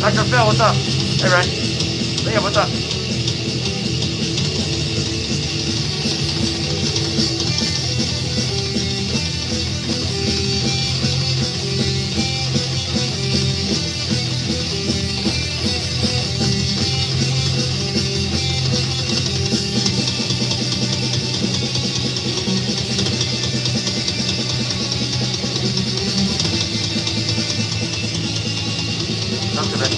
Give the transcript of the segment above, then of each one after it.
Dr. Phil, what's up? Hey, Ren. Liam, what's up? Dr. Ren.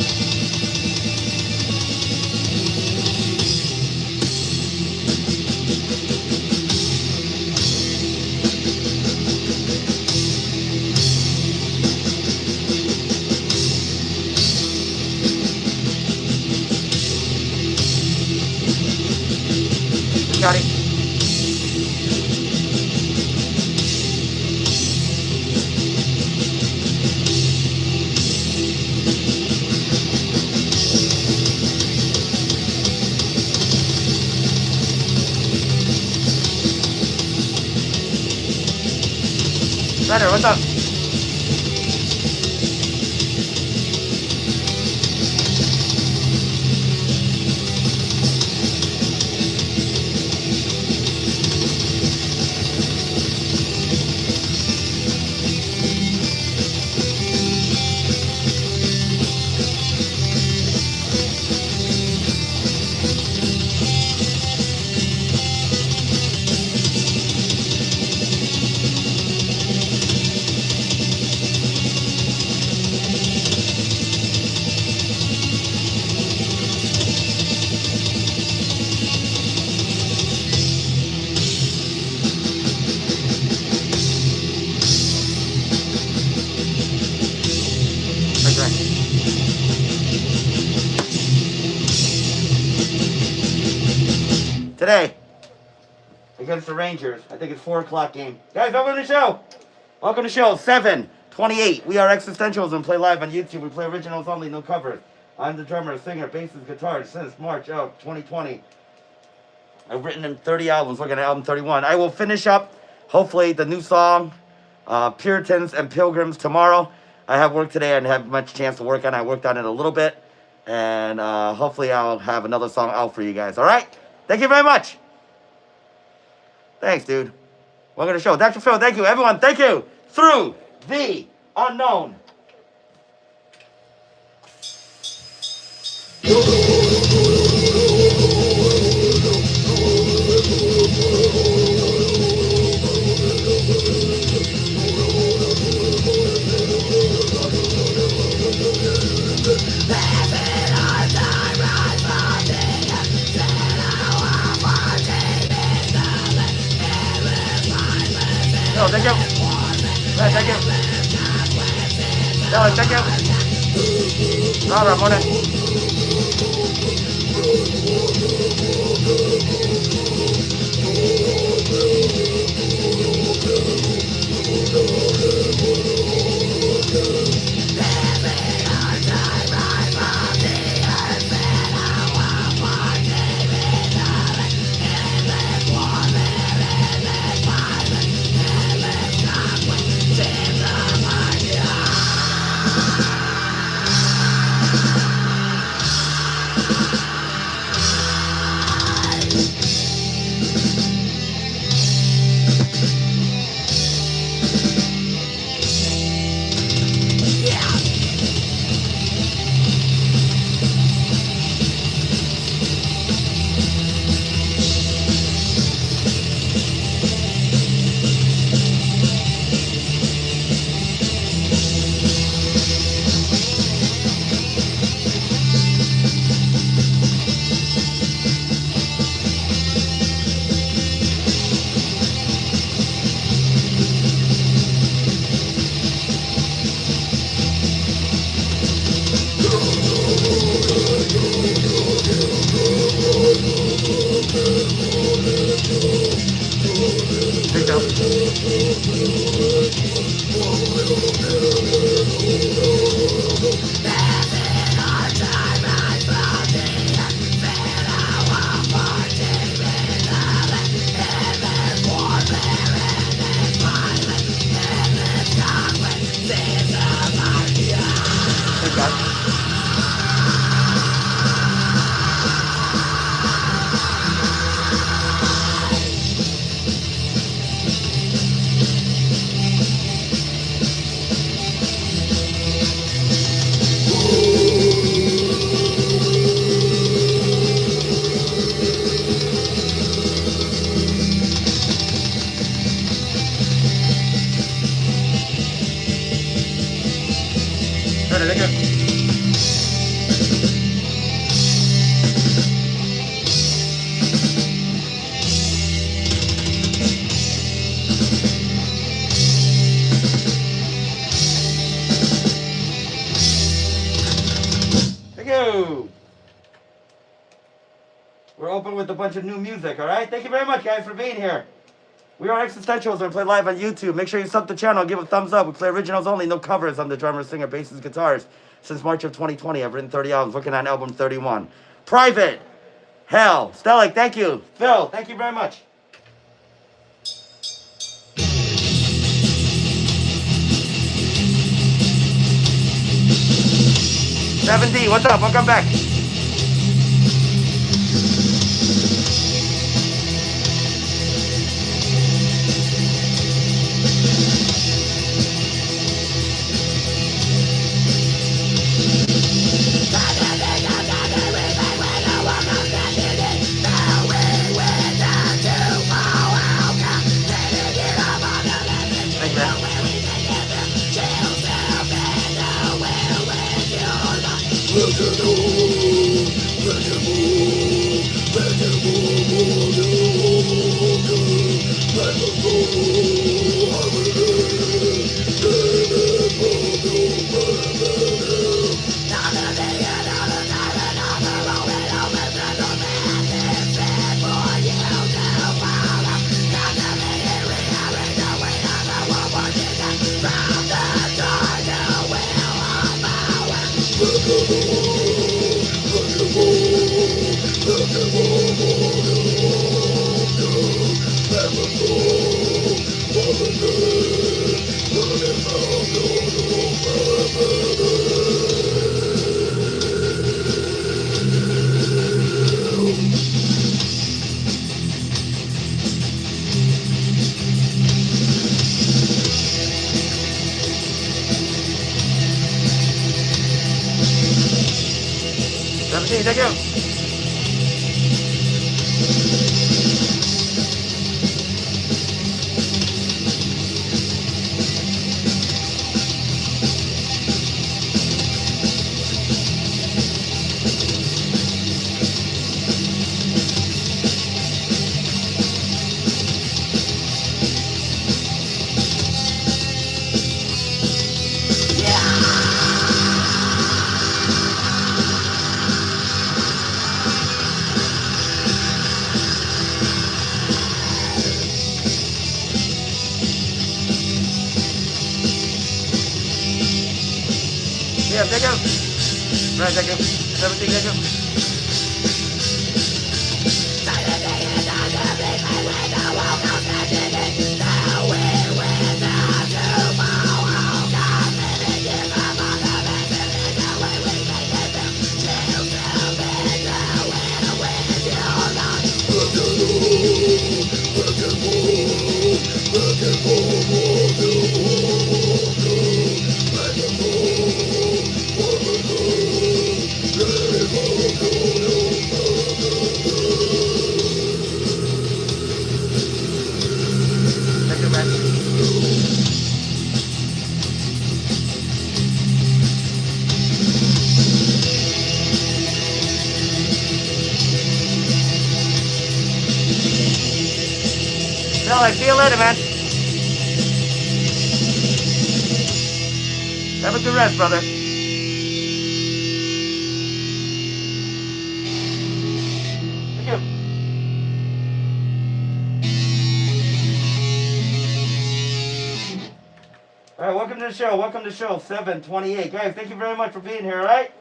Scotty. Better, what's up? Okay. Today, against the Rangers, I think it's 4 o'clock game. Guys, welcome to the show. Welcome to the show 728. We are Existentialism. Play live on YouTube. We play originals only, no covers. I'm the drummer, singer, bassist, guitarist since March of 2020. I've written in 30 albums, looking at album 31. I will finish up, hopefully, the new song, Puritans and Pilgrims, tomorrow. I have work today and have much chance to work on it. I worked on it a little bit. And hopefully I'll have another song out for you guys. All right? Thank you very much. Thanks, dude. Welcome to the show. Dr. Phil, thank you. Everyone, thank you. Through the unknown. No, thank you. Right, thank you. No, thank you. No, Ramona. There you go. Thank you. Thank you. We're open with a bunch of new music, all right? Thank you very much, guys, for being here. We are Existentialism and play live on YouTube. Make sure you sub the channel, give a thumbs up. We play originals only, no covers. I'm the drummer, singer, bassist, guitars. Since March of 2020, I've written 30 albums, working on album 31. Private. Hell. Stellic, thank you. Phil, thank you very much. 7D, what's up? Welcome back. Thank you. Yeah, thank you. Right, thank you. 17, thank you. Well, I see you later, man. Have a good rest, brother. Thank you. All right, welcome to the show. Welcome to the show 728. Guys, thank you very much for being here, all right?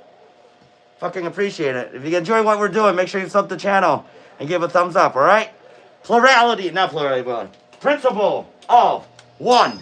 Fucking appreciate it. If you enjoy what we're doing, make sure you sub the channel and give a thumbs up, all right? Plurality, not plurality, but principle of one.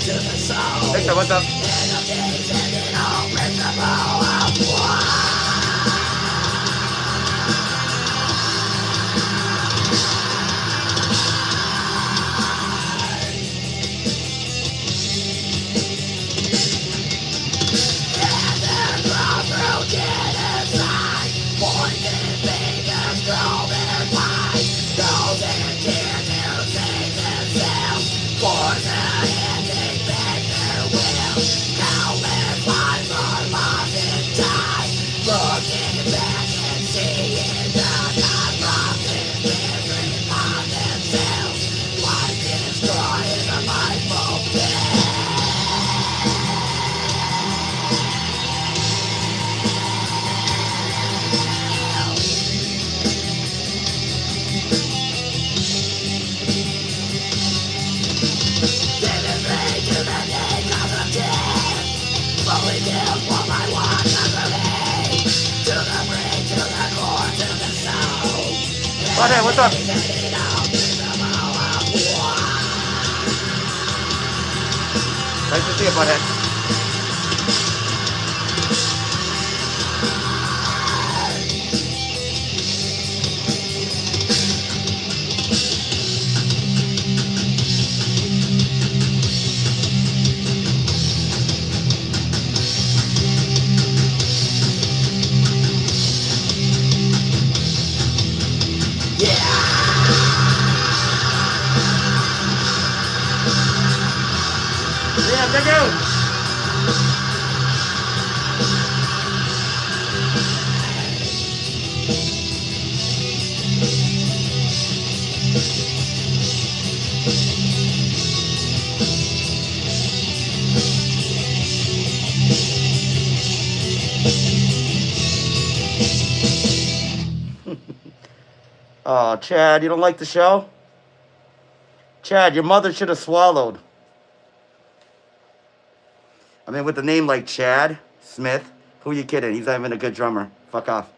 Victor, what's up? Butthead, what's up? Nice to see you, Butthead. Yeah, check out. Oh, Chad, you don't like the show? Chad, your mother should have swallowed. I mean, with a name like Chad Smith, who are you kidding? He's not even a good drummer. Fuck off.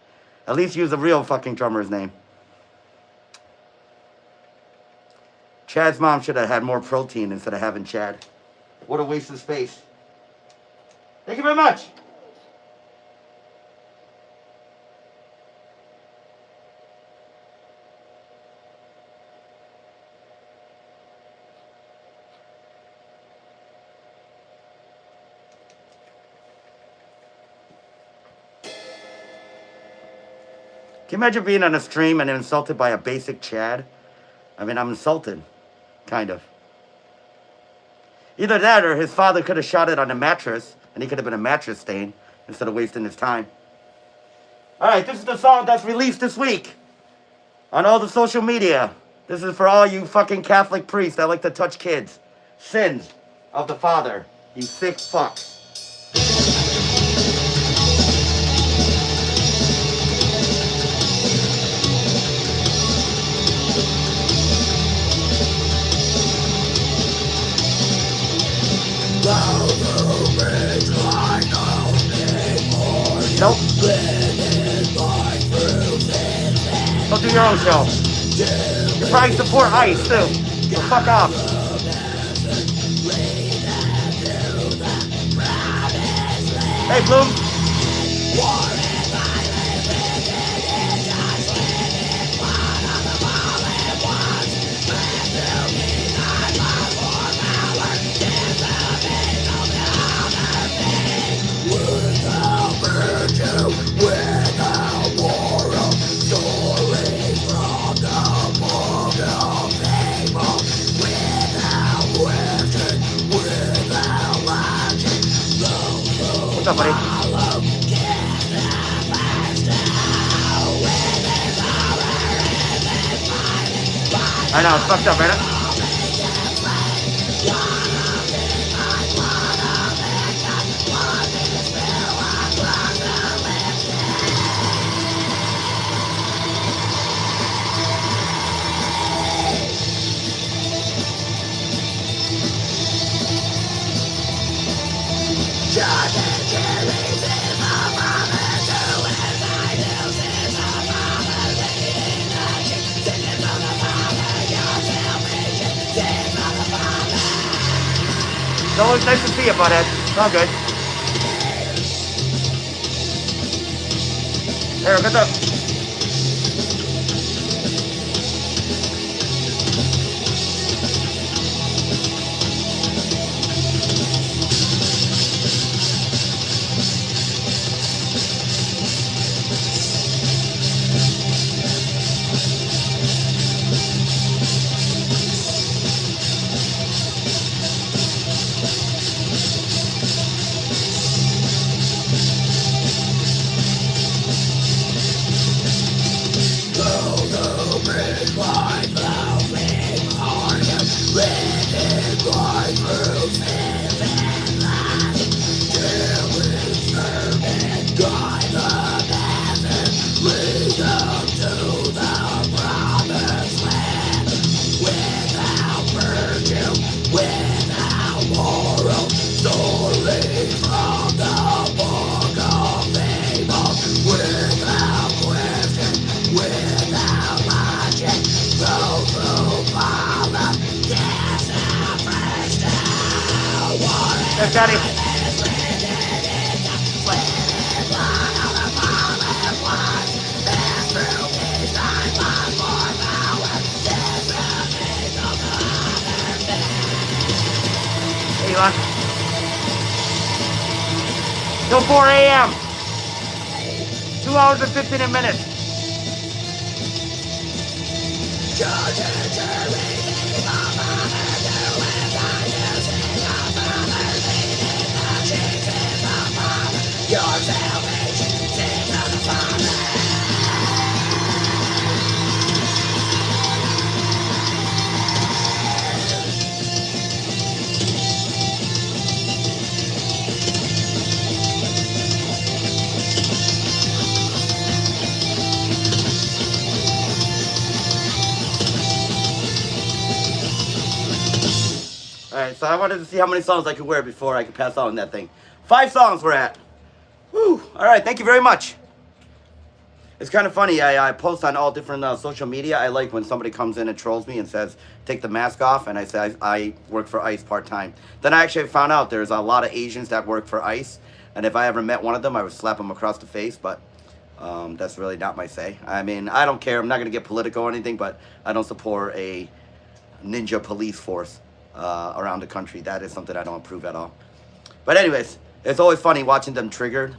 At least use a real fucking drummer's name. Chad's mom should have had more protein instead of having Chad. What a waste of space. Thank you very much. Can you imagine being on a stream and insulted by a basic Chad? I mean, I'm insulted. Kind of. Either that or his father could have shot it on a mattress and he could have been a mattress stain instead of wasting his time. Alright, this is the song that's released this week on all the social media. This is for all you fucking Catholic priests that like to touch kids. Sins of the Father. You sick fucks. Nope. Don't do your own show. You probably support ICE too. So fuck off. Hey, Bloom. What's up, buddy? I know, it's fucked up, right? It's always nice to see you, butthead. It's all good. There, what's up? Yes, Daddy. There you are. Till 4 a.m. 2 hours and 15 minutes. Alright, so I wanted to see how many songs I could wear before I could pass out on that thing. 5 songs we're at. Woo! Alright, thank you very much. It's kind of funny, I post on all different social media. I like when somebody comes in and trolls me and says, take the mask off, and I say, I work for ICE part-time. Then I actually found out there's a lot of Asians that work for ICE, and if I ever met one of them, I would slap them across the face, but that's really not my say. I mean, I don't care. I'm not going to get political or anything, but I don't support a ninja police force around the country. That is something I don't approve at all. But anyways, it's always funny watching them triggered.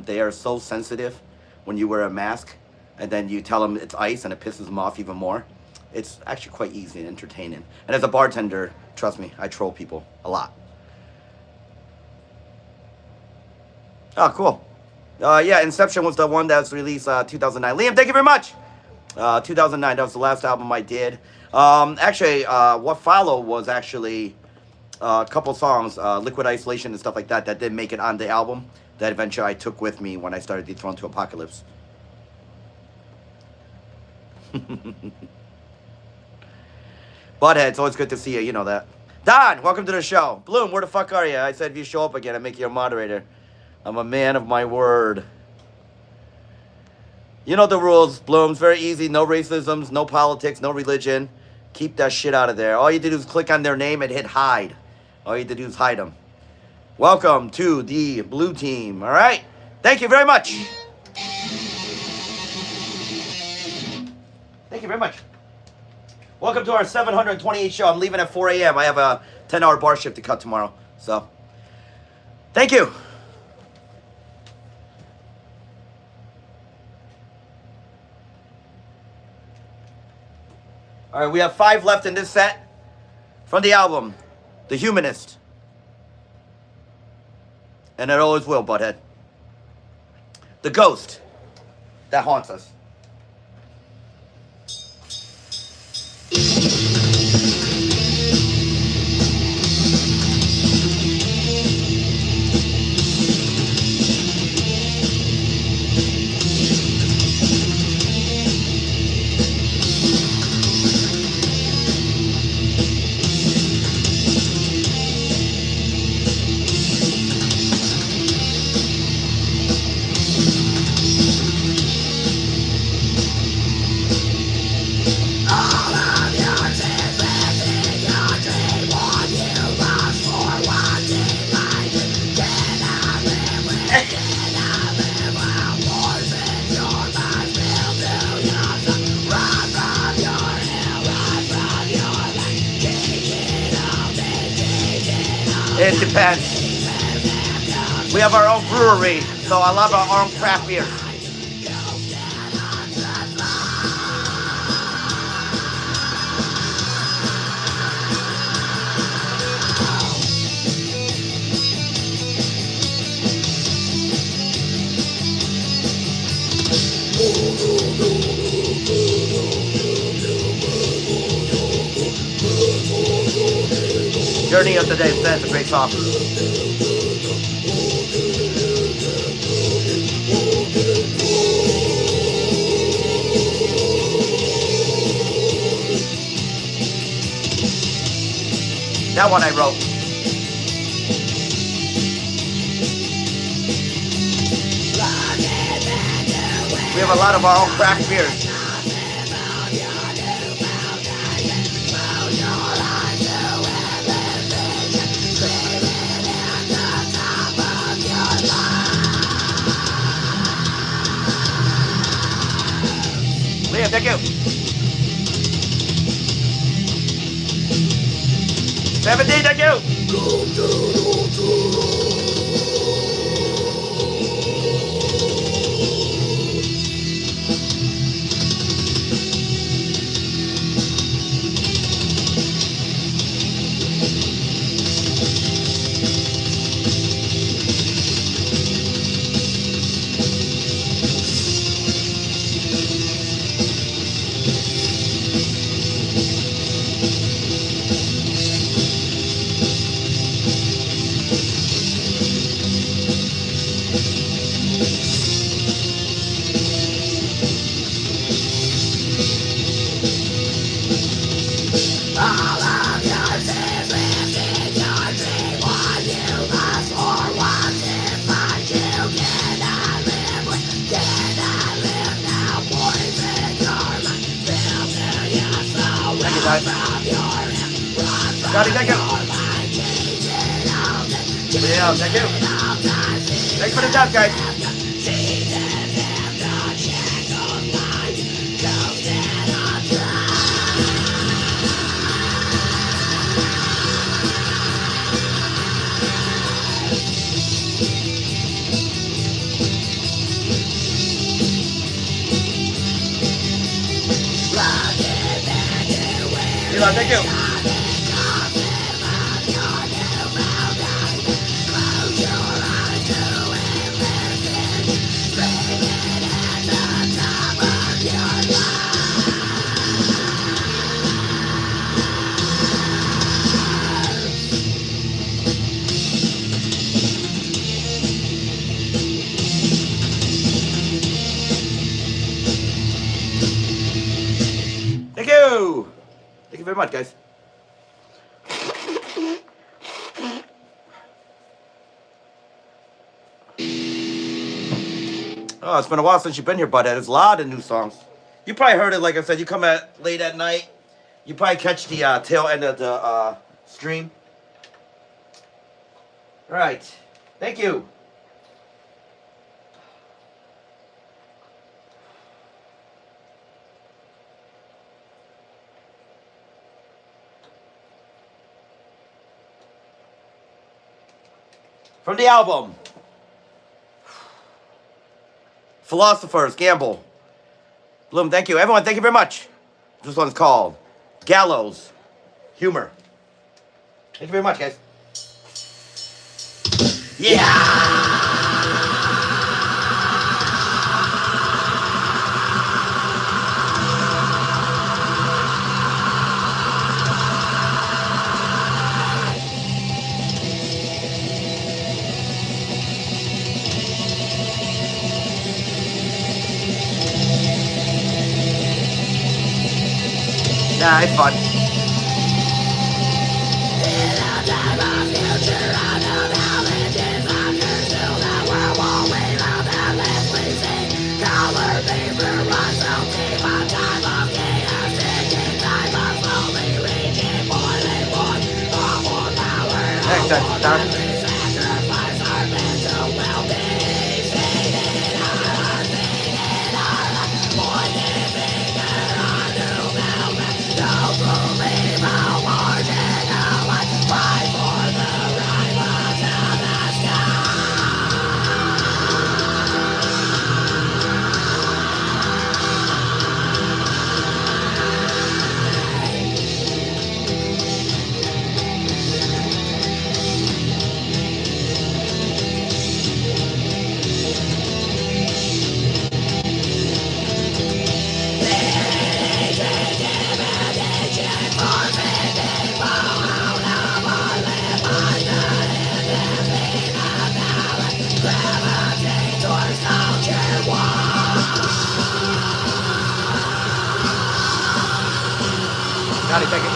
They are so sensitive when you wear a mask, and then you tell them it's ICE, and it pisses them off even more. It's actually quite easy and entertaining. And as a bartender, trust me, I troll people a lot. Oh, cool. Yeah, Inception was the one that was released 2009. Liam, thank you very much. 2009, that was the last album I did. Actually, what followed was actually a couple songs, Liquid Isolation and stuff like that, that didn't make it on the album. That eventually I took with me when I started Dethroned to Apocalypse. Butthead, it's always good to see you, you know that. Don, welcome to the show. Bloom, where the fuck are you? I said if you show up again, I make you a moderator. I'm a man of my word. You know the rules, Bloom. It's very easy. No racisms, no politics, no religion. Keep that shit out of there. All you do is click on their name and hit hide. All you have to do is hide them. Welcome to the blue team. All right? Thank you very much. Thank you very much. Welcome to our 728 show. I'm leaving at 4 a.m. I have a 10-hour bar shift to cut tomorrow. So, thank you. All right, we have 5 left in this set from the album, The Humanist. And it always will, butthead. The ghost that haunts us. It depends. We have our own brewery, so I love our own craft beer. Journey of the Day, that's a great song. That one I wrote. We have a lot of our own craft beers. Liam, thank you. 17, thank you. Scotty, thank you. Yeah, thank you. Thanks for the dub, guys. Elon, thank you. Thank you. Thank you very much, guys. Oh, it's been a while since you've been here, bud. There's a lot of new songs. You probably heard it, like I said. You come at late at night. You probably catch the tail end of the stream. All right. Thank you. From the album, Philosophers, Gamble. Bloom, thank you. Everyone, thank you very much. This one's called Gallows Humor. Thank you very much, guys. Yeah! Nah, it's fun. Next time, Don. Howdy, thank you.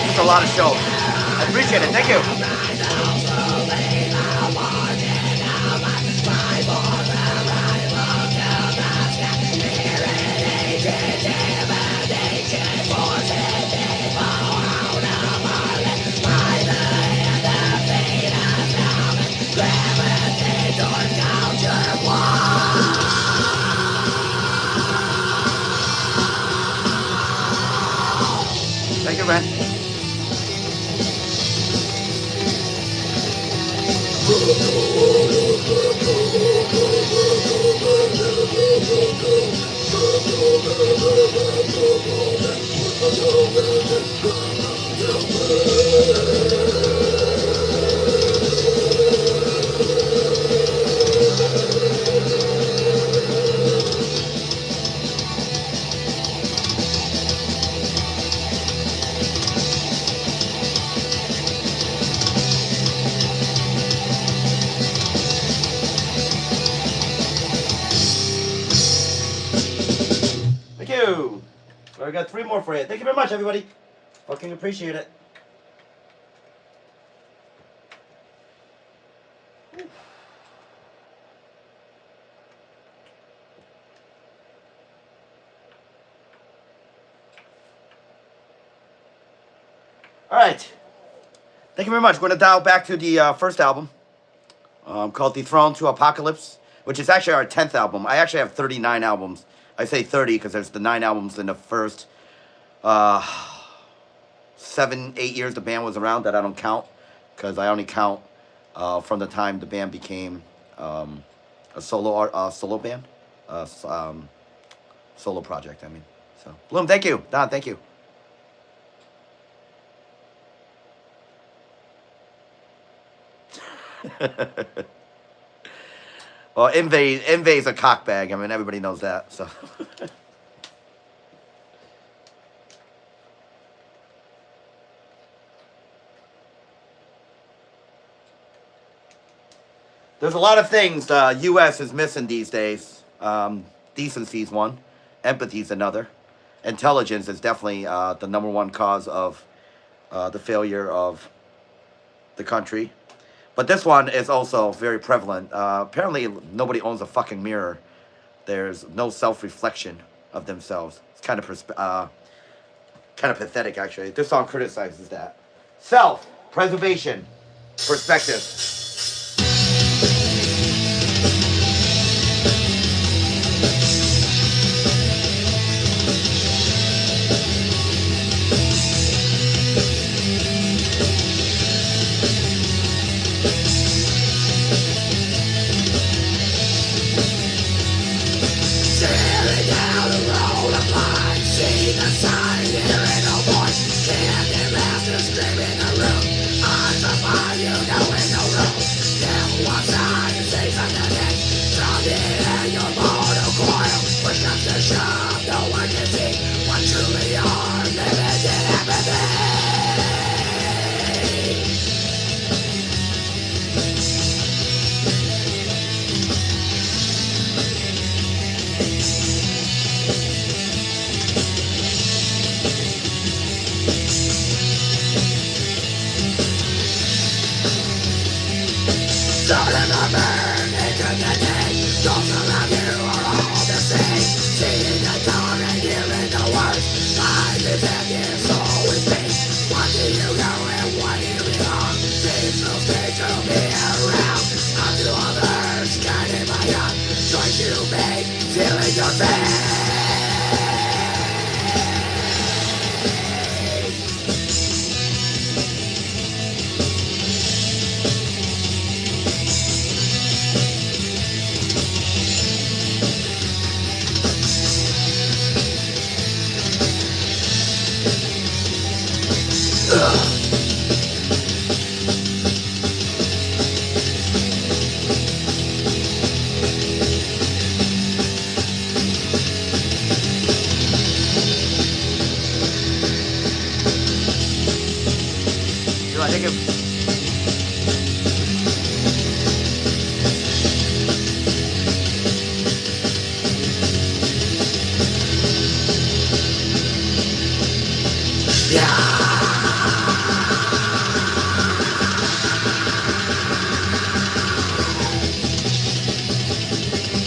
It's a lot of shows. I appreciate it. Thank you. Thank you, man. Thank you. I got 3 more for you. Thank you very much, everybody. Fucking appreciate it. All right. Thank you very much. We're going to dial back to the first album called Dethroned to Apocalypse, which is actually our 10th album. I actually have 39 albums. I say 30 because there's the 9 albums in the first 7, 8 years the band was around that I don't count, because I only count from the time the band became a solo band, solo project. I mean, so Bloom, thank you. Don, thank you. Well, Inve's a cockbag. I mean, everybody knows that. So. There's a lot of things the U.S. is missing these days. Decency's one. Empathy's another. Intelligence is definitely the #1 cause of the failure of the country. But this one is also very prevalent. Apparently, nobody owns a fucking mirror. There's no self-reflection of themselves. It's kind of pathetic, actually. This song criticizes that. Self-preservation. Perspective. The sign, hearing a voice, standing after you make, feeling your pain. I think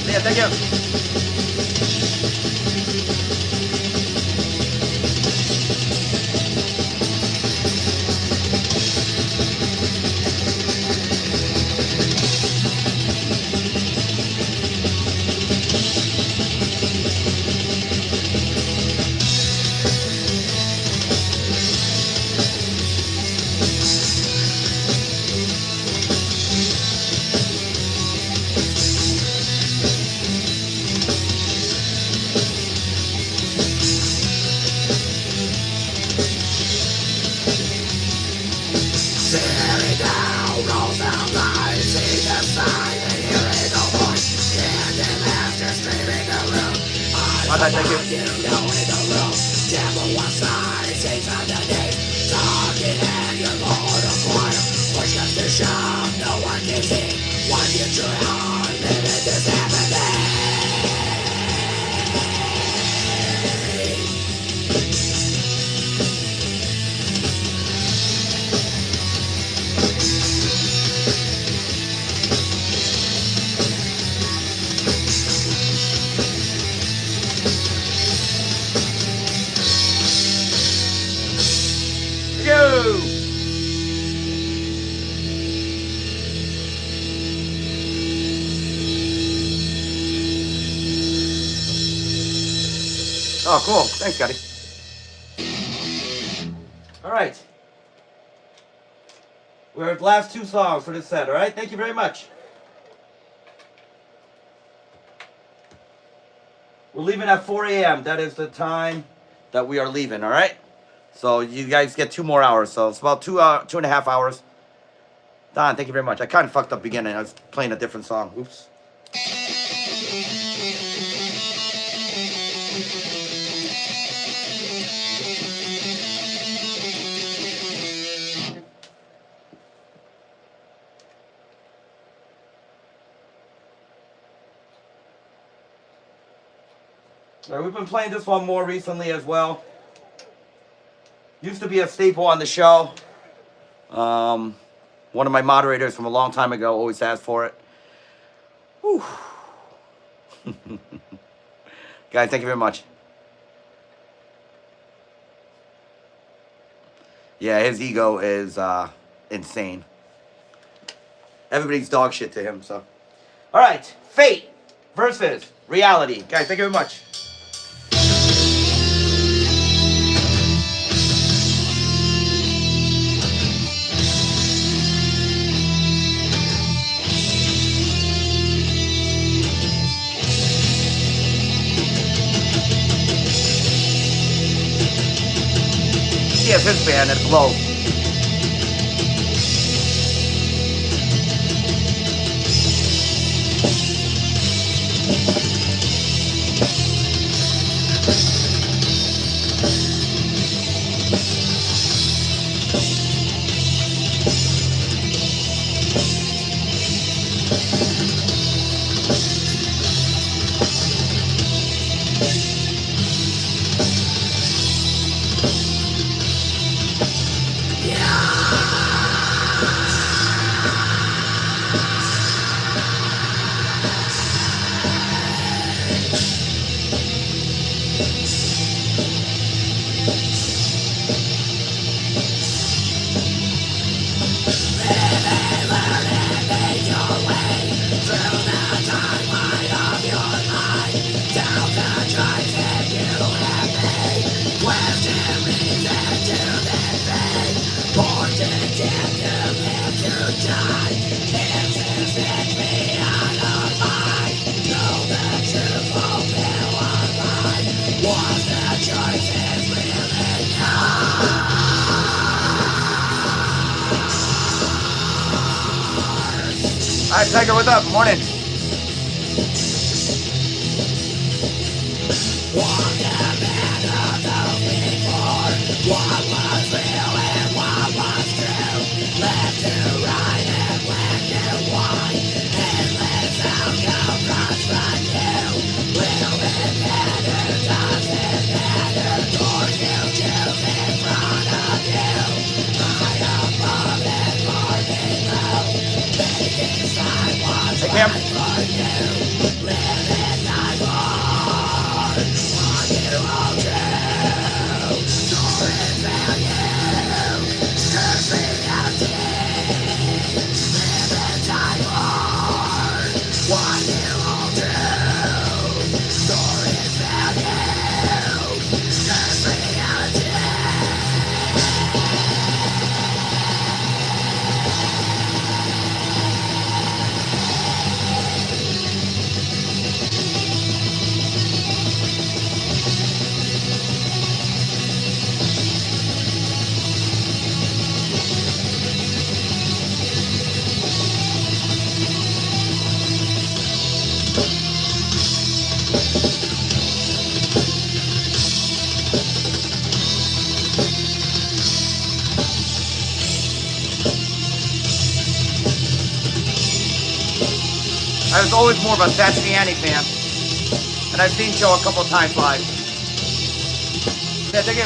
yeah, thank you. Staring down all the lies, see the sign and hearing the voice. Standing after streaming the room. I Thank you. you know in the room. Devil one side, Satan underneath. Talking and you're more to quiet. Push comes to shove, no one can see. One you try on, living this apathy. Oh, cool. Thanks, Scotty. All right. We're at the last two songs for this set, all right? Thank you very much. We're leaving at 4 a.m. That is the time that we are leaving, all right? So you guys get 2 more hours. So it's about 2.5 hours. Don, thank you very much. I kind of fucked up beginning. I was playing a different song. Oops. We've been playing this one more recently as well. Used to be a staple on the show. One of my moderators from a long time ago always asked for it. Whew. Guys, thank you very much. Yeah, his ego is insane. Everybody's dog shit to him, so. All right, Fate versus Reality. Guys, thank you very much. Yes, his band at Glow. All right, Tiger, what's up? Morning. Hey, Cam. I was always more of a Satriani fan. And I've seen Joe a couple times live. Yeah, thank you.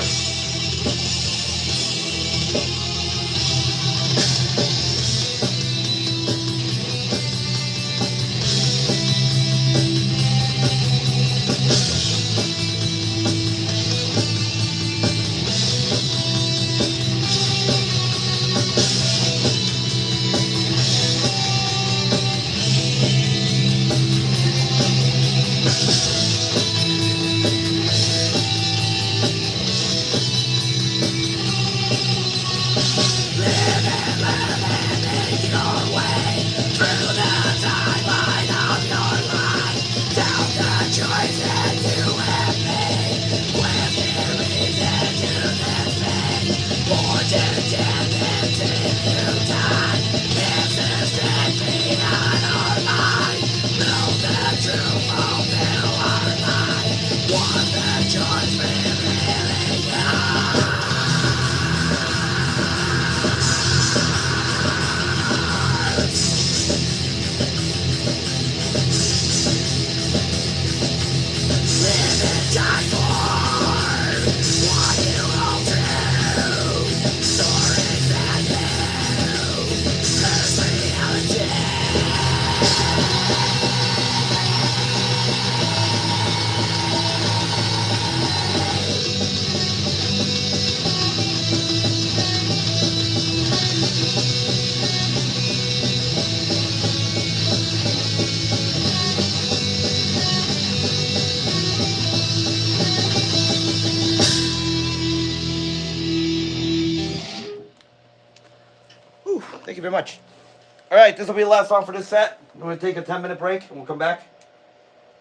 Thank you very much. All right, this will be the last song for this set. I'm going to take a 10-minute break, and we'll come back.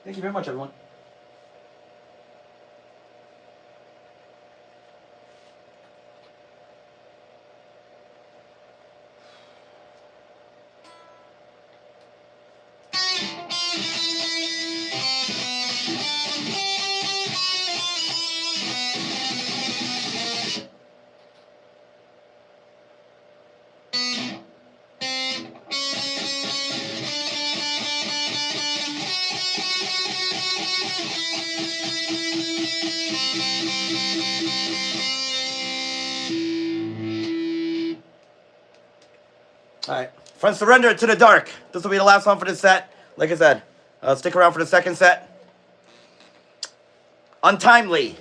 Thank you very much, everyone. All right. From Surrender to the Dark. This will be the last one for this set. Like I said, stick around for the second set. Untimely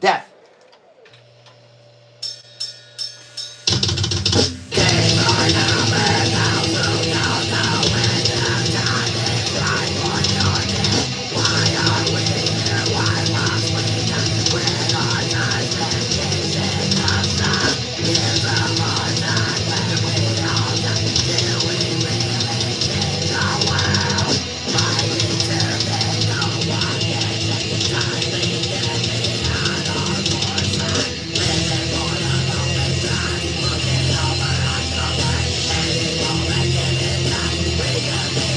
Death.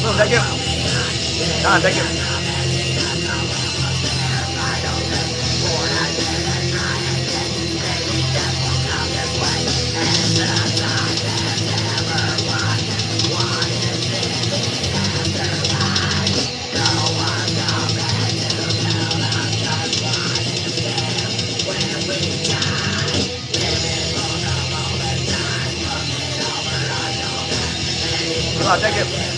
Boom, thank you. Don, thank you. Thank you.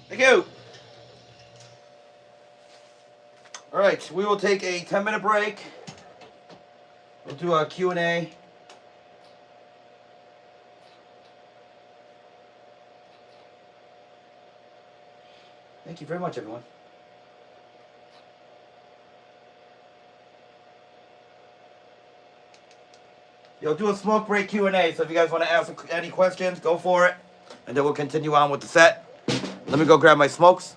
Thank you. All right, we will take a 10-minute break. We'll do a Q&A. Thank you very much, everyone. You'll do a smoke break Q&A, so if you guys want to ask any questions, go for it. And then we'll continue on with the set. Let me go grab my smokes.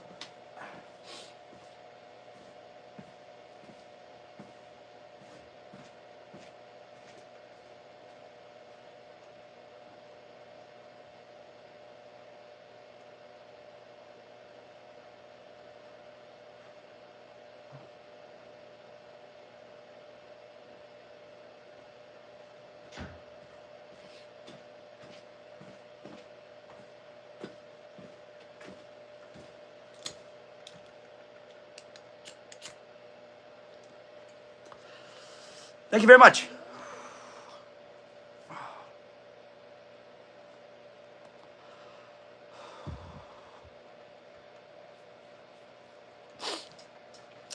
Thank you very much.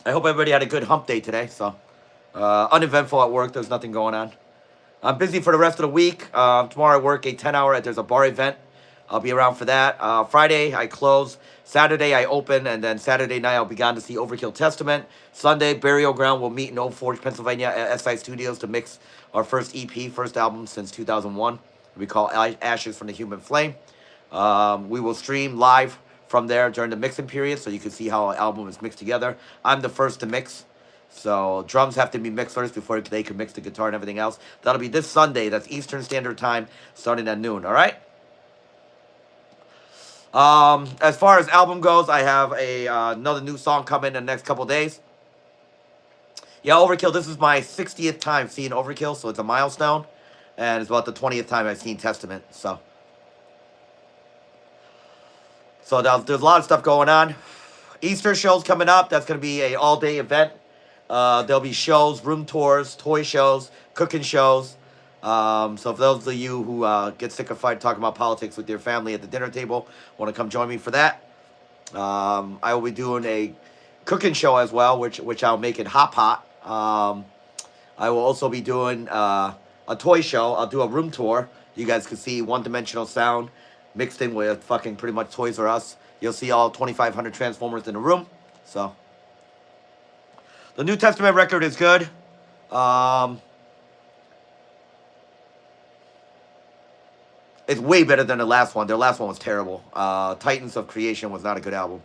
I hope everybody had a good hump day today. So, uneventful at work. There's nothing going on. I'm busy for the rest of the week. Tomorrow I work a 10-hour. There's a bar event. I'll be around for that. Friday I close. Saturday I open, and then Saturday night I'll be gone to see Overkill Testament. Sunday, Burial Ground will meet in Old Forge, Pennsylvania at SI Studios to mix our first EP, first album since 2001. We call Ashes from the Human Flame. We will stream live from there during the mixing period, so you can see how an album is mixed together. I'm the first to mix, so drums have to be mixed first before they can mix the guitar and everything else. That'll be this Sunday. That's Eastern Standard Time, starting at noon. All right. As far as album goes, I have another new song coming in the next couple days. Yeah, Overkill. This is my 60th time seeing Overkill, so it's a milestone, and it's about the 20th time I've seen Testament. So there's a lot of stuff going on. Easter show's coming up. That's going to be a all-day event. There'll be shows, room tours, toy shows, cooking shows. So for those of you who get sick of talking about politics with your family at the dinner table, want to come join me for that. I will be doing a cooking show as well, which I'll make it hot pot. I will also be doing a toy show. I'll do a room tour. You guys can see one-dimensional sound mixed in with fucking pretty much Toys R Us. You'll see all 2,500 Transformers in a room. So the New Testament record is good. It's way better than the last one. Their last one was terrible. Titans of Creation was not a good album.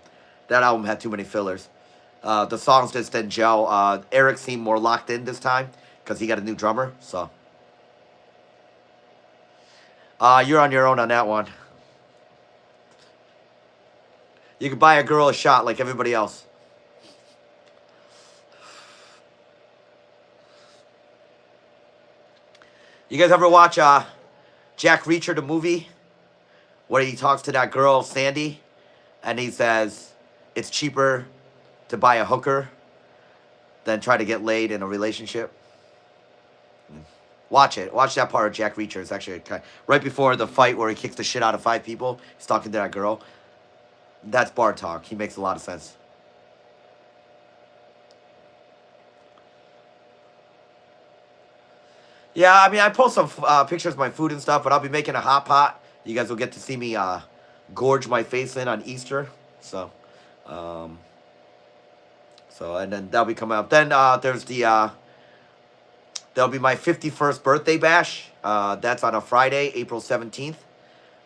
That album had too many fillers. The songs just didn't gel. Eric seemed more locked in this time because he got a new drummer. So you're on your own on that one. You can buy a girl a shot like everybody else. You guys ever watch Jack Reacher, the movie, where he talks to that girl, Sandy, and he says it's cheaper to buy a hooker than try to get laid in a relationship? Watch it. Watch that part of Jack Reacher. It's actually right before the fight where he kicks the shit out of 5 people. He's talking to that girl. That's bar talk. He makes a lot of sense. Yeah, I mean, I post some pictures of my food and stuff, but I'll be making a hot pot. You guys will get to see me gorge my face in on Easter. So, and then that'll be coming up. Then there's there'll be my 51st birthday bash. That's on a Friday, April 17th.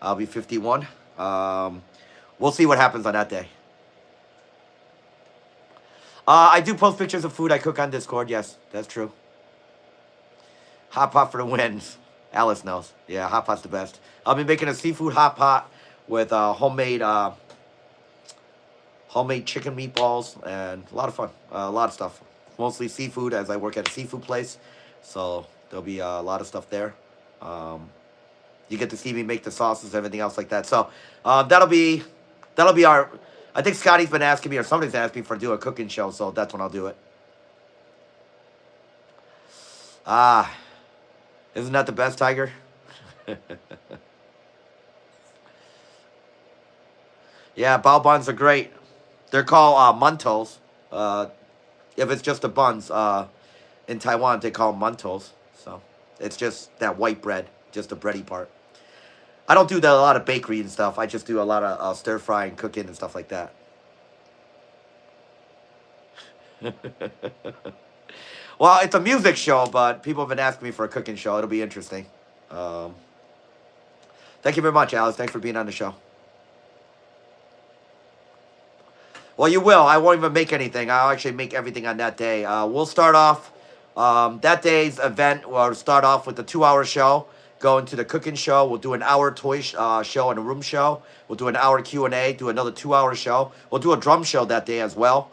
I'll be 51. We'll see what happens on that day. I do post pictures of food I cook on Discord. Yes, that's true. Hot pot for the wins. Alice knows. Yeah, hot pot's the best. I'll be making a seafood hot pot with homemade chicken meatballs and a lot of fun. A lot of stuff. Mostly seafood as I work at a seafood place. So there'll be a lot of stuff there. You get to see me make the sauces, everything else like that. So that'll be our... I think Scotty's been asking me, or somebody's asking me for do a cooking show, so that's when I'll do it. Isn't that the best, Tiger? Yeah, bao buns are great. They're called mantos. If it's just the buns, in Taiwan they call them mantos. So it's just that white bread, just the bready part. I don't do a lot of bakery and stuff. I just do a lot of stir frying, cooking, and stuff like that. Well, it's a music show, but people have been asking me for a cooking show. It'll be interesting. Thank you very much, Alice. Thanks for being on the show. Well, you will. I won't even make anything. I'll actually make everything on that day. We'll start off that day's event. We'll start off with the 2-hour show. Go into the cooking show. We'll do an hour toy show and a room show. We'll do an hour Q&A. Do another 2-hour show. We'll do a drum show that day as well.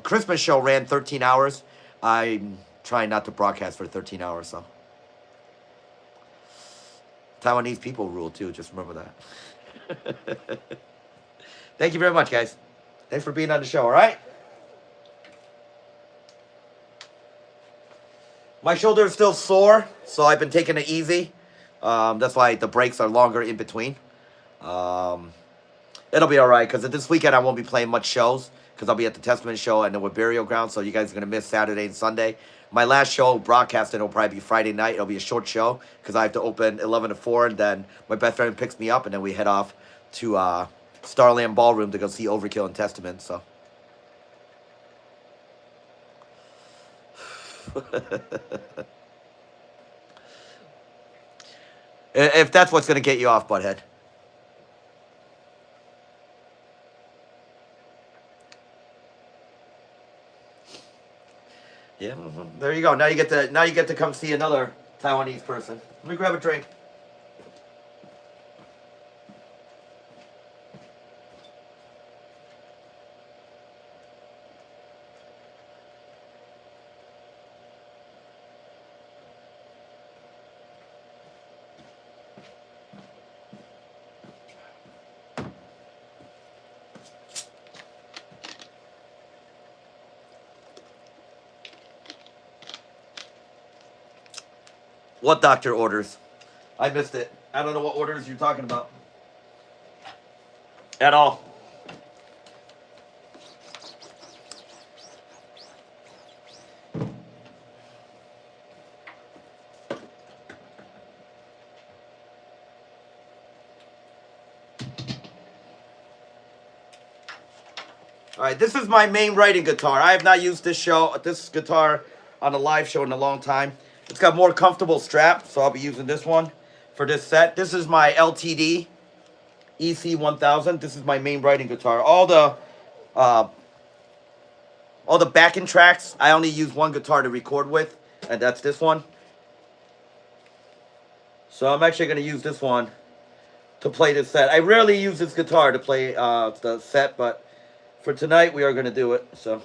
Christmas show ran 13 hours. I'm trying not to broadcast for 13 hours, so. Taiwanese people rule, too. Just remember that. Thank you very much, guys. Thanks for being on the show, all right? My shoulder is still sore, so I've been taking it easy. That's why the breaks are longer in between. It'll be all right, because this weekend I won't be playing much shows, because I'll be at the Testament show and then with Burial Ground, so you guys are going to miss Saturday and Sunday. My last show broadcasting will probably be Friday night. It'll be a short show, because I have to open 11 to 4, and then my best friend picks me up, and then we head off to Starland Ballroom to go see Overkill and Testament, so. If that's what's going to get you off, butthead. Yeah, there you go. Now you get to come see another Taiwanese person. Let me grab a drink. What doctor orders? I missed it. I don't know what orders you're talking about. At all. Alright, this is my main writing guitar. I have not used this guitar on a live show in a long time. It's got more comfortable strap, so I'll be using this one for this set. This is my LTD EC1000. This is my main writing guitar. All the backing tracks, I only use one guitar to record with, and that's this one. So I'm actually going to use this one to play this set. I rarely use this guitar to play the set, but for tonight we are going to do it. So.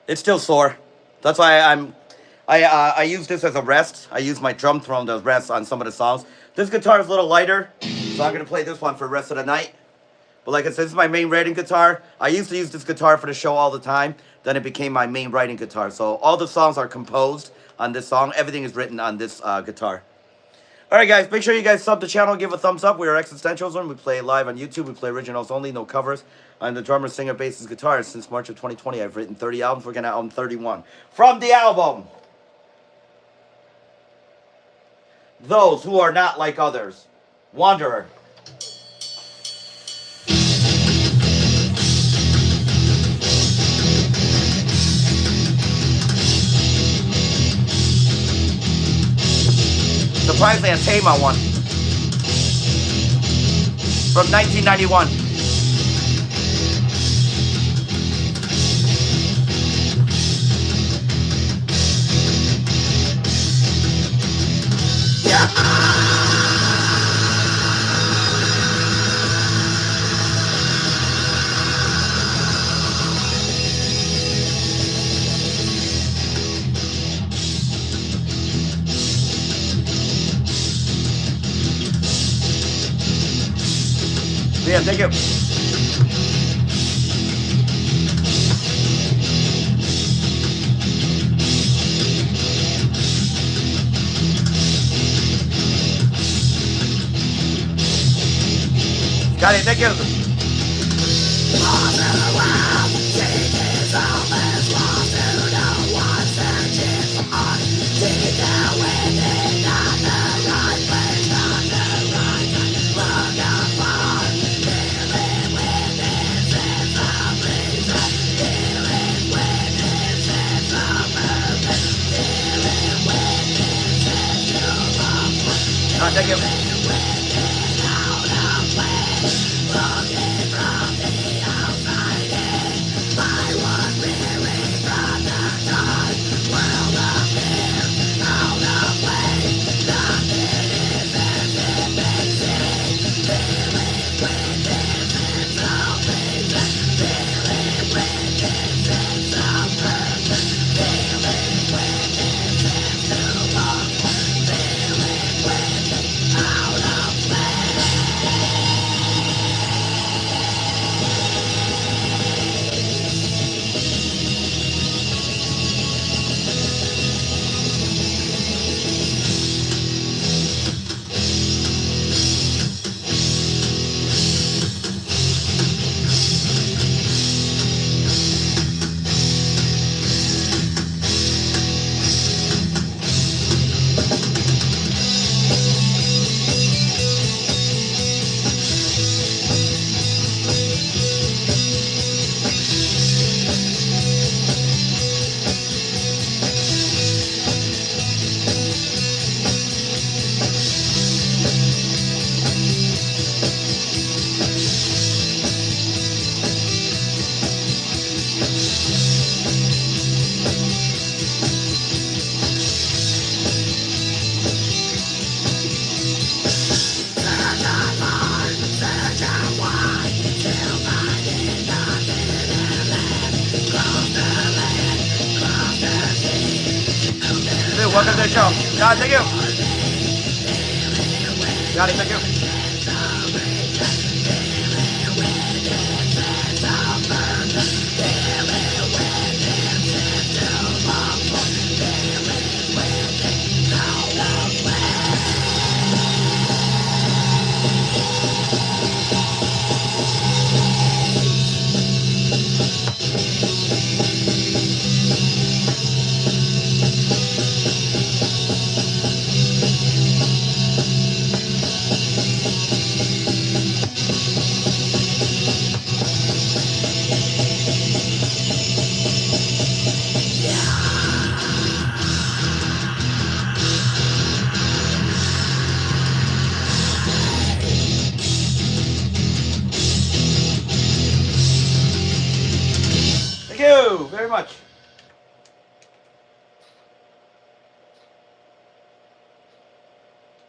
It's still sore. That's why I use this as a rest. I use my drum throne to rest on some of the songs. This guitar is a little lighter, so I'm gonna play this one for the rest of the night. But like I said, this is my main writing guitar. I used to use this guitar for the show all the time. Then it became my main writing guitar. So all the songs are composed on this song. Everything is written on this guitar. Alright guys, make sure you guys sub the channel, give a thumbs up. We are Existentialism. We play live on YouTube. We play originals only, no covers. I'm the drummer, singer, bassist, guitarist. Since March of 2020, I've written 30 albums. We're going to album 31. From the album, Those Who Are Not Like Others, Wanderer. Surprisingly, a Tame one. From 1991. Yeah, thank you. Got it, thank you. Thank you. Welcome to the show. God, thank you. God, thank you. much.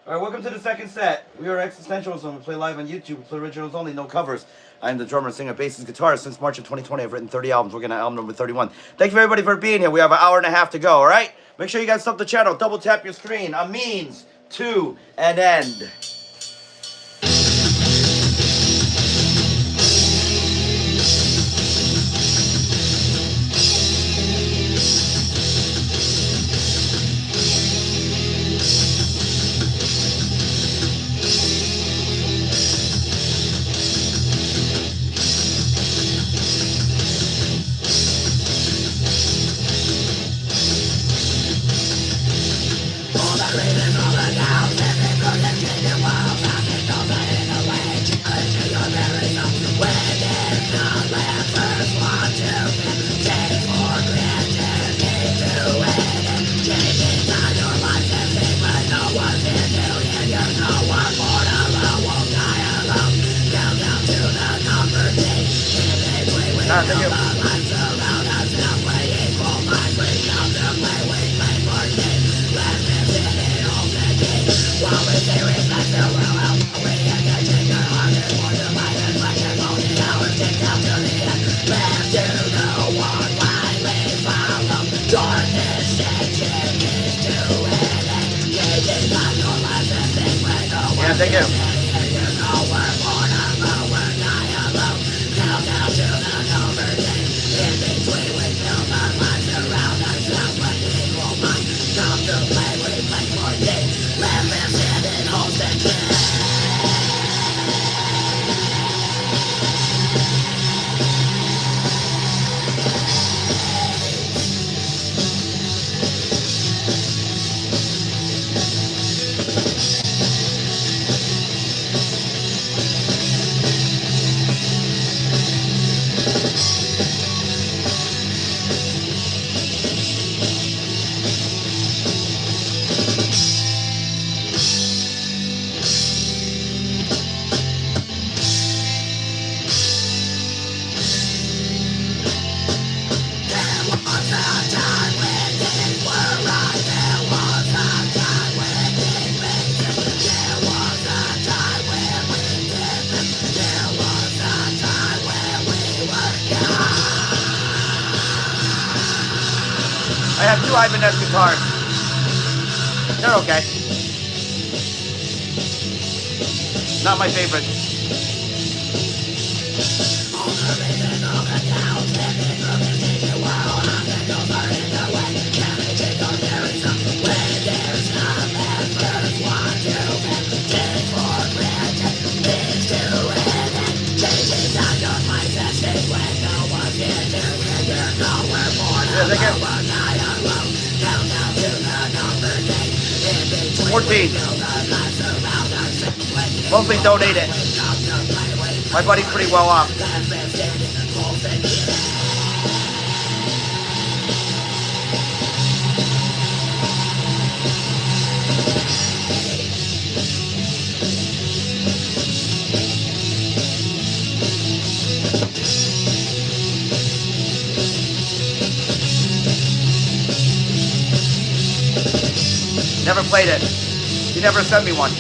All right, welcome to the second set. We are Existentialism. We play live on YouTube. We play originals only, no covers. I'm the drummer, singer, bassist, guitarist. Since March of 2020, I've written 30 albums. We're going to album number 31. Thank you, everybody, for being here. We have an hour and a half to go, all right? Make sure you guys sub the channel. Double tap your screen. A means to an end. Thank you. Yeah, thank you. I have two Ibanez guitars. They're okay. Not my favorite. Yeah, thank you. 14. Mostly donate it. My buddy's pretty well off. Never played it. He never sent me one.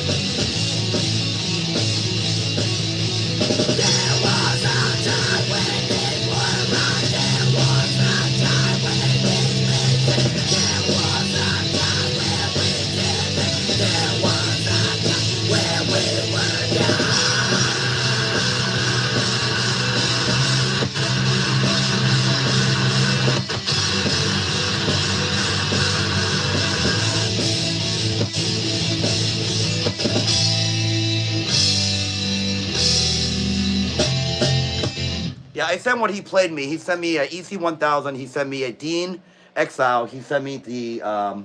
Yeah, I sent what he played me. He sent me a EC1000. He sent me a Dean Exile. He sent me the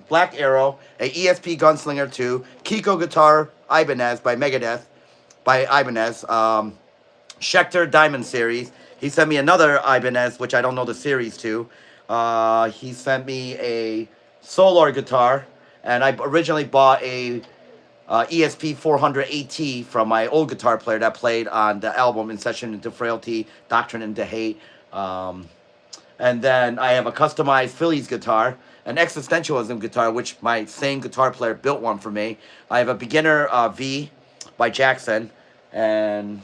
Black Arrow, a ESP Gunslinger 2, Kiko Guitar Ibanez by Megadeth, by Ibanez, Schecter Diamond Series. He sent me another Ibanez, which I don't know the series to. He sent me a Solar guitar, and I originally bought a ESP 400 AT from my old guitar player that played on the album In Session into Frailty, Doctrine into Hate. And And then I have a customized Phillies guitar, an existentialism guitar, which my same guitar player built one for me. I have a beginner V by Jackson, and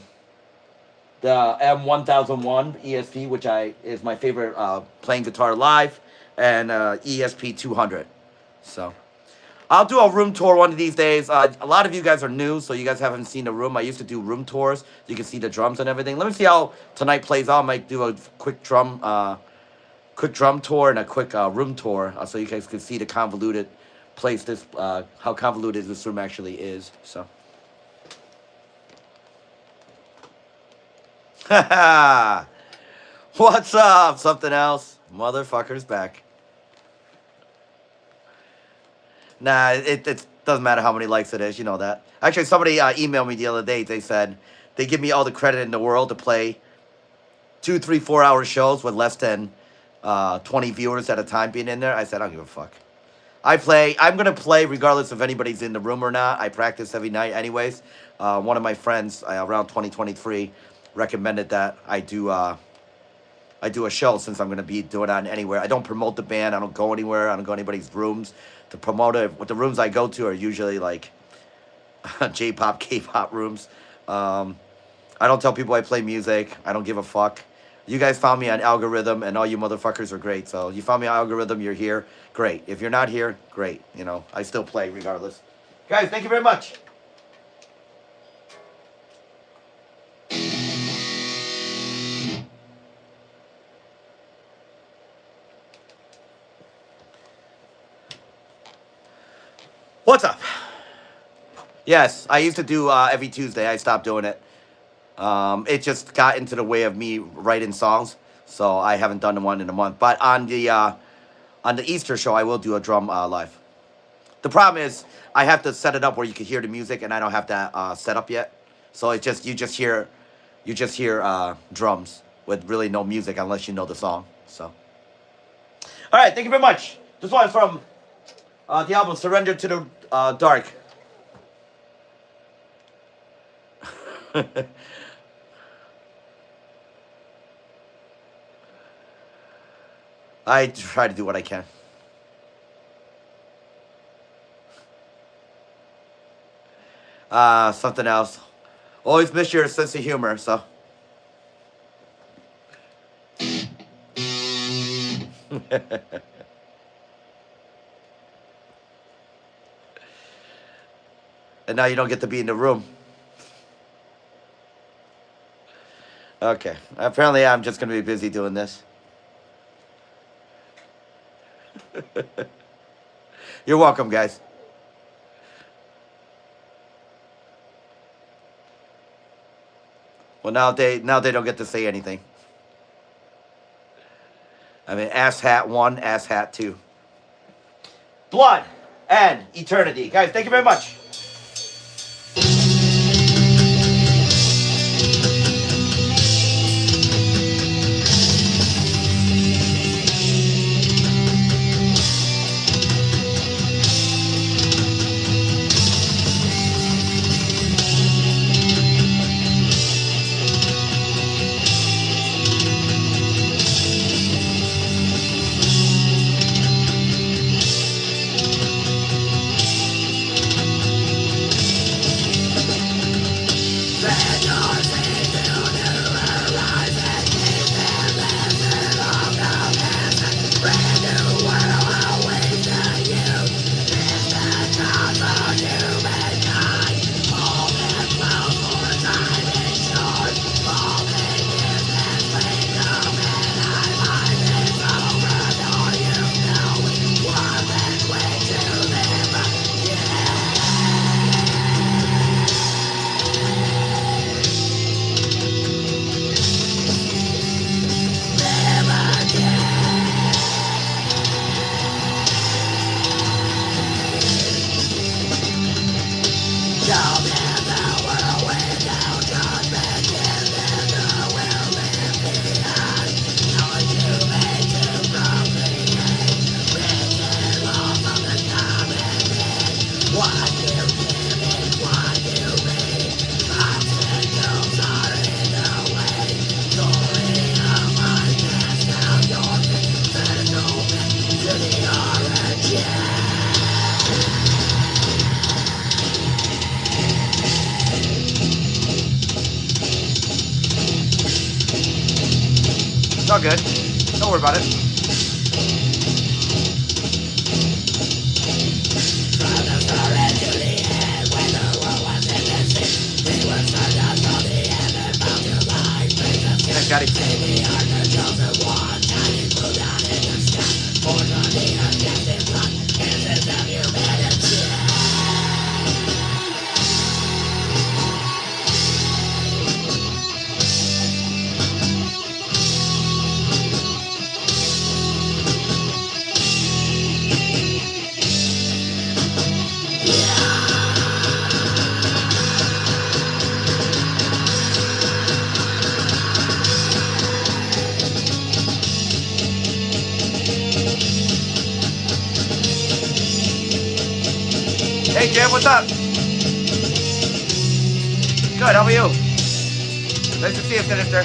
the M1001 ESP, which is my favorite playing guitar live, and ESP 200. So I'll do a room tour one of these days. A lot of you guys are new, so you guys haven't seen the room. I used to do room tours. You can see the drums and everything. Let me see how tonight plays out. I might do a quick drum tour and a quick room tour, so you guys can see the convoluted place how convoluted this room actually is. So. What's up? Something else? Motherfucker's back. Nah, it doesn't matter how many likes it is. You know that. Actually, somebody emailed me the other day. They said they give me all the credit in the world to play 2, 3, 4 hour shows with less than 20 viewers at a time being in there. I said, I don't give a fuck. I'm going to play regardless if anybody's in the room or not. I practice every night anyways. One of my friends around 2023 recommended that I do a show since I'm going to be doing that anywhere. I don't promote the band. I don't go anywhere. I don't go to anybody's rooms to promote it. What the rooms I go to are usually like J-pop, K-pop rooms. I don't tell people I play music. I don't give a fuck. You guys found me on Algorithm, and all you motherfuckers are great. So you found me on Algorithm, you're here, great. If you're not here, great. You know, I still play regardless. Guys, thank you very much. What's up? Yes, I used to do every Tuesday. I stopped doing it. It just got into the way of me writing songs, so I haven't done one in a month. But on the Easter show, I will do a drum live. The problem is I have to set it up where you can hear the music, and I don't have that set up yet. So it's just you just hear drums with really no music unless you know the song. So, all right, thank you very much. This one is from the album "Surrender to the Dark." I try to do what I can. Something else. Always miss your sense of humor, so. And now you don't get to be in the room. Okay. Apparently I'm just going to be busy doing this. You're welcome, guys. Well, now they don't get to say anything. I mean, ass hat 1, ass hat 2. Blood and eternity. Guys, thank you very much. all good. Don't worry about it. Thanks, Daddy. Hey, Jim, what's up? Good, how are you? Nice to see you, Sinister.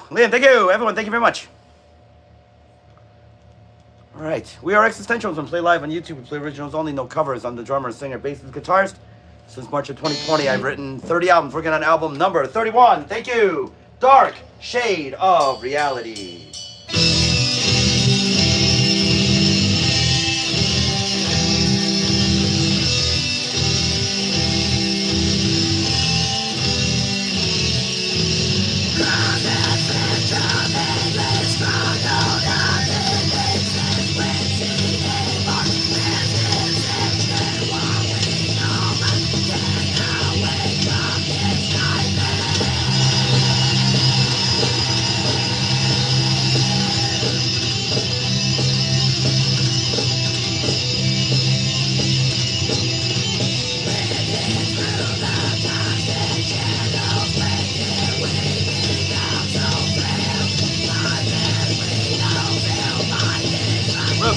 Liam, thank you. Everyone, thank you very much. All right. We are Existentialism. Play live on YouTube. We play originals only, no covers. I'm the drummer, singer, bassist, guitarist. Since March of 2020, I've written 30 albums, working on album number 31. Thank you. Dark Shade of Reality.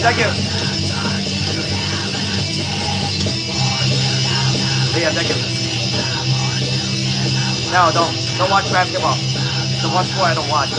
Thank you. Yeah, thank you. No, don't watch basketball. The one sport I don't watch.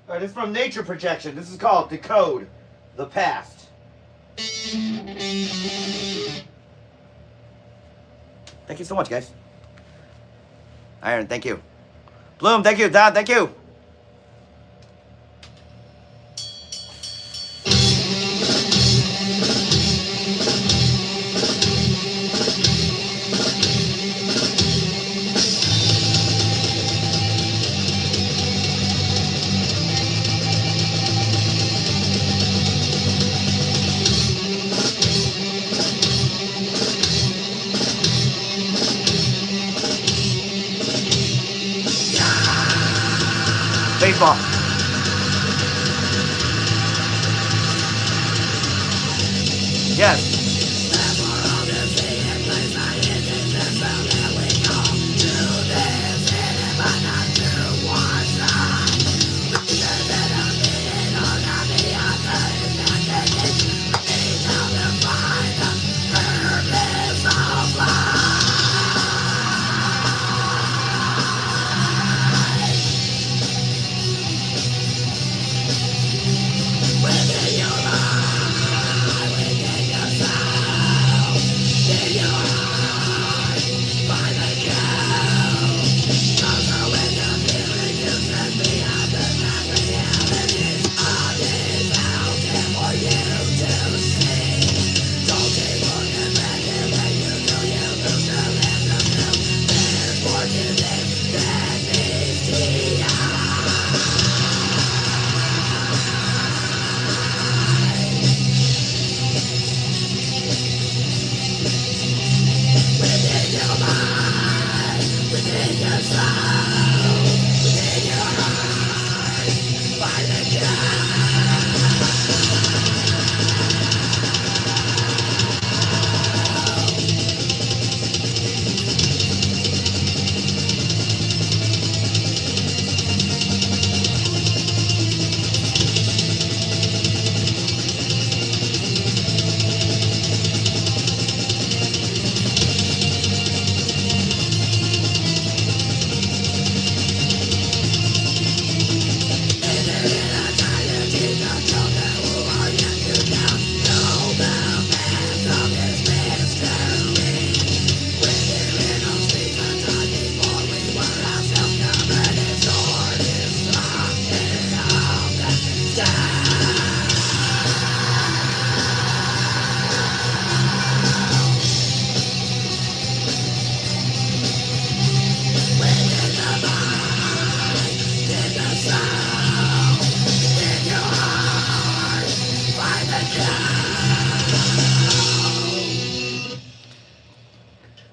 All right, this is from Nature Projection. This is called Decode the Past. Thank you so much, guys. Iron, thank you. Bloom, thank you. Don, thank you. Baseball. Yes.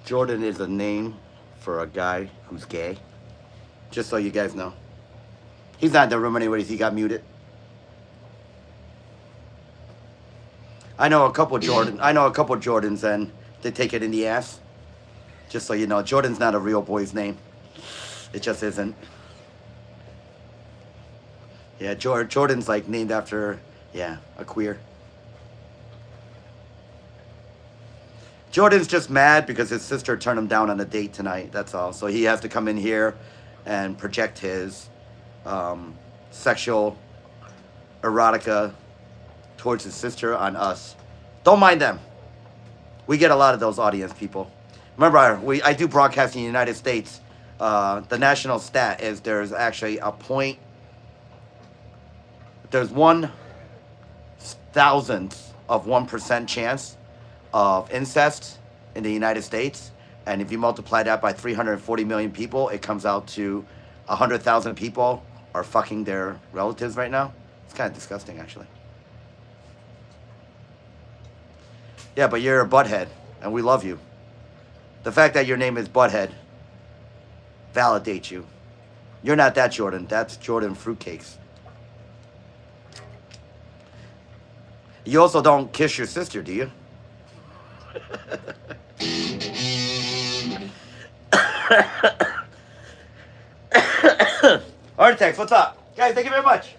Jordan is a name for a guy who's gay. Just so you guys know. He's not in the room anyways. He got muted. I know a couple Jordans and they take it in the ass. Just so you know, Jordan's not a real boy's name. It just isn't. Yeah, Jordan's like named after, yeah, a queer. Jordan's just mad because his sister turned him down on a date tonight. That's all. So he has to come in here and project his sexual erotica towards his sister on us. Don't mind them. We get a lot of those audience people. Remember, I do broadcast in the United States. The national stat is there's actually there's 1,000th of 1% chance of incest in the United States. And if you multiply that by 340 million people, it comes out to 100,000 people are fucking their relatives right now. It's kind of disgusting, actually. Yeah, but you're a butthead, and we love you. The fact that your name is Butthead validates you. You're not that Jordan. That's Jordan Fruitcakes. You also don't kiss your sister, do you? Architects, what's up? Guys, thank you very much.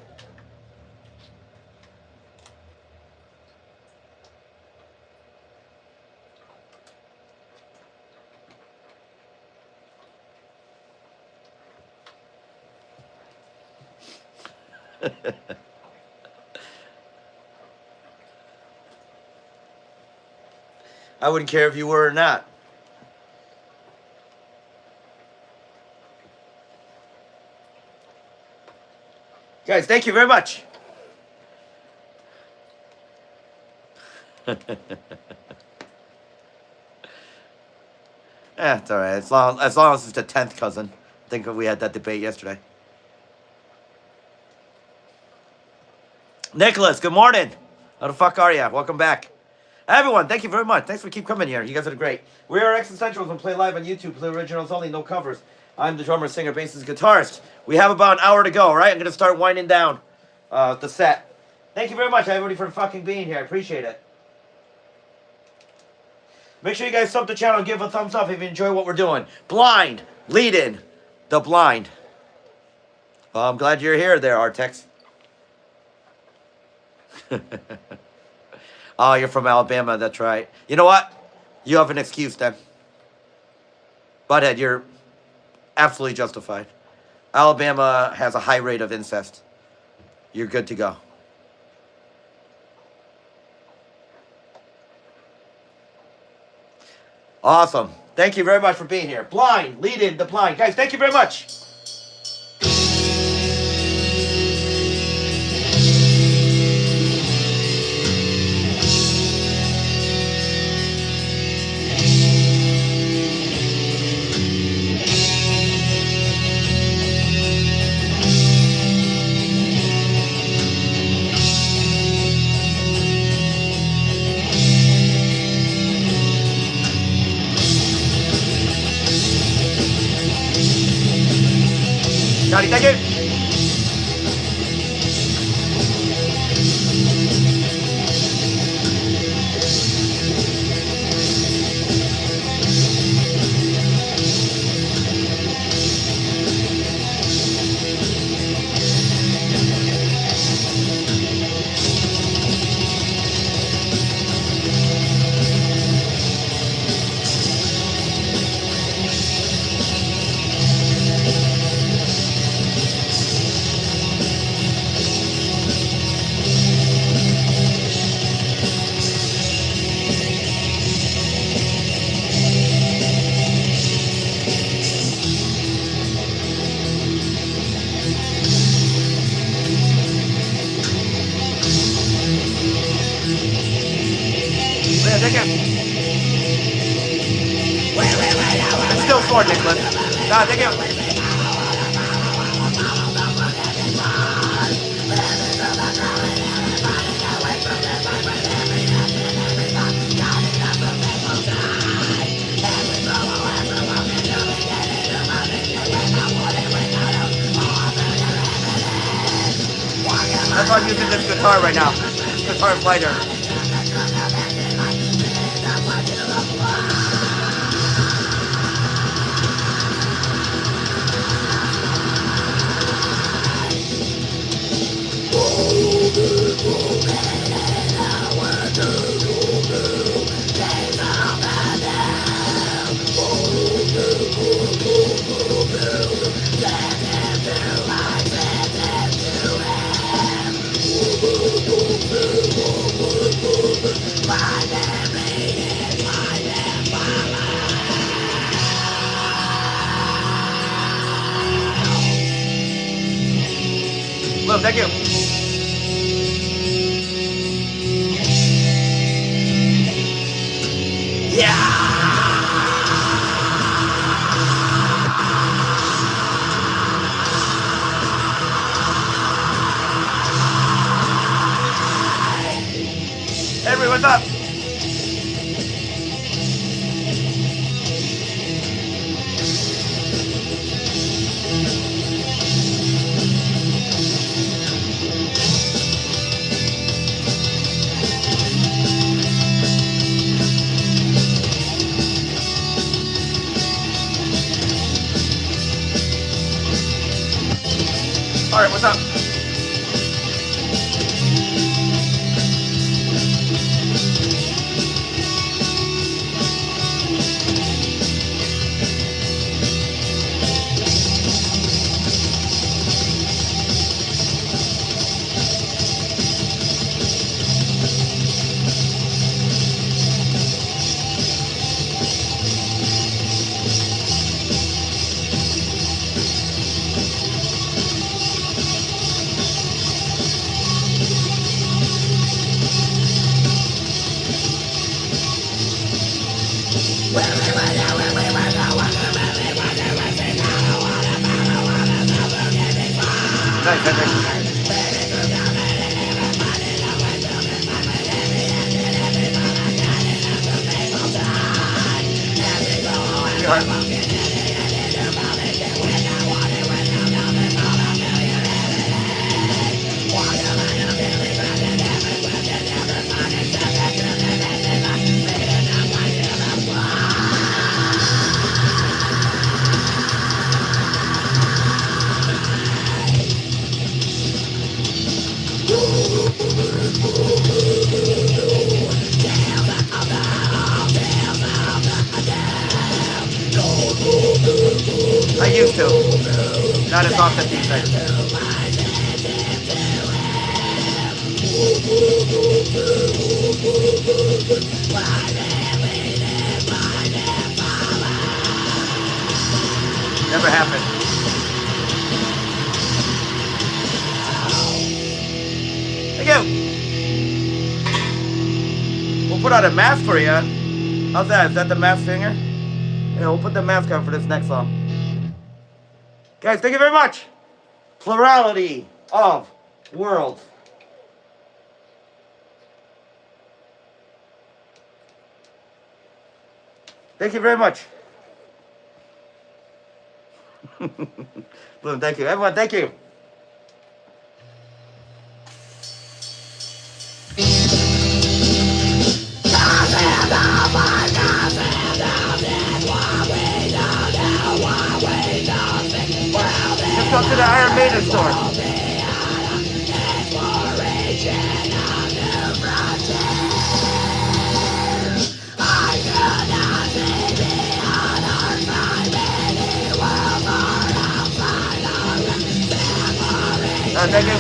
I wouldn't care if you were or not. Guys, thank you very much. It's all right. As long as it's the 10th cousin. I think we had that debate yesterday. Nicholas, good morning. How the fuck are you? Welcome back. Everyone, thank you very much. Thanks for keep coming here. You guys are great. We are Existentials and play live on YouTube. Play originals only, no covers. I'm the drummer, singer, bassist, guitarist. We have about an hour to go, right? I'm going to start winding down the set. Thank you very much, everybody, for fucking being here. I appreciate it. Make sure you guys sub the channel, give a thumbs up if you enjoy what we're doing. Blind, lead-in, the blind. Well, I'm glad you're here there, Artex. Oh, you're from Alabama, that's right. You know what? You have an excuse then. Butthead, you're absolutely justified. Alabama has a high rate of incest. You're good to go. Awesome. Thank you very much for being here. Blind, lead in the blind. Guys, thank you very much. Johnny, thank you. It's still sore, Nicholas. No, thank you. That's why I'm using this guitar right now. This guitar is lighter. Well, thank you. Henry, what's up? All right, what's up? Nice, Hendrik. I used to. Not as often these days. Never happened. Thank you. We'll put out a mask for you. How's that? Is that the mask singer? Yeah, we'll put the mask on for this next song. Guys, thank you very much. Plurality of worlds. Thank you very much. Bloom, thank you. Everyone, thank you. Just go to the Iron Maiden store. Thank you.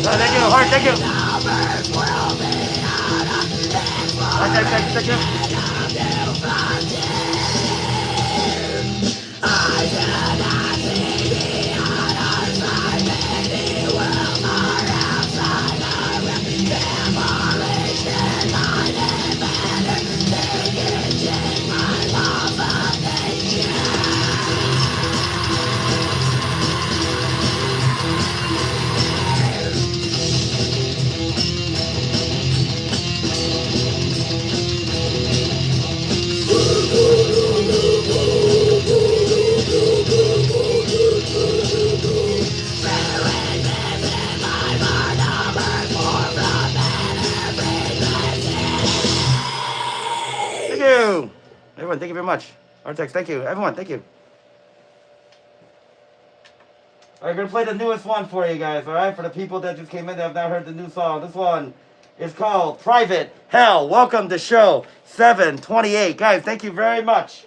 Thank you, Hart, thank you. Thank you. Everyone, thank you very much. Artex, thank you. Everyone, thank you. All right, gonna play the newest one for you guys, all right? For the people that just came in that have not heard the new song. This one is called Private Hell. Welcome to show 728. Guys, thank you very much.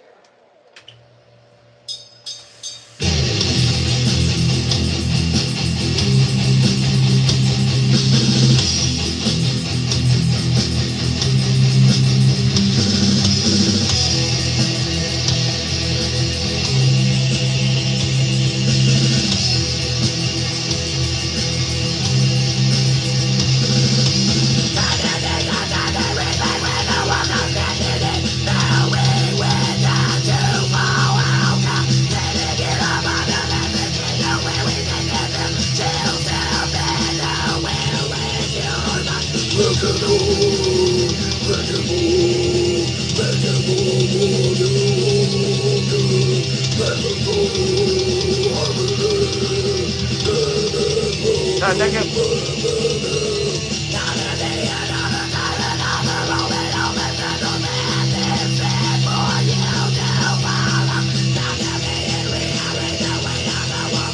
Now we without Alright, thank you.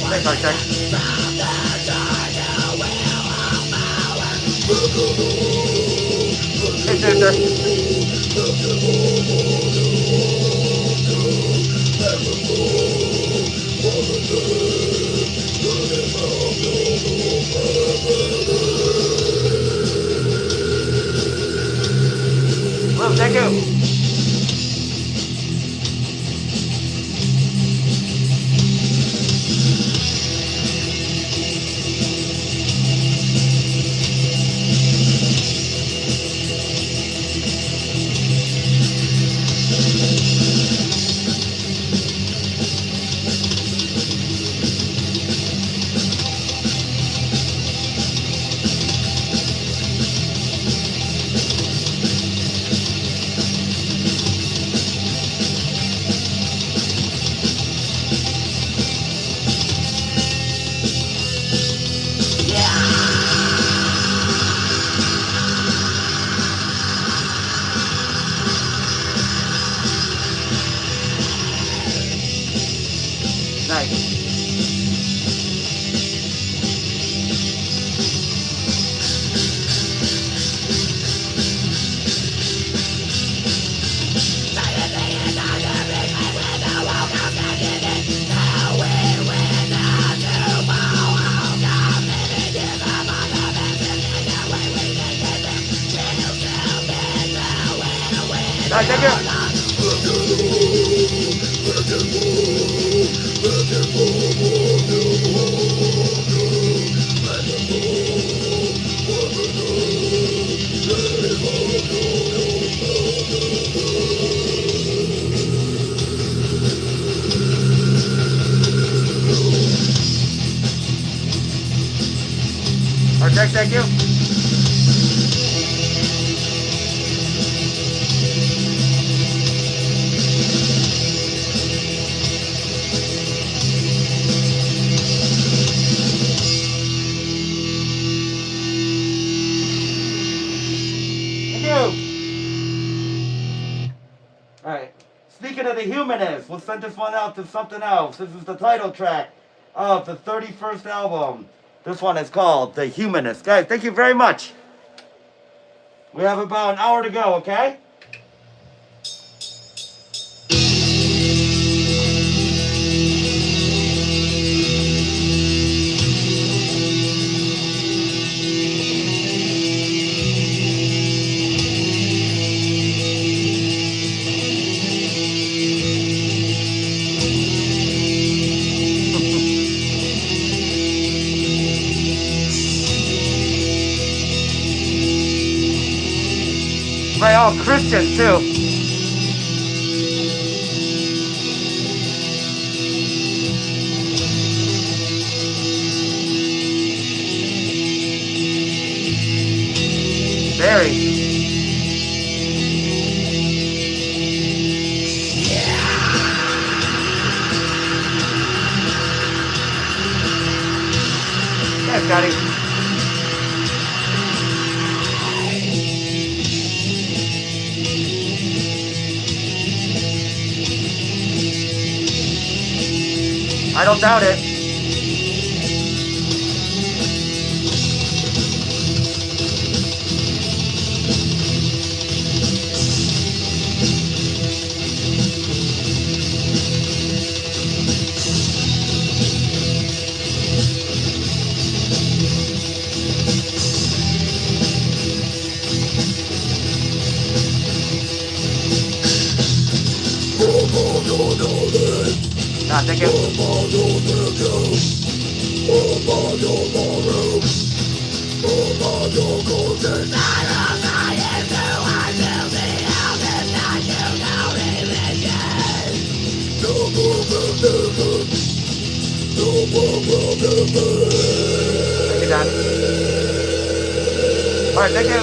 Thanks, Architect. Hey, sister. Well, thank you. Nice. Alright, thank you. Architect, thank you. Alright. Speaking of the humanists, we'll send this one out to something else. This is the title track of the 31st album. This one is called The Humanist. Guys, thank you very much. We have about an hour to go, okay? By all Christians too. Very. Yeah, Scotty. I don't doubt it. Nah, thank you. Thank you, Don. Alright, thank you.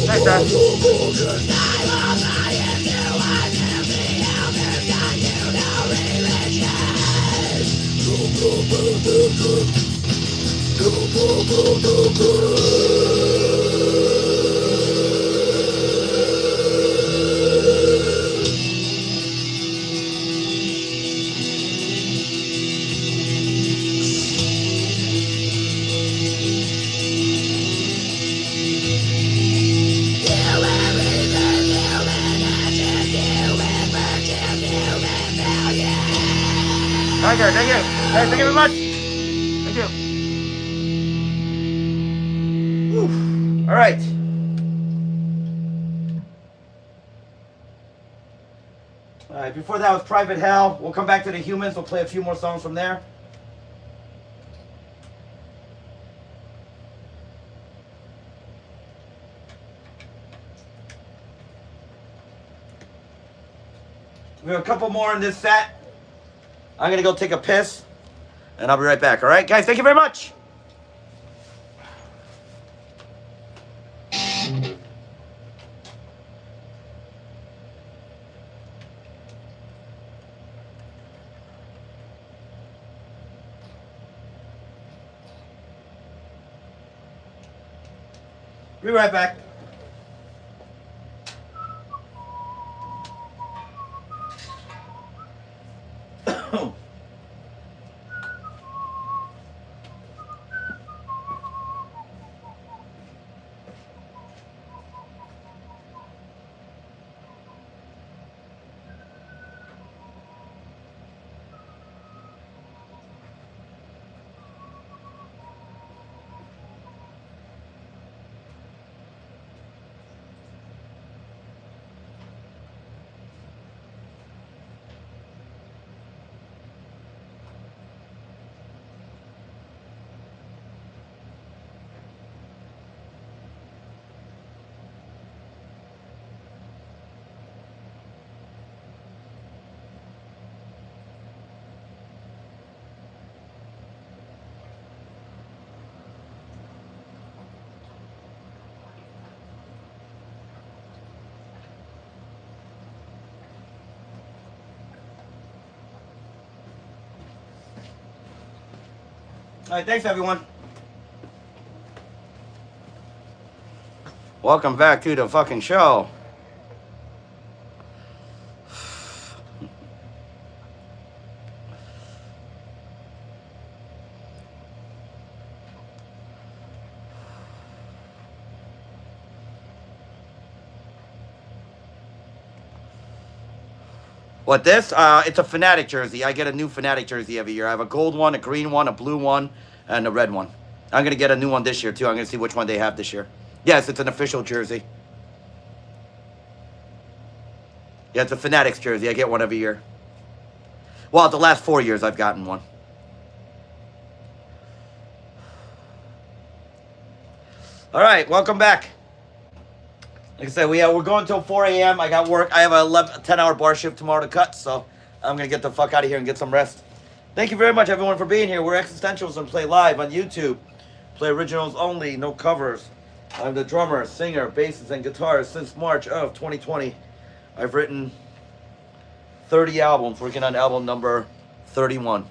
Thanks, Dad. Hi, guys. Thank you. Guys, thank you very much. Thank you. Whew. All right. All right. Before that was Private Hell. We'll come back to the Humans. We'll play a few more songs from there. We have a couple more in this set. I'm going to go take a piss, and I'll be right back. All right, guys? Thank you very much. Be right back. All right, thanks everyone. Welcome back to the fucking show. What this? It's a Fanatic jersey. I get a new Fanatic jersey every year. I have a gold one, a green one, a blue one, and a red one. I'm going to get a new one this year, too. I'm going to see which one they have this year. Yes, it's an official jersey. Yeah, it's a Fanatics jersey. I get one every year. Well, the last 4 years I've gotten one. All right, welcome back. Like I said, we're going till 4 a.m. I got work. I have a 10-hour bar shift tomorrow to cut, so I'm going to get the fuck out of here and get some rest. Thank you very much, everyone, for being here. We're Existentials and play live on YouTube. Play originals only, no covers. I'm the drummer, singer, bassist, and guitarist since March of 2020. I've written 30 albums, working on album number 31.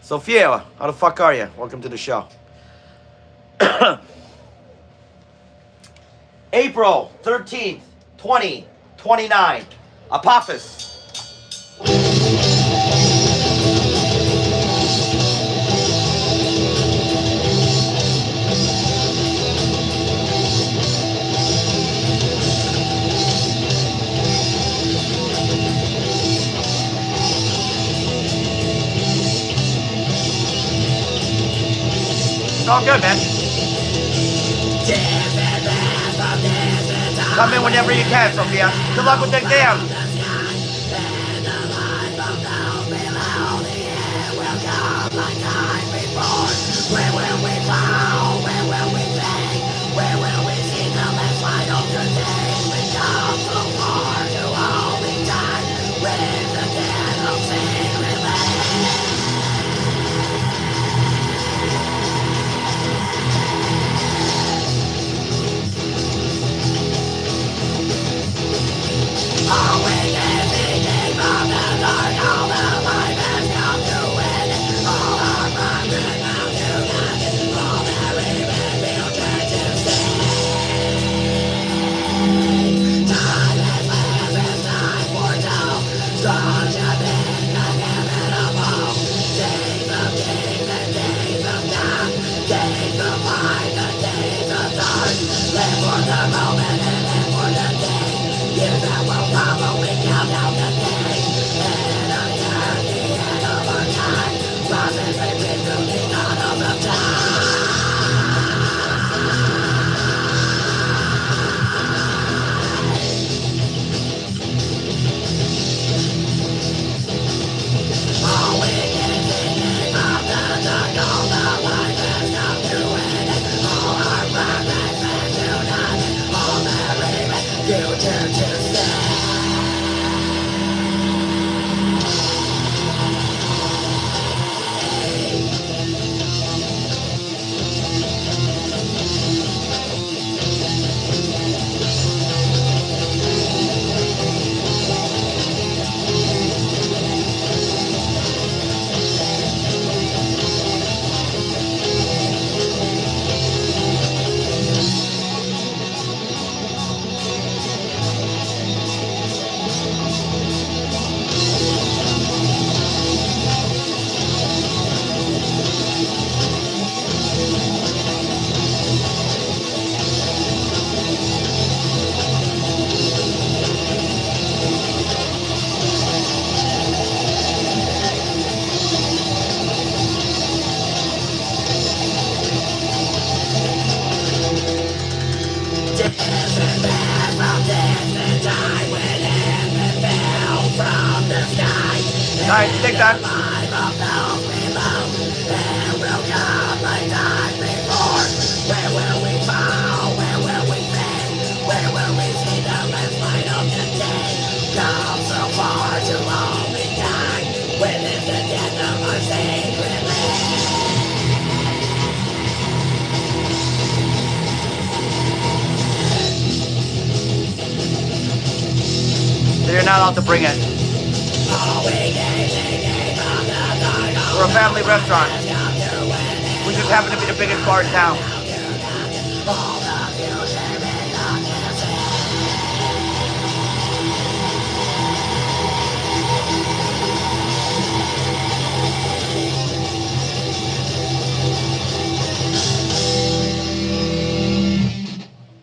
Sophia, how the fuck are you? Welcome to the show. April 13th, 2029. Apophis. It's all good, man. Come in whenever you can, Sophia. Good luck with the exam. Where will we fall? Where will we play? Where will we see the last light of the day? We come so far to only die with the dead of secret land. All witnesses came from the dark, all the light has come to end. All our progress now to nothing, all that remains future to stay. Time has left and time foretold, such a thing inevitable. Days of kings and days of death, days of light and days of dark. Live for the moment and live for the day. Years that will follow, we count down the days. And a year, the end of our time. Process may be through the dawn of the time. All we can see from the dark, all the light has come to end. All our progress and to nothing, all that remains future to stay. Nice, take that. Where will we fall? Where will we fade? Where will we see the last light of the day? Come so far to only die. Witness the death of our sacred land. You're not allowed to bring it. We're a family restaurant. We just happen to be the biggest bar in town.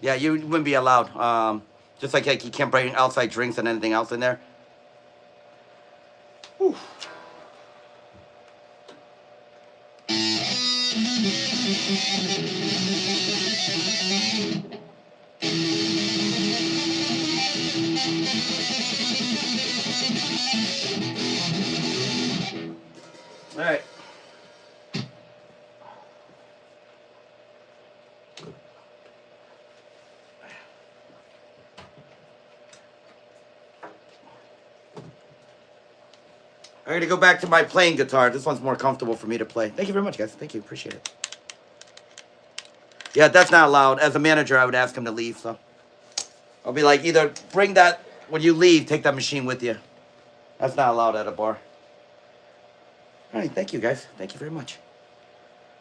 Yeah, you wouldn't be allowed. Just like you can't bring outside drinks and anything else in there. Whew. All right. I'm going to go back to my playing guitar. This one's more comfortable for me to play. Thank you very much, guys. Thank you. Appreciate it. Yeah, that's not allowed. As a manager, I would ask him to leave, so. I'll be like, either bring that, when you leave, take that machine with you. That's not allowed at a bar. All right, thank you, guys. Thank you very much.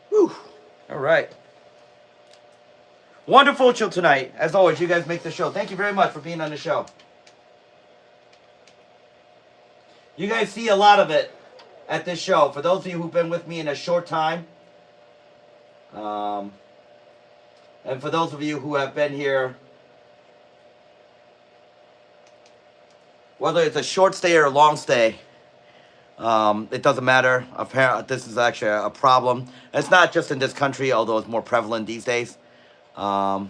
Whew. All right. Wonderful show tonight. As always, you guys make the show. Thank you very much for being on the show. You guys see a lot of it at this show. For those of you who've been with me in a short time, and for those of you who have been here, whether it's a short stay or a long stay, it doesn't matter. Apparently, this is actually a problem. It's not just in this country, although it's more prevalent these days. Yeah,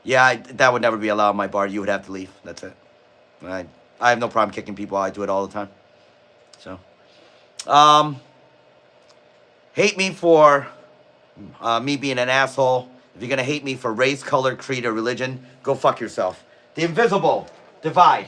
that would never be allowed in my bar. You would have to leave. That's it. I have no problem kicking people out. I do it all the time. So, hate me for me being an asshole. If you're gonna hate me for race, color, creed, or religion, go fuck yourself. The invisible divide.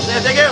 Yeah, thank you.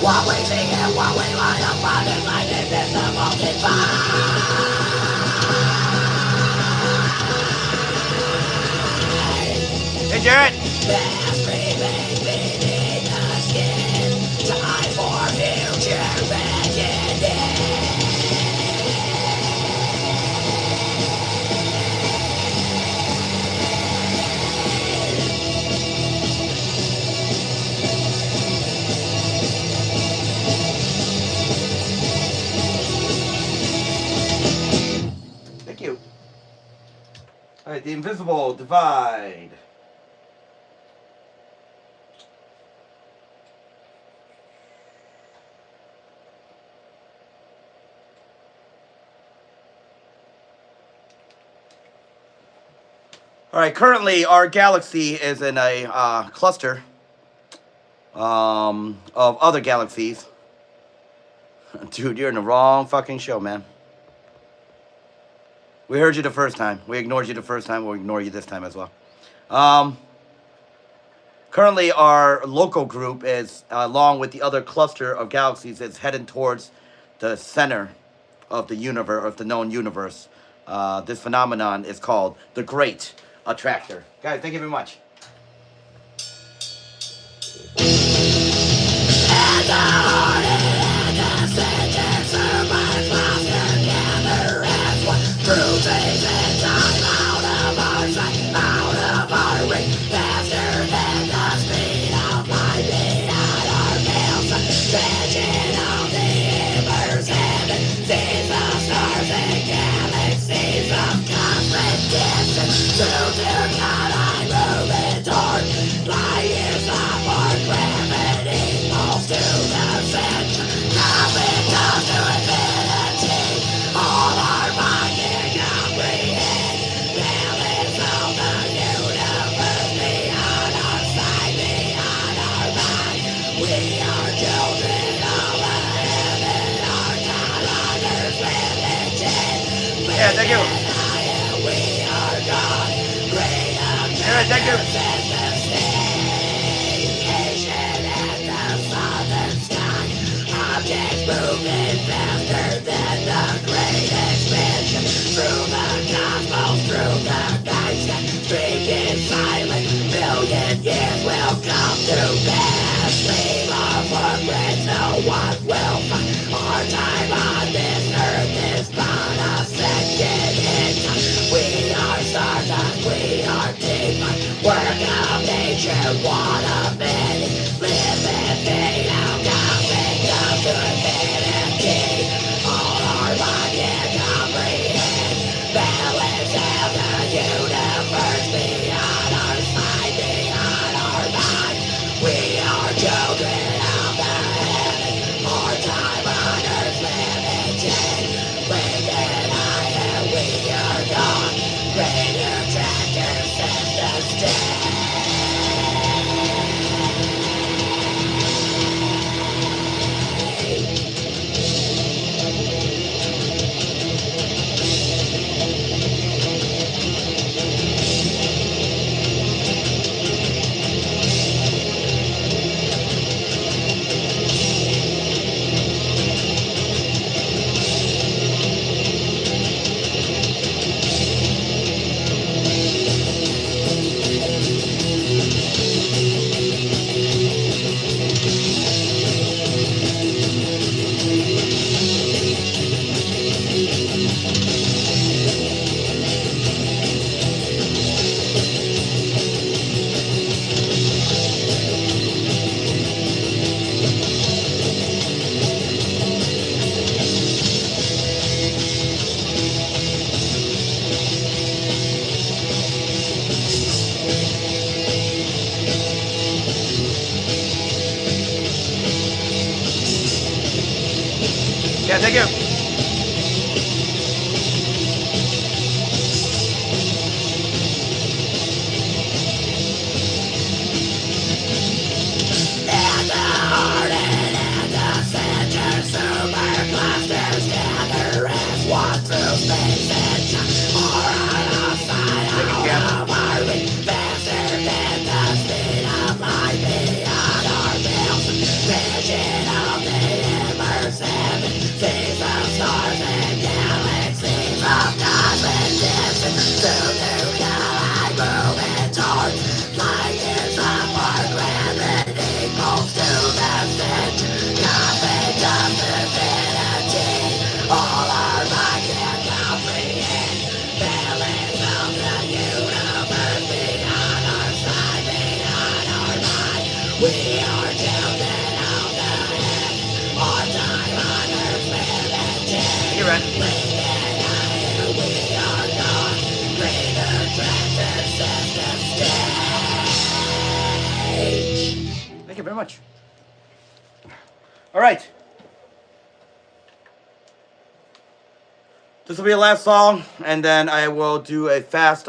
What we see and what we lie upon is like invisible divide. Hey, Jared. Past remains beneath the skin. Time for future reckoning. All right, the invisible divide. All right, currently our galaxy is in a cluster of other galaxies. Dude, you're in the wrong fucking show, man. We heard you the first time. We ignored you the first time. We'll ignore you this time as well. Currently, our local group is, along with the other cluster of galaxies, is heading towards the center of the universe, of the known universe. This phenomenon is called the Great Attractor. Guys, thank you very much. Yeah, thank you. Yeah, thank you. Objects moving faster than the great expansion. Through the cosmos, through the night sky, streaking silent. Million years will come to pass. Leave our footprints, no one will find. Our time on this earth is but a second in time. We are stardust, we are demon. Work of nature, one of many. Live and fade out, coming up to infinity. All our mind can comprehend. Balance of the universe beyond our sight, beyond our mind. We are children of the heaven. Our time on earth's limited. Blink and eye and we are gone. Great attractor sets the stage. Yeah, thank you. At the heart and at the center, super clusters gather as one through space and time. Or on our side of our reach, faster than the speed of light beyond our veils. Vision of the universe, heaven, seas of stars and galaxies of cosmic distance. Soon to collide, moving toward light years apart. Gravity pulls to the center, conflict of infinity. All our mind can comprehend. Balance of the universe beyond our sight, beyond our mind. We are children of the heaven. Our time on earth limited. You're right. Blink and eye and we are gone. Great attractor sets the stage. Thank you very much. All right. This will be the last song, and then I will do a fast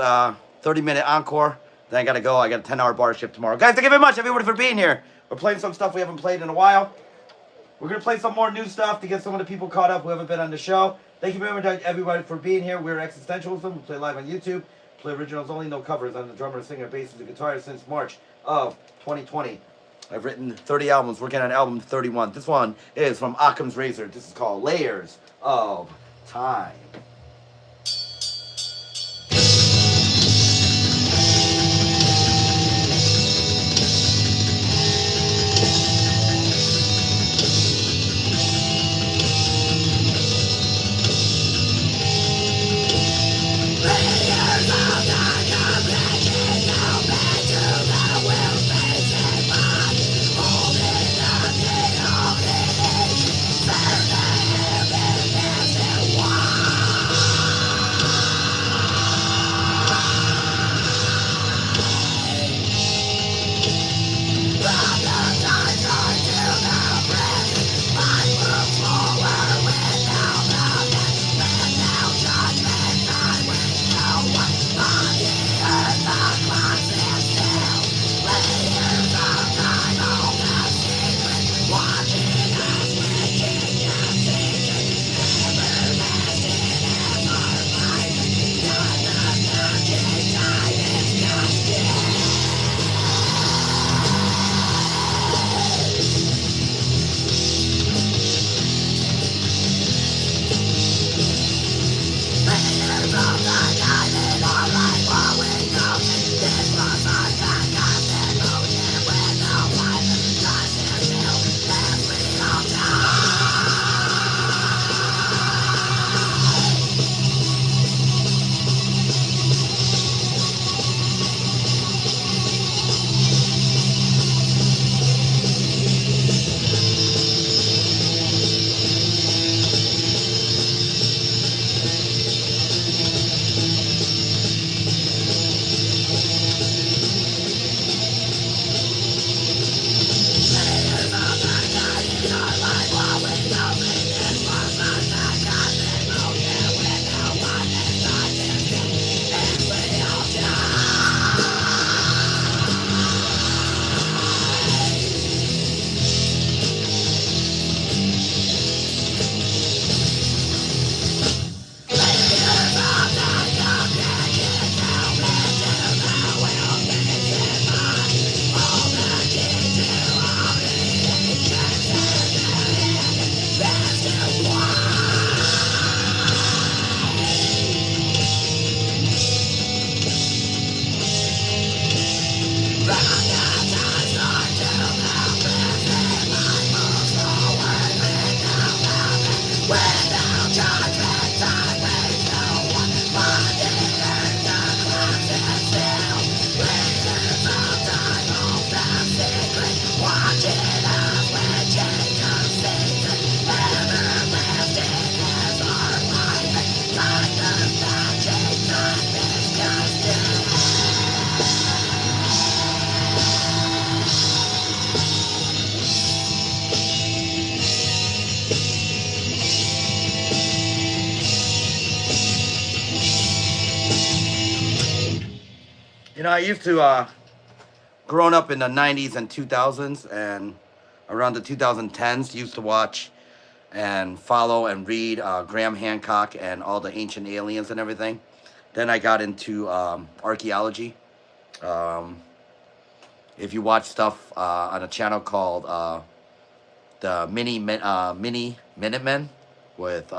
30-minute encore. Then I gotta go. I got a 10-hour bar shift tomorrow. Guys, thank you very much, everybody, for being here. We're playing some stuff we haven't played in a while. We're gonna play some more new stuff to get some of the people caught up who haven't been on the show. Thank you very much, everybody, for being here. We're Existentialism. We play live on YouTube. Play originals only, no covers. I'm the drummer, singer, bassist, and guitarist since March of 2020. I've written 30 albums, working on album 31. This one is from Occam's Razor. This is called Layers of Time. You know, I used to, growing up in the 90s and 2000s and around the 2010s, used to watch and follow and read Graham Hancock and all the ancient aliens and everything. Then I got into archaeology. If you watch stuff on a channel called the Mini Minutemen with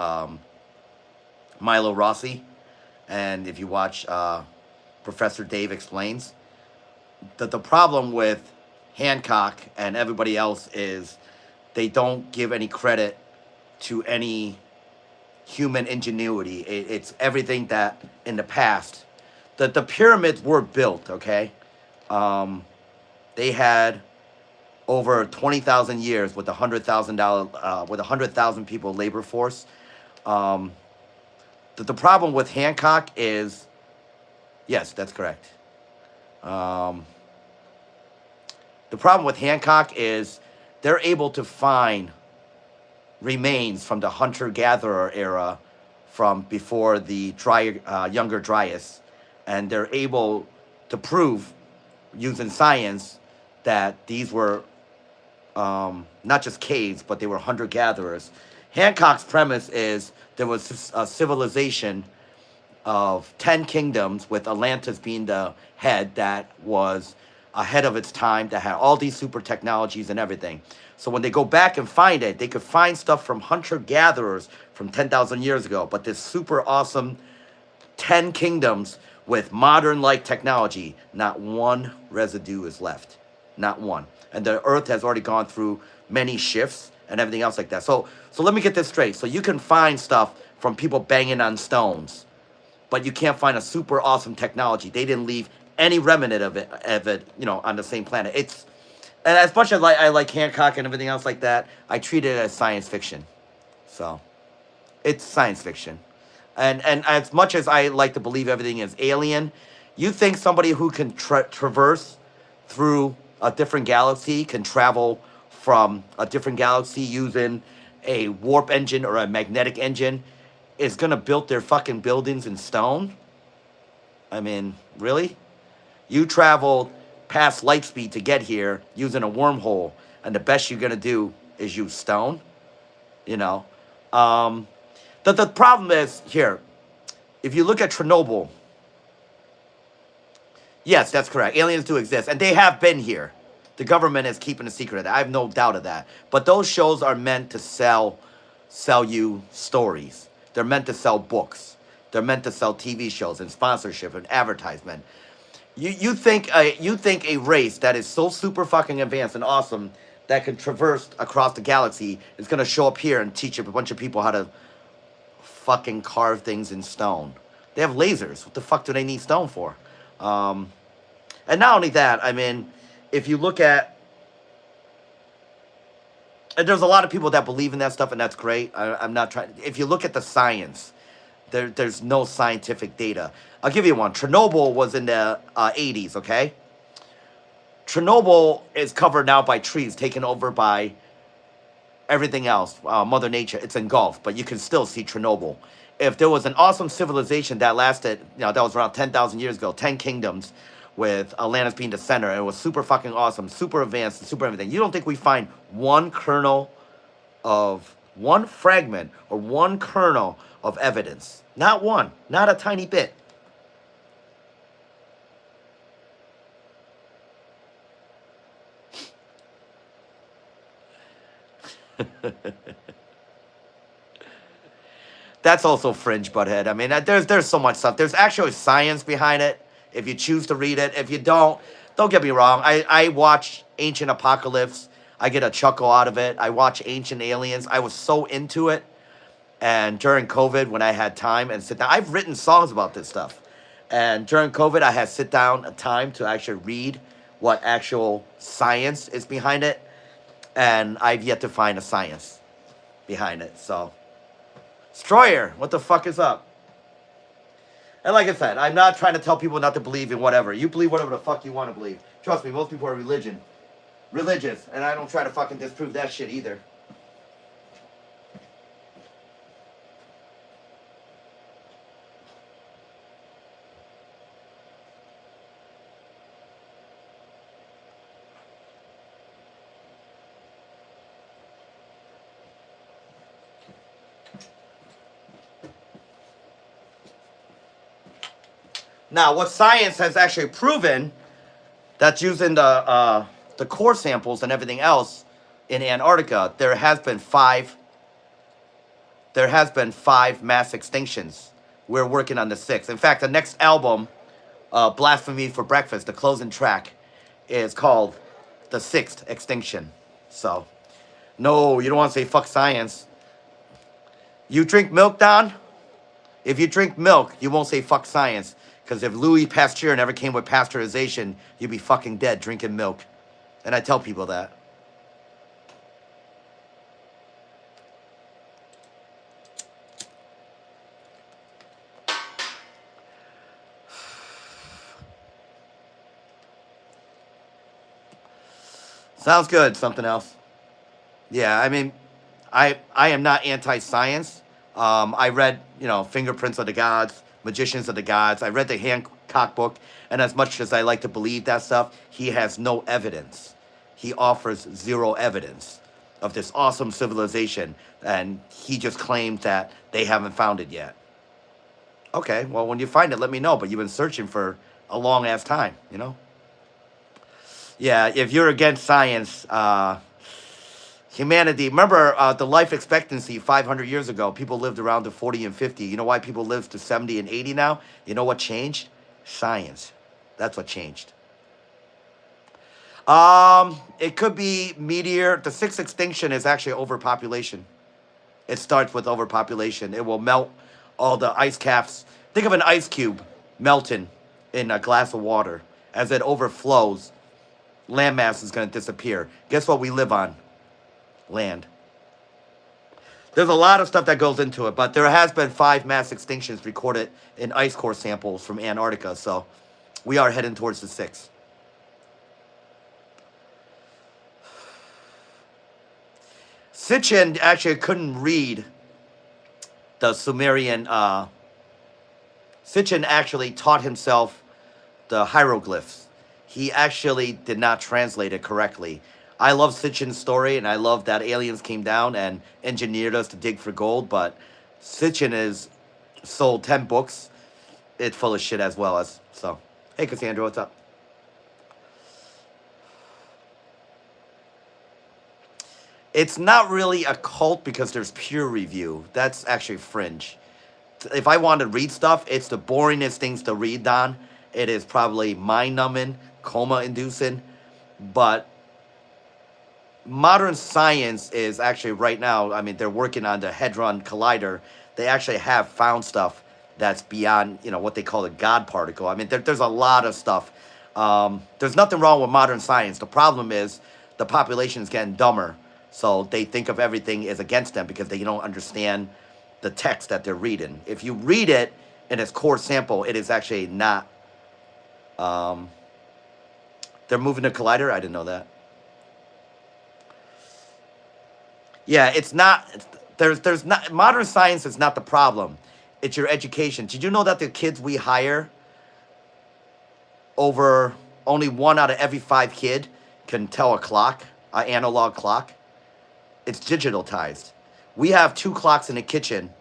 Milo Rossi, and if you watch Professor Dave Explains, that the problem with Hancock and everybody else is they don't give any credit to any human ingenuity. It's everything that in the past, that the pyramids were built, okay? They had over 20,000 years with with 100,000 people labor force. The problem with Hancock is, yes, that's correct. The problem with Hancock is they're able to find remains from the hunter-gatherer era from before the Younger Dryas, and they're able to prove using science that these were not just caves, but they were hunter-gatherers. Hancock's premise is there was a civilization of 10 kingdoms, with Atlantis being the head, that was ahead of its time, that had all these super technologies and everything. So when they go back and find it, they could find stuff from hunter-gatherers from 10,000 years ago, but this super awesome 10 kingdoms with modern-like technology, not one residue is left. Not one. And the Earth has already gone through many shifts and everything else like that. So let me get this straight. So you can find stuff from people banging on stones, but you can't find a super awesome technology. They didn't leave any remnant of it, you know, on the same planet. It's, and as much as I like Hancock and everything else like that, I treat it as science fiction. So it's science fiction. And as much as I like to believe everything is alien, you think somebody who can traverse through a different galaxy can travel from a different galaxy using a warp engine or a magnetic engine is gonna build their fucking buildings in stone? I mean, really? You traveled past light speed to get here using a wormhole, and the best you're gonna do is use stone? You know? The problem is, here, if you look at Chernobyl, yes, that's correct. Aliens do exist, and they have been here. The government is keeping a secret of that. I have no doubt of that. But those shows are meant to sell you stories. They're meant to sell books. They're meant to sell TV shows and sponsorship and advertisement. You think a race that is so super fucking advanced and awesome that can traverse across the galaxy is gonna show up here and teach a bunch of people how to fucking carve things in stone? They have lasers. What the fuck do they need stone for? And not only that, I mean, if you look at, and there's a lot of people that believe in that stuff, and that's great. I'm not trying. If you look at the science, there's no scientific data. I'll give you one. Chernobyl was in the 80s, okay? Chernobyl is covered now by trees, taken over by everything else, Mother Nature. It's engulfed, but you can still see Chernobyl. If there was an awesome civilization that lasted, you know, that was around 10,000 years ago, 10 kingdoms, with Atlantis being the center, and it was super fucking awesome, super advanced, and super everything. You don't think we find one kernel of, one fragment, or one kernel of evidence? Not one. Not a tiny bit. That's also fringe, butthead. I mean, there's so much stuff. There's actually science behind it, if you choose to read it. If you don't get me wrong. I watch Ancient Apocalypse. I get a chuckle out of it. I watch Ancient Aliens. I was so into it. And during COVID, when I had time and sit down, I've written songs about this stuff. And during COVID, I had sit down a time to actually read what actual science is behind it. And I've yet to find a science behind it. So, Destroyer, what the fuck is up? And like I said, I'm not trying to tell people not to believe in whatever. You believe whatever the fuck you want to believe. Trust me, most people are religious, and I don't try to fucking disprove that shit either. Now, what science has actually proven, that's using the core samples and everything else in Antarctica, there has been five mass extinctions. We're working on the sixth. In fact, the next album, Blasphemy for Breakfast, the closing track, is called The Sixth Extinction. So, no, you don't want to say fuck science. You drink milk, Don? If you drink milk, you won't say fuck science. Because if Louis Pasteur never came with pasteurization, you'd be fucking dead drinking milk. And I tell people that. Sounds good. Something else. Yeah, I mean, I am not anti-science. I read, Fingerprints of the Gods, Magicians of the Gods. I read the cockbook. And as much as I like to believe that stuff, he has no evidence. He offers zero evidence of this awesome civilization, and he just claims that they haven't found it yet. Okay, well, when you find it, let me know. But you've been searching for a long ass time, you know? Yeah, if you're against science, humanity, remember the life expectancy 500 years ago, people lived around to 40 and 50. You know why people live to 70 and 80 now? You know what changed? Science. That's what changed. It could be meteor. The sixth extinction is actually overpopulation. It starts with overpopulation. It will melt all the ice caps. Think of an ice cube melting in a glass of water. As it overflows, landmass is going to disappear. Guess what we live on? Land. There's a lot of stuff that goes into it, but there has been 5 mass extinctions recorded in ice core samples from Antarctica, so we are heading towards the 6th. Sitchin actually couldn't read the Sumerian. Sitchin actually taught himself the hieroglyphs. He actually did not translate it correctly. I love Sitchin's story, and I love that aliens came down and engineered us to dig for gold, but Sitchin is sold 10 books. It's full of shit as well as, so. Hey, Cassandra, what's up? It's not really a cult because there's peer review. That's actually fringe. If I want to read stuff, it's the boringest things to read, Don. It is probably mind-numbing, coma-inducing, but modern science is actually right now, I mean, they're working on the Hadron Collider. They actually have found stuff that's beyond, you know, what they call a God particle. I mean, there's a lot of stuff. There's nothing wrong with modern science. The problem is the population is getting dumber. So they think of everything as against them because they don't understand the text that they're reading. If you read it in its core sample, it is actually not. They're moving the collider? I didn't know that. Yeah, it's not. There's not. Modern science is not the problem. It's your education. Did you know that the kids we hire, over only 1 out of every 5 kid can tell a clock, an analog clock? It's digitalized. We have 2 clocks in the kitchen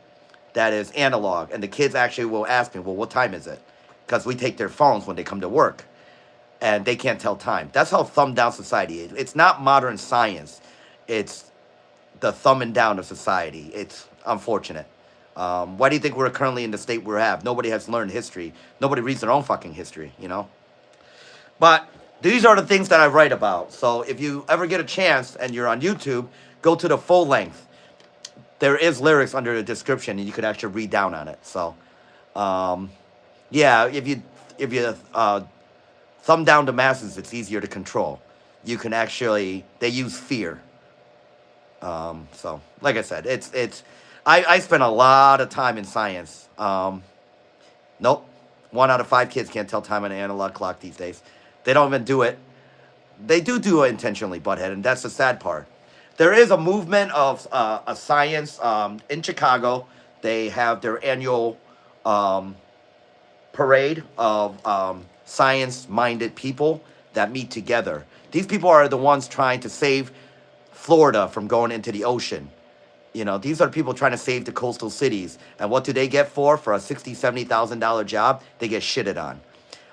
that is analog, and the kids actually will ask me, well, what time is it? Because we take their phones when they come to work, and they can't tell time. That's how thumbed down society is. It's not modern science. It's the thumbing down of society. It's unfortunate. Why do you think we're currently in the state we have? Nobody has learned history. Nobody reads their own fucking history, you know? But these are the things that I write about. So if you ever get a chance and you're on YouTube, go to the full length. There is lyrics under the description, and you could actually read down on it. So, yeah, if you thumb down the masses, it's easier to control. You can actually, they use fear. So, like I said, I spent a lot of time in science. Nope. 1 out of 5 kids can't tell time on an analog clock these days. They don't even do it. They do it intentionally, butthead, and that's the sad part. There is a movement of a science in Chicago. They have their annual parade of science-minded people that meet together. These people are the ones trying to save Florida from going into the ocean. You know, these are people trying to save the coastal cities. And what do they get for a $60,000, $70,000 job? They get shitted on.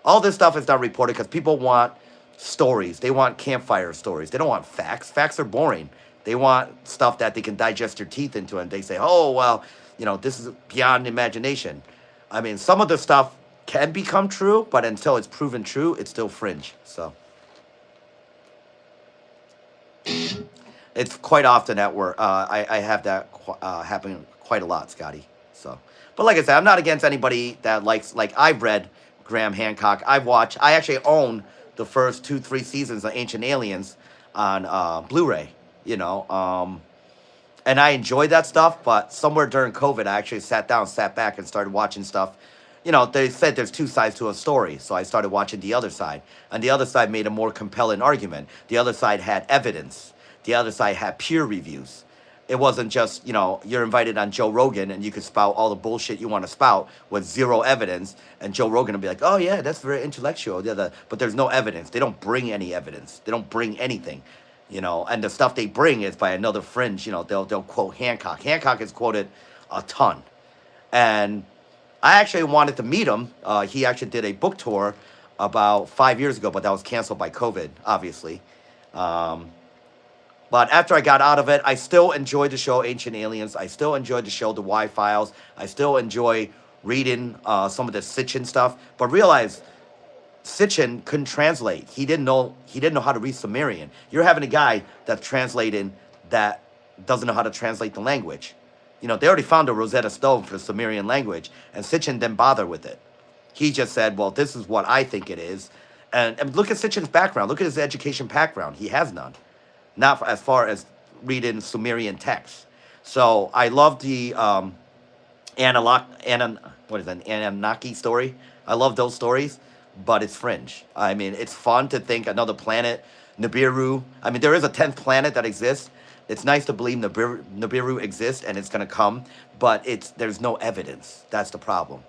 All this stuff is not reported because people want stories. They want campfire stories. They don't want facts. Facts are boring. They want stuff that they can digest their teeth into, and they say, oh, well, you know, this is beyond imagination. I mean, some of the stuff can become true, but until it's proven true, it's still fringe. So it's quite often at work. I have that happen quite a lot, Scotty. So, but like I said, I'm not against anybody that likes, like I've read Graham Hancock. I actually own the first 2-3 seasons of Ancient Aliens on Blu-ray. You know, and I enjoyed that stuff, but somewhere during COVID, I actually sat back and started watching stuff. You know, they said there's 2 sides to a story, so I started watching the other side. And the other side made a more compelling argument. The other side had evidence. The other side had peer reviews. It wasn't just, you're invited on Joe Rogan and you could spout all the bullshit you want to spout with zero evidence. And Joe Rogan will be like, oh, yeah, that's very intellectual. Yeah, but there's no evidence. They don't bring any evidence. They don't bring anything, And the stuff they bring is by another fringe. They'll quote Hancock. Hancock is quoted a ton. And I actually wanted to meet him. He actually did a book tour about 5 years ago, but that was canceled by COVID, obviously. But after I got out of it, I still enjoyed the show Ancient Aliens. I still enjoyed the show The Y Files. I still enjoy reading some of the Sitchin stuff. But realize Sitchin couldn't translate. He didn't know how to read Sumerian. You're having a guy that's translating that doesn't know how to translate the language. They already found a Rosetta Stone for the Sumerian language, and Sitchin didn't bother with it. He just said, well, this is what I think it is. And look at Sitchin's background. Look at his education background. He has none. Not as far as reading Sumerian texts. So I love the Anunnaki story. I love those stories, but it's fringe. I mean, it's fun to think another planet, Nibiru. I mean, there is a 10th planet that exists. It's nice to believe Nibiru exists and it's going to come, but there's no evidence. That's the problem,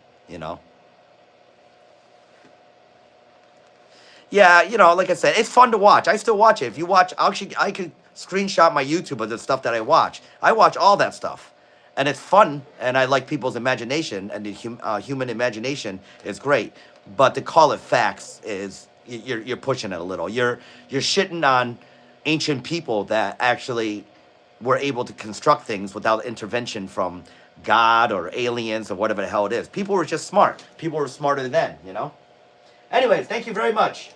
Yeah, like I said, it's fun to watch. I still watch it. If you watch, I could screenshot my YouTube of the stuff that I watch. I watch all that stuff. And it's fun, and I like people's imagination, and the human imagination is great. But to call it facts is, you're pushing it a little. You're shitting on ancient people that actually were able to construct things without intervention from God or aliens or whatever the hell it is. People were just smart. People were smarter then, Anyways, thank you very much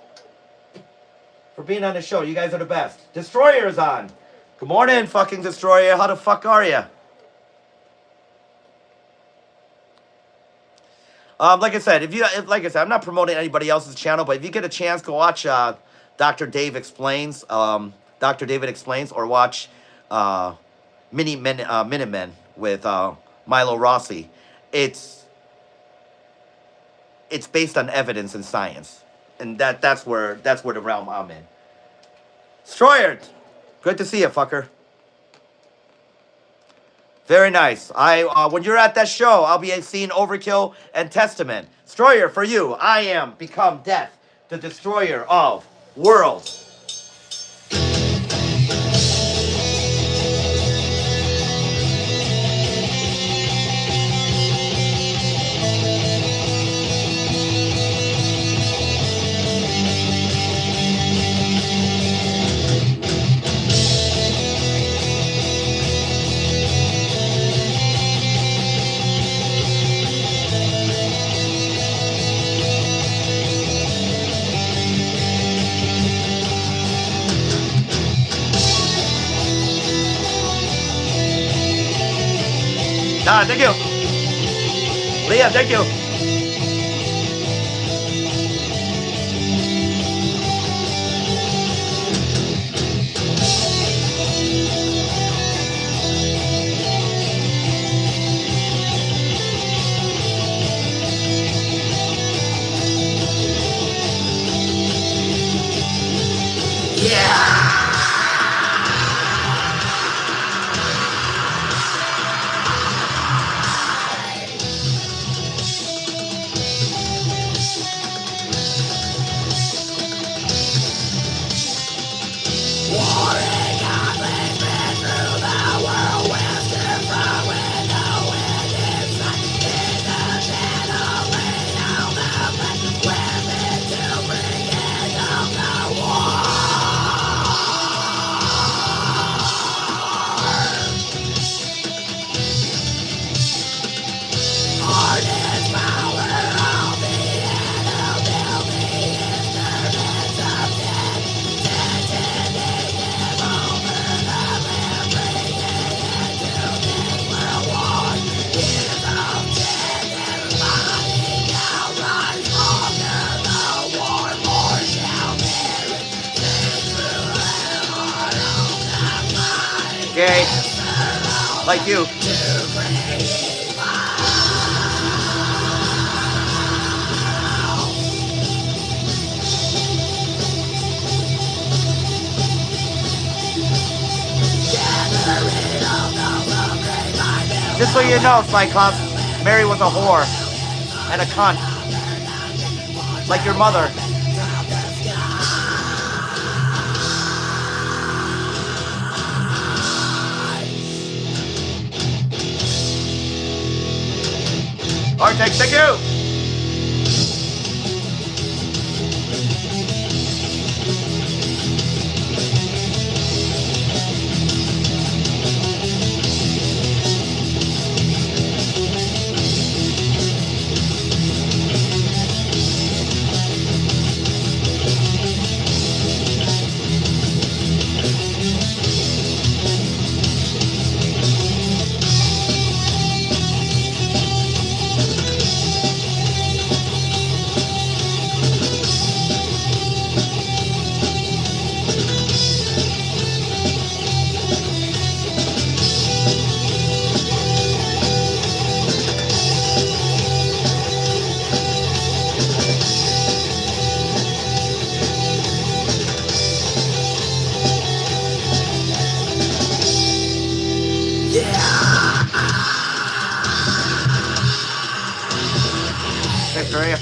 for being on the show. You guys are the best. Destroyer is on. Good morning, fucking Destroyer. How the fuck are you? Like I said, I'm not promoting anybody else's channel, but if you get a chance, go watch Dr. Dave Explains, Dr. David Explains, or watch Minutemen with Milo Rossi. It's based on evidence and science, and that's where the realm I'm in. Destroyer, good to see you, fucker. Very nice. When you're at that show, I'll be seeing Overkill and Testament. Destroyer, for you, I am become death, the destroyer of worlds. Thank you. Leah, thank you. Okay, like you. Gathering of Just so you know, Cyclops, Mary was a whore and a cunt. Like your mother. Artex, thank you! Victoria.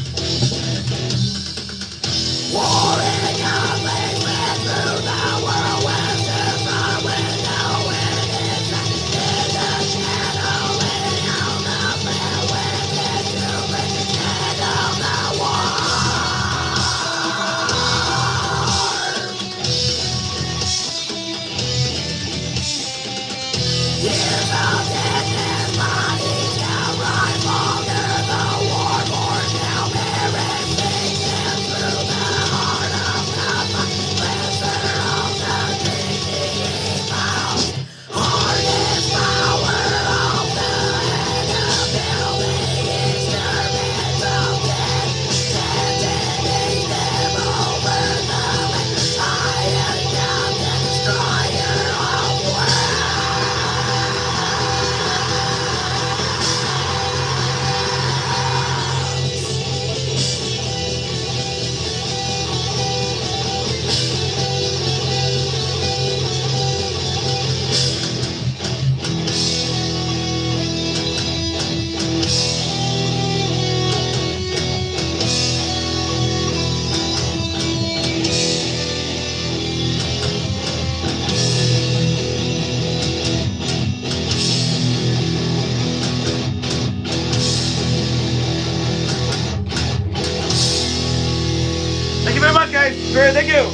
Thank you very much, guys. Very, thank you.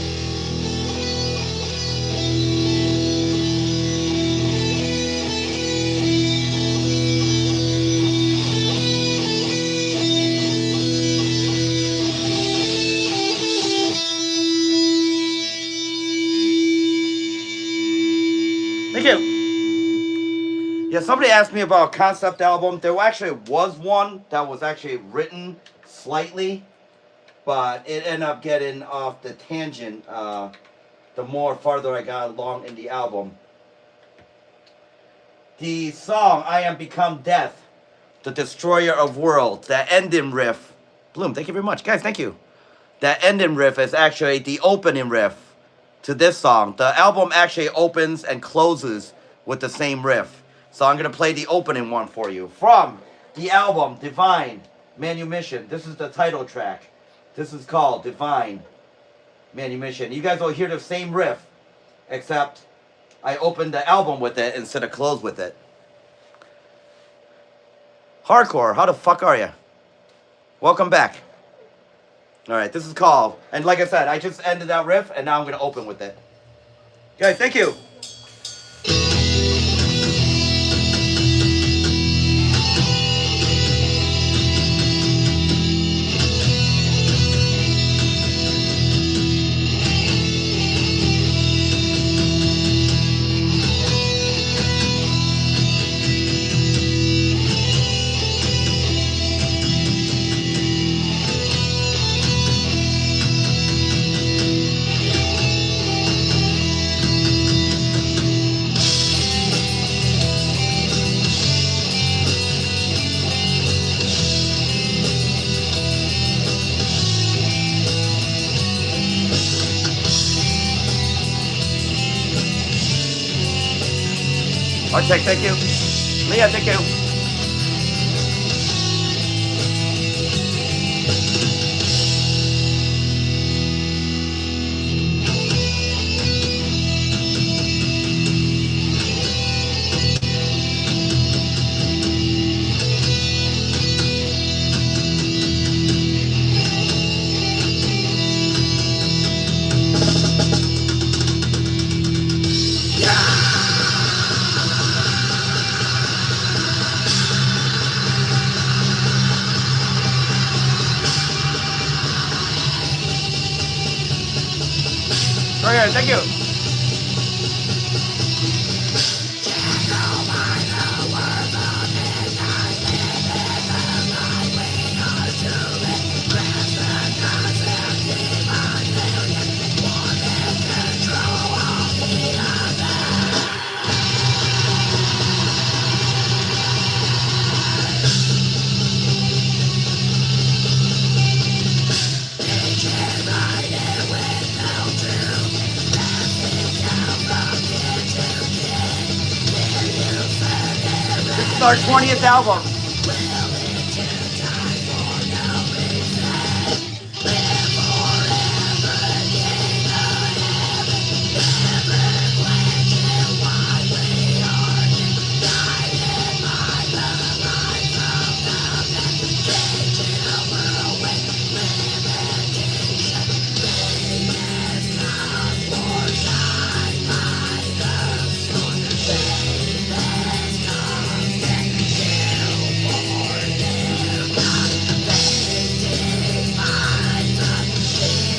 Thank you. Yeah, somebody asked me about a concept album. There actually was one that was actually written slightly, but it ended up getting off the tangent the more farther I got along in the album. The song I Am Become Death, the Destroyer of Worlds, that ending riff. Bloom, thank you very much. Guys, thank you. That ending riff is actually the opening riff to this song. The album actually opens and closes with the same riff. So I'm going to play the opening one for you. From the album Divine Manumission. This is the title track. This is called Divine Manumission. You guys will hear the same riff, except I opened the album with it instead of close with it. Hardcore, how the fuck are you? Welcome back. Alright, this is called, and like I said, I just ended that riff, and now I'm going to open with it. Guys, thank you. Artec, thank you. Leah, thank you. Okay, thank you. This is our 20th album.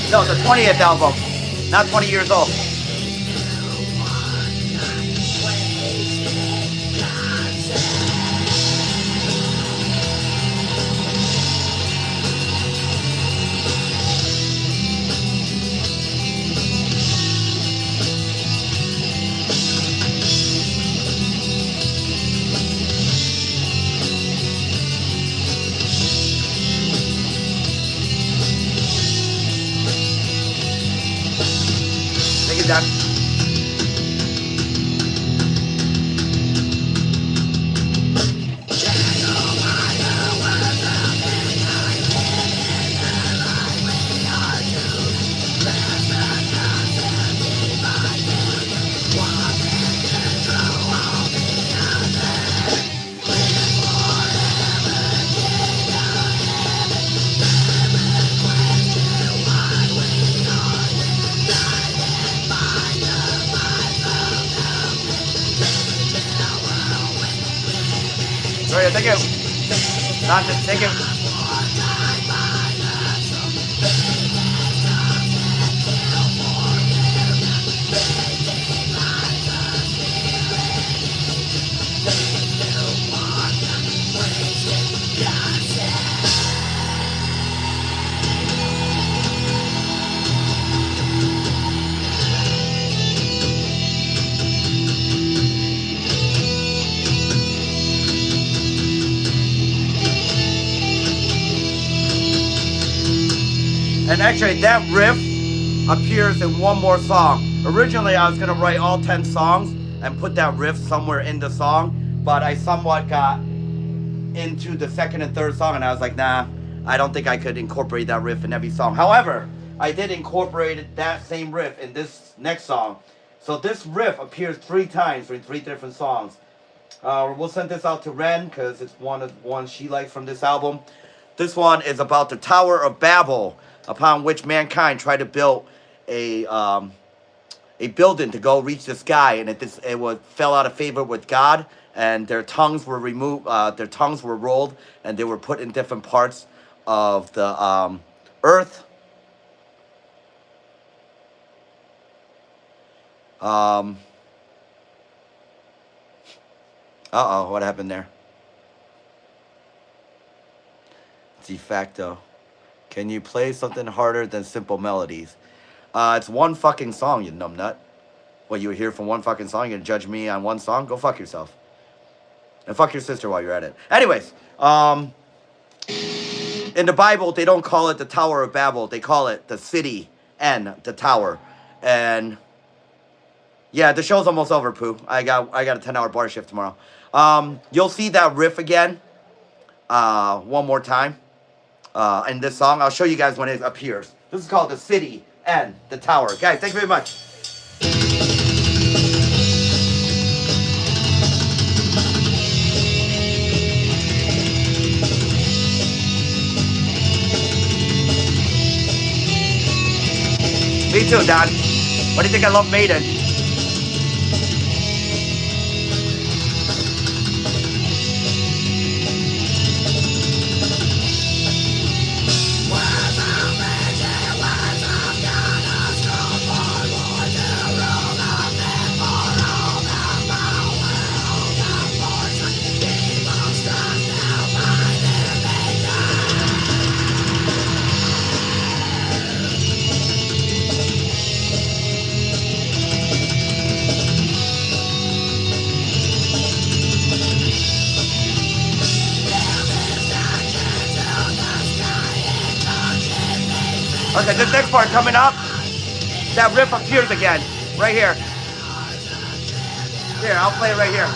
No, it's the 20th album, not 20 years old. Take it down. Sorry, thank you. Nonsense, thank you. And actually, that riff appears in one more song. Originally, I was going to write all 10 songs and put that riff somewhere in the song, but I somewhat got into the second and third song, and I was like, nah, I don't think I could incorporate that riff in every song. However, I did incorporate that same riff in this next song. So this riff appears 3 times in 3 different songs. We'll send this out to Ren, because it's one she likes from this album. This one is about the Tower of Babel, upon which mankind tried to build a building to go reach the sky, and it fell out of favor with God, and their tongues were removed. Their tongues were rolled, and they were put in different parts of the earth. Uh-oh, what happened there? De facto. Can you play something harder than Simple Melodies? It's one fucking song, you numbnut. What, you were here for one fucking song? You're gonna judge me on one song? Go fuck yourself. And fuck your sister while you're at it. Anyways, in the Bible, they don't call it the Tower of Babel. They call it the city and the tower. And Yeah, the show's almost over, Pooh. I got a 10-hour bar shift tomorrow. You'll see that riff again one more time in this song. I'll show you guys when it appears. This is called The City and the Tower. Guys, thank you very much. Me too, Don. What do you think I love Maiden? Okay, this next part coming up, that riff appears again, right here. Here, I'll play it right here.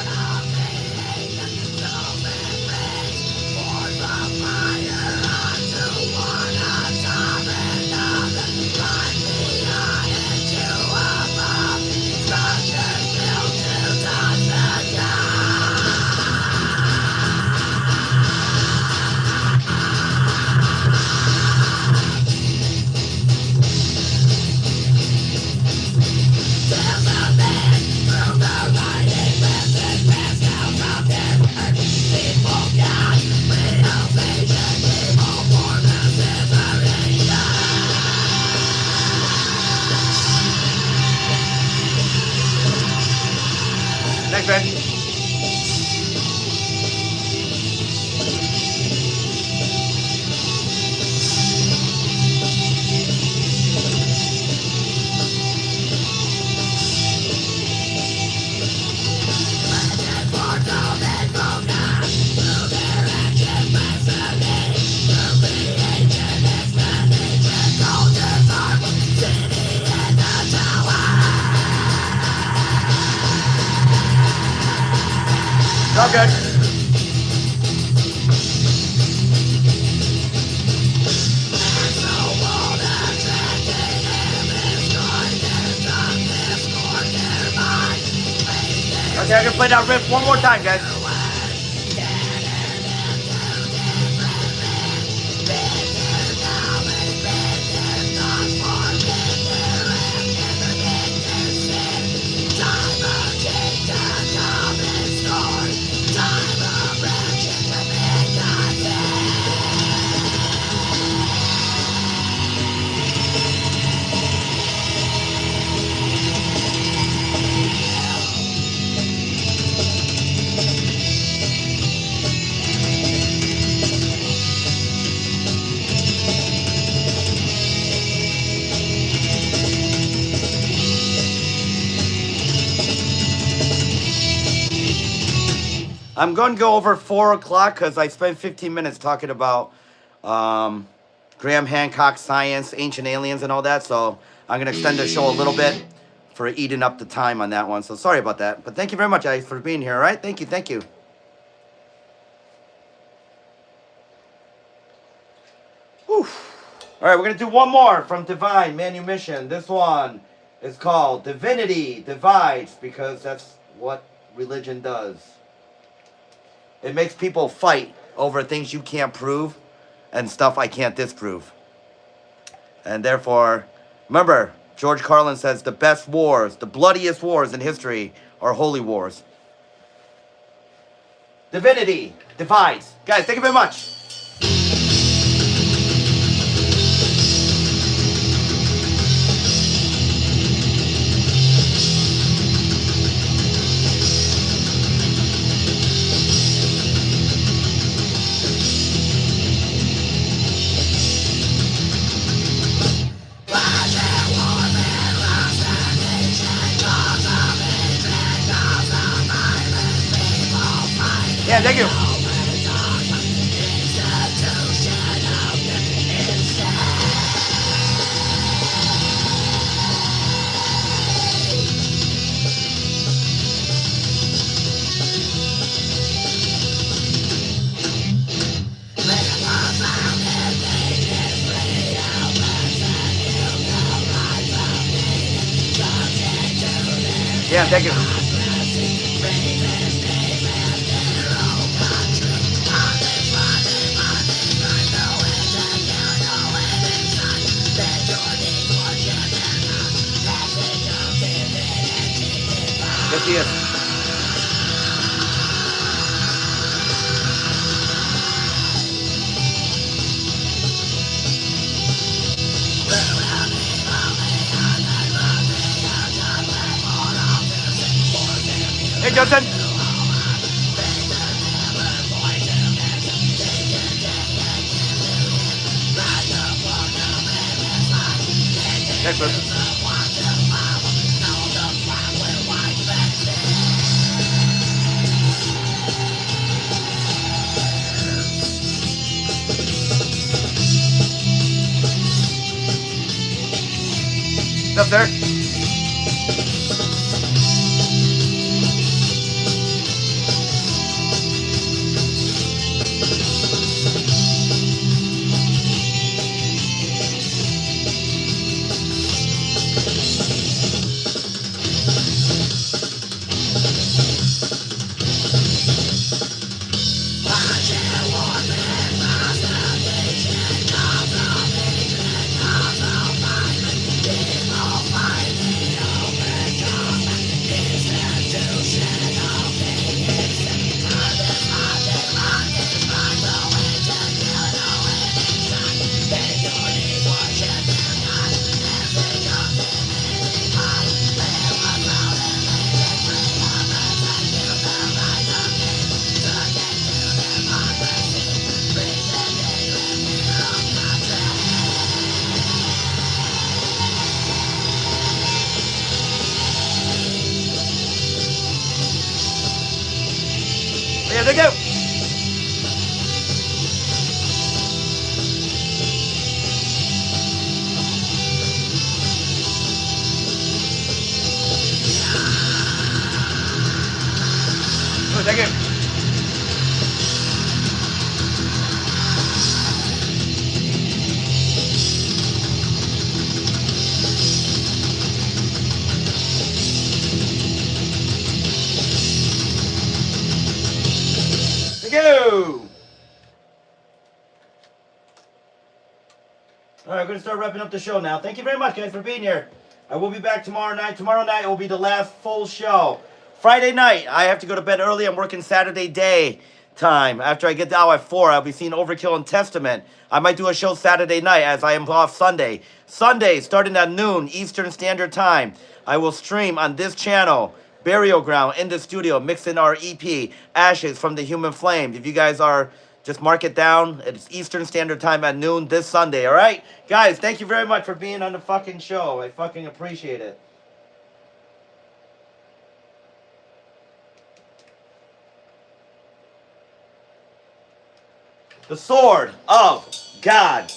Thanks, man. All good. Okay, I'm gonna play that riff one more time, guys. I'm going to go over 4 o'clock because I spent 15 minutes talking about Graham Hancock's science, ancient aliens, and all that. So I'm going to extend the show a little bit for eating up the time on that one. So sorry about that. But thank you very much, guys, for being here. All right? Thank you. Thank you. Whew. All right, we're going to do one more from Divine Manumission. This one is called Divinity Divides because that's what religion does. It makes people fight over things you can't prove and stuff I can't disprove. And therefore, remember, George Carlin says the best wars, the bloodiest wars in history are holy wars. Divinity divides. Guys, thank you very much. Yeah, thank you. Yeah, thank you. Yes, he is. Hey, Justin. Thanks, man. What's up, sir? Yeah, thank you. Oh, thank you. Thank you. All right, we're going to start wrapping up the show now. Thank you very much, guys, for being here. I will be back tomorrow night. Tomorrow night will be the last full show. Friday night, I have to go to bed early. I'm working Saturday day time. After I get out at 4, I'll be seeing Overkill and Testament. I might do a show Saturday night as I am off Sunday. Sunday, starting at noon Eastern Standard Time, I will stream on this channel, Burial Ground, in the studio, mixing our EP, Ashes from the Human Flame. If you guys are... just mark it down. It's Eastern Standard Time at noon this Sunday, all right? Guys, thank you very much for being on the fucking show. I fucking appreciate it. The Sword of God.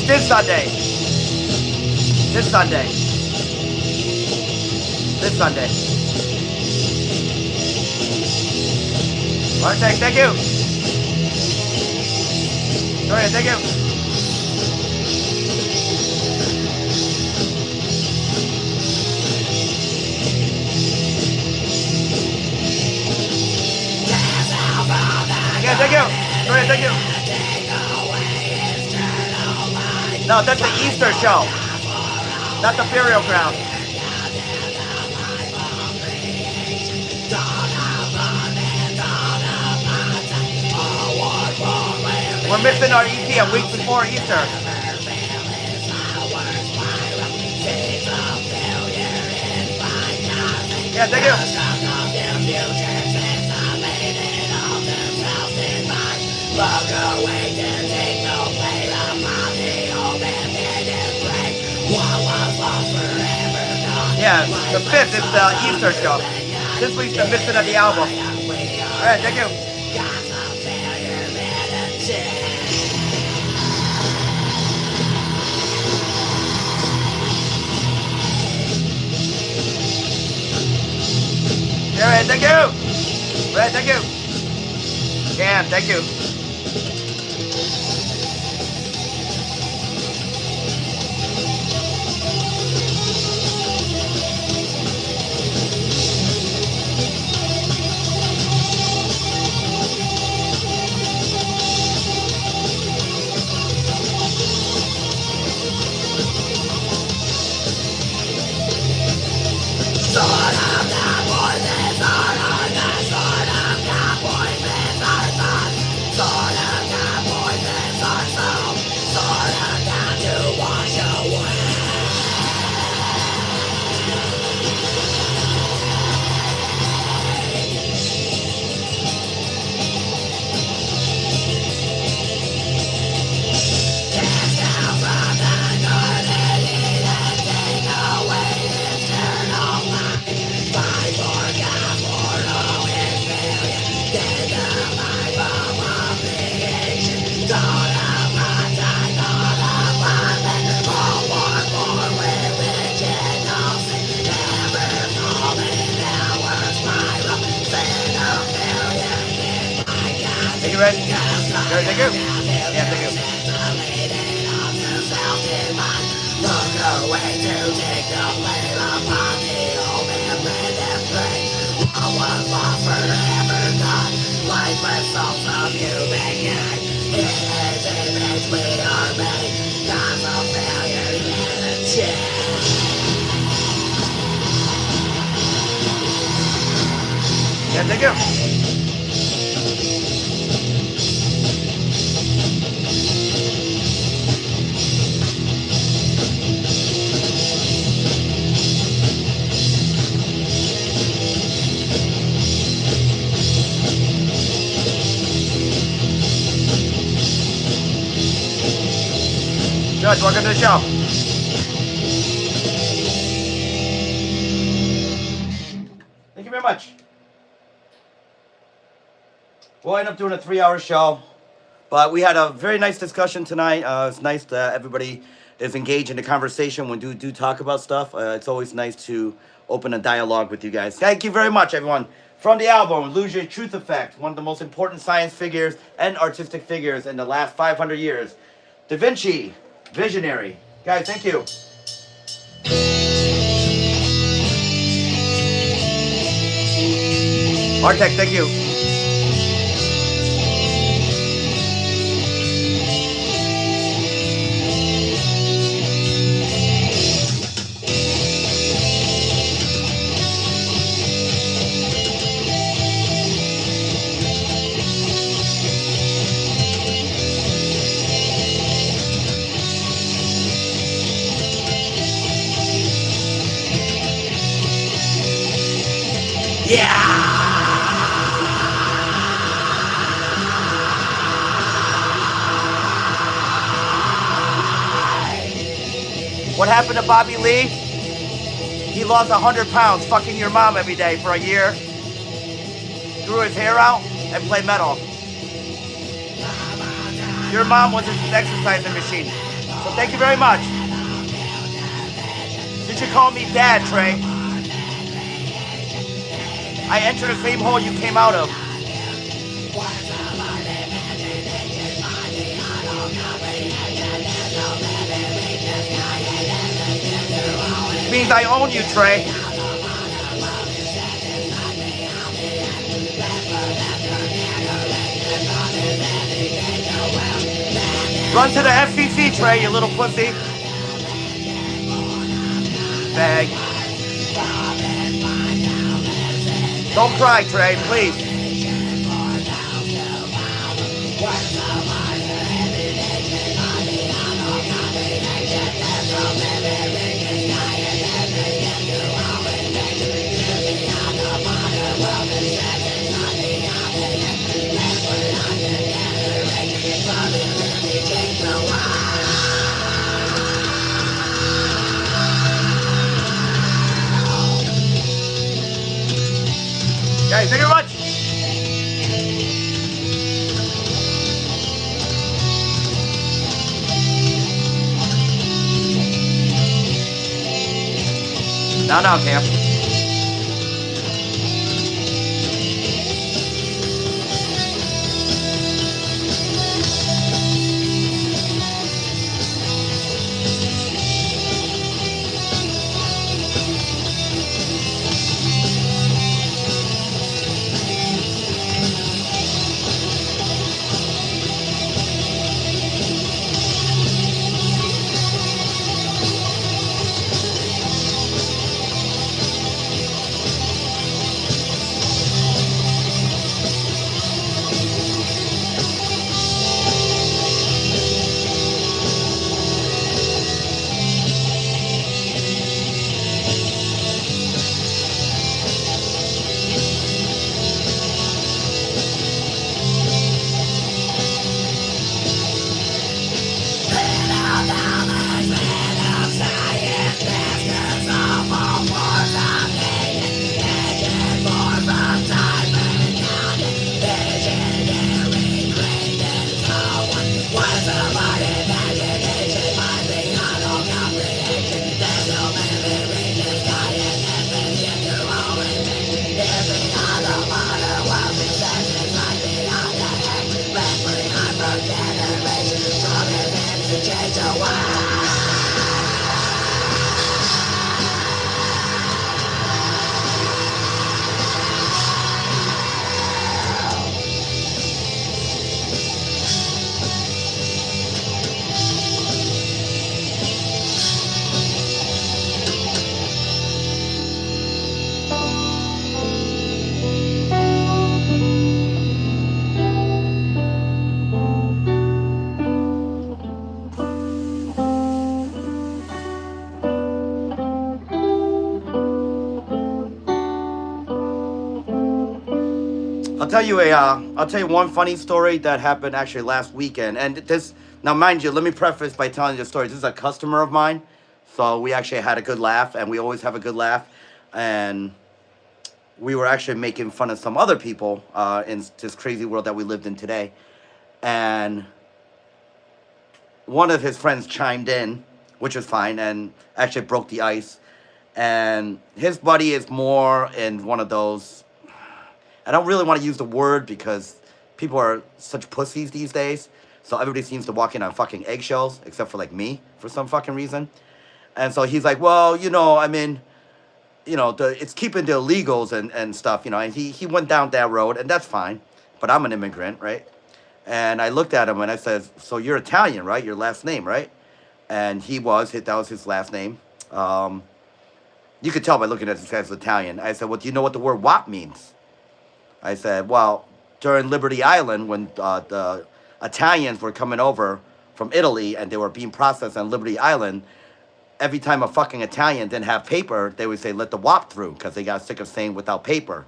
This Sunday. This Sunday. This Sunday. Alright, thank you. Sorry, thank you. Yeah, thank you. Sorry, thank you. No, that's the Easter show. Not the burial ground. We're missing our EP a week before Easter. Yeah, thank you. Yeah, the 5th is the Easter show. This week's the missing of the album. Alright, thank you. Alright, thank you. Alright, thank you. Yeah, thank you. Thank you, Red. Thank you. Yeah, thank you. Look away to take the blame upon the old man and pray. What was lost forever gone. Lifeless souls of humankind. In his image we are made. Gods of failure and change. Yeah, thank you. Judge, welcome to the show. Thank you very much. We'll end up doing a 3-hour show, but we had a very nice discussion tonight. It's nice that everybody is engaged in the conversation when we do talk about stuff. It's always nice to open a dialogue with you guys. Thank you very much, everyone. From the album, Lose Your Truth Effect, one of the most important science figures and artistic figures in the last 500 years. Da Vinci, visionary. Guys, thank you. Artec, thank you. What happened to Bobby Lee? He lost 100 pounds fucking your mom every day for a year. Grew his hair out and played metal. Your mom was his exercising machine. So thank you very much. You should call me Dad, Trey. I entered the same hole you came out of. Means I own you, Trey. Run to the FCC, Trey, you little pussy. fag. Don't cry, Trey, please. Guys, thank you very much. No, Cam. I'll tell you one funny story that happened actually last weekend. And this, now mind you, let me preface by telling you the story. This is a customer of mine, so we actually had a good laugh, and we always have a good laugh. And we were actually making fun of some other people in this crazy world that we lived in today. And one of his friends chimed in, which was fine, and actually broke the ice. And his buddy is more in one of those, I don't really want to use the word because people are such pussies these days. So everybody seems to walk in on fucking eggshells, except for like me, for some fucking reason. And so he's like, well, I mean, it's keeping the illegals and stuff, and he went down that road, and that's fine. But I'm an immigrant, right? And I looked at him and I said, so you're Italian, right? Your last name, right? And that was his last name. You could tell by looking at this guy's Italian. I said, well, do you know what the word WAP means? I said, well, during Liberty Island, when the Italians were coming over from Italy and they were being processed on Liberty Island, every time a fucking Italian didn't have paper, they would say, let the WAP through, because they got sick of saying without paper.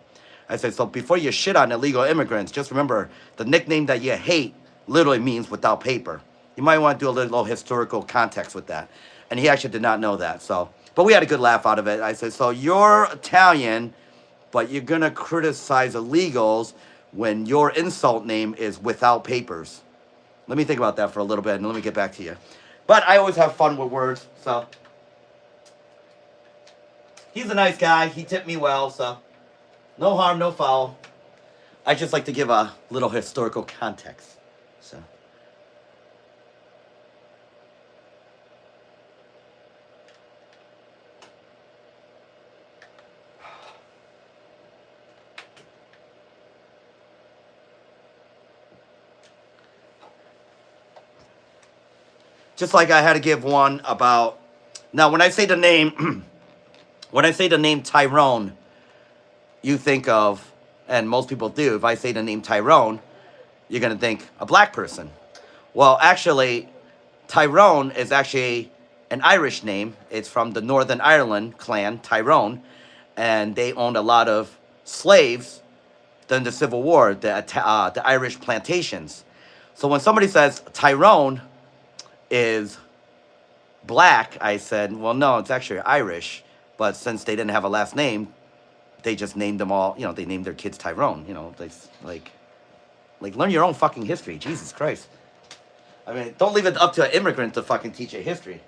I said, so before you shit on illegal immigrants, just remember the nickname that you hate literally means without paper. You might want to do a little historical context with that. And he actually did not know that. But we had a good laugh out of it. I said, so you're Italian, but you're going to criticize illegals when your insult name is without papers. Let me think about that for a little bit, and let me get back to you. But I always have fun with words, so. He's a nice guy. He tipped me well, so. No harm, no foul. I just like to give a little historical context, so. Just like I had to give one about, now when I say the name When I say the name Tyrone, you think of, and most people do, if I say the name Tyrone, you're going to think a black person. Well, actually, Tyrone is actually an Irish name. It's from the Northern Ireland clan, Tyrone, and they owned a lot of slaves during the Civil War, the Irish plantations. So when somebody says Tyrone is black, I said, well, no, it's actually Irish. But since they didn't have a last name, they just named them all, they named their kids Tyrone, like learn your own fucking history. Jesus Christ. I mean, don't leave it up to an immigrant to fucking teach you history.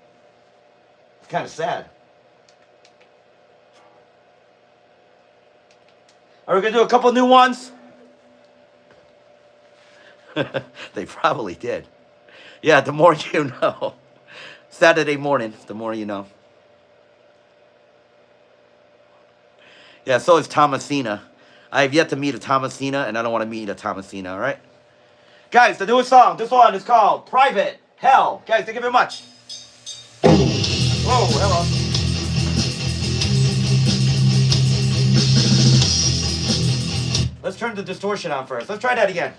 It's kind of sad. Are we going to do a couple new ones? They probably did. Yeah, the more you know. Saturday morning, the more you know. Yeah, so is Thomasina. I have yet to meet a Thomasina, and I don't want to meet a Thomasina, all right? Guys, the newest song, this one is called Private Hell. Guys, thank you very much. Whoa, hello. Let's turn the distortion on first. Let's try that again.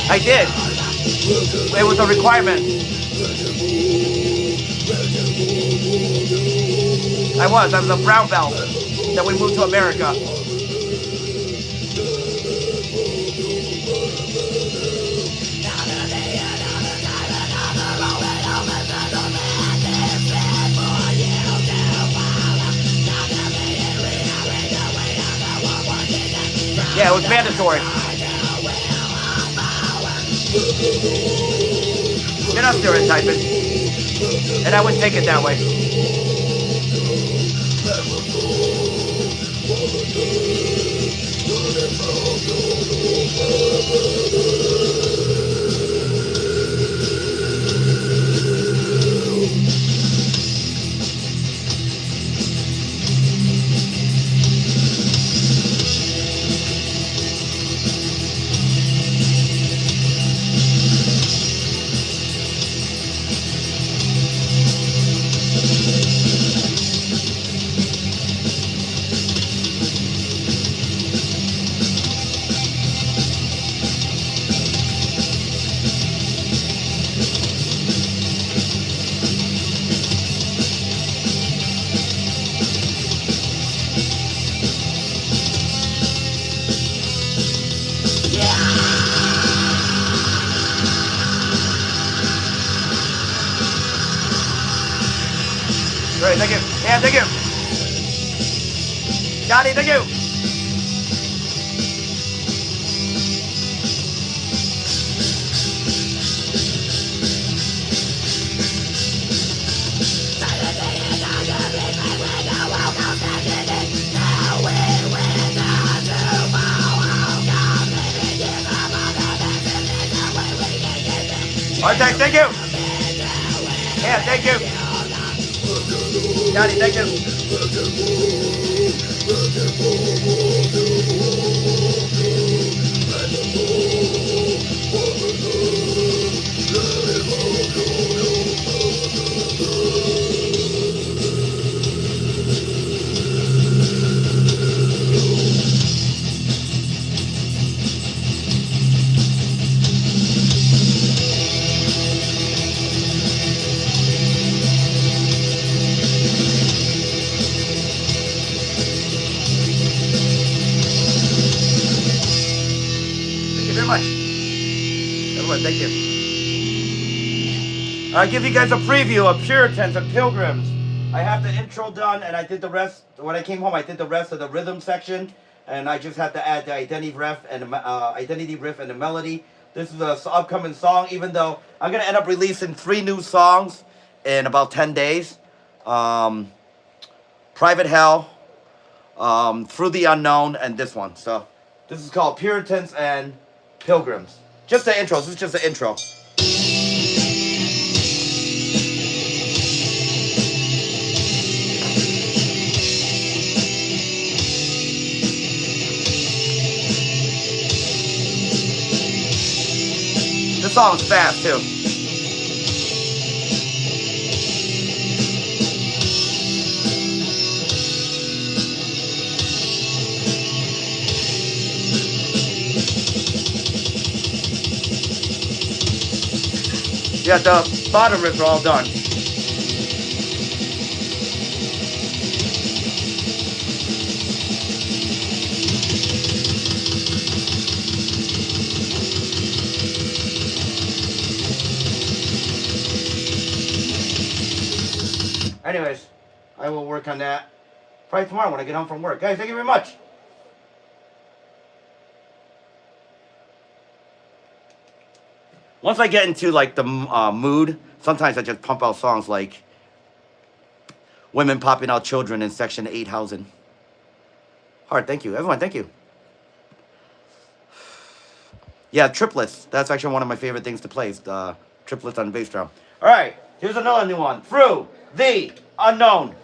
I did. It was a requirement. I was a brown belt. Then we moved to America. Yeah, it was mandatory. You're not stereotyping. And I wouldn't take it that way. Great, thank you. Yeah, thank you. Johnny, thank you. Artex, thank you. Yeah, thank you. Johnny, thank you. Thank you. I'll give you guys a preview of Puritans and Pilgrims. I have the intro done, and I did the rest. When I came home, I did the rest of the rhythm section, and I just had to add the identity riff and the melody. This is a upcoming song, even though I'm going to end up releasing 3 new songs in about 10 days. Private Hell, Through the Unknown, and this one. So this is called Puritans and Pilgrims. Just the intro. This is just the intro. This song is fast too. Yeah, the bottom riffs are all done. Anyways, I will work on that probably tomorrow when I get home from work. Guys, thank you very much. Once I get into like the mood, sometimes I just pump out songs like Women Popping Out Children in Section 8 Housing. Hard, thank you. Everyone, thank you. Yeah, triplets. That's actually one of my favorite things to play, is the triplets on the bass drum. All right, here's another new one. Through the Unknown.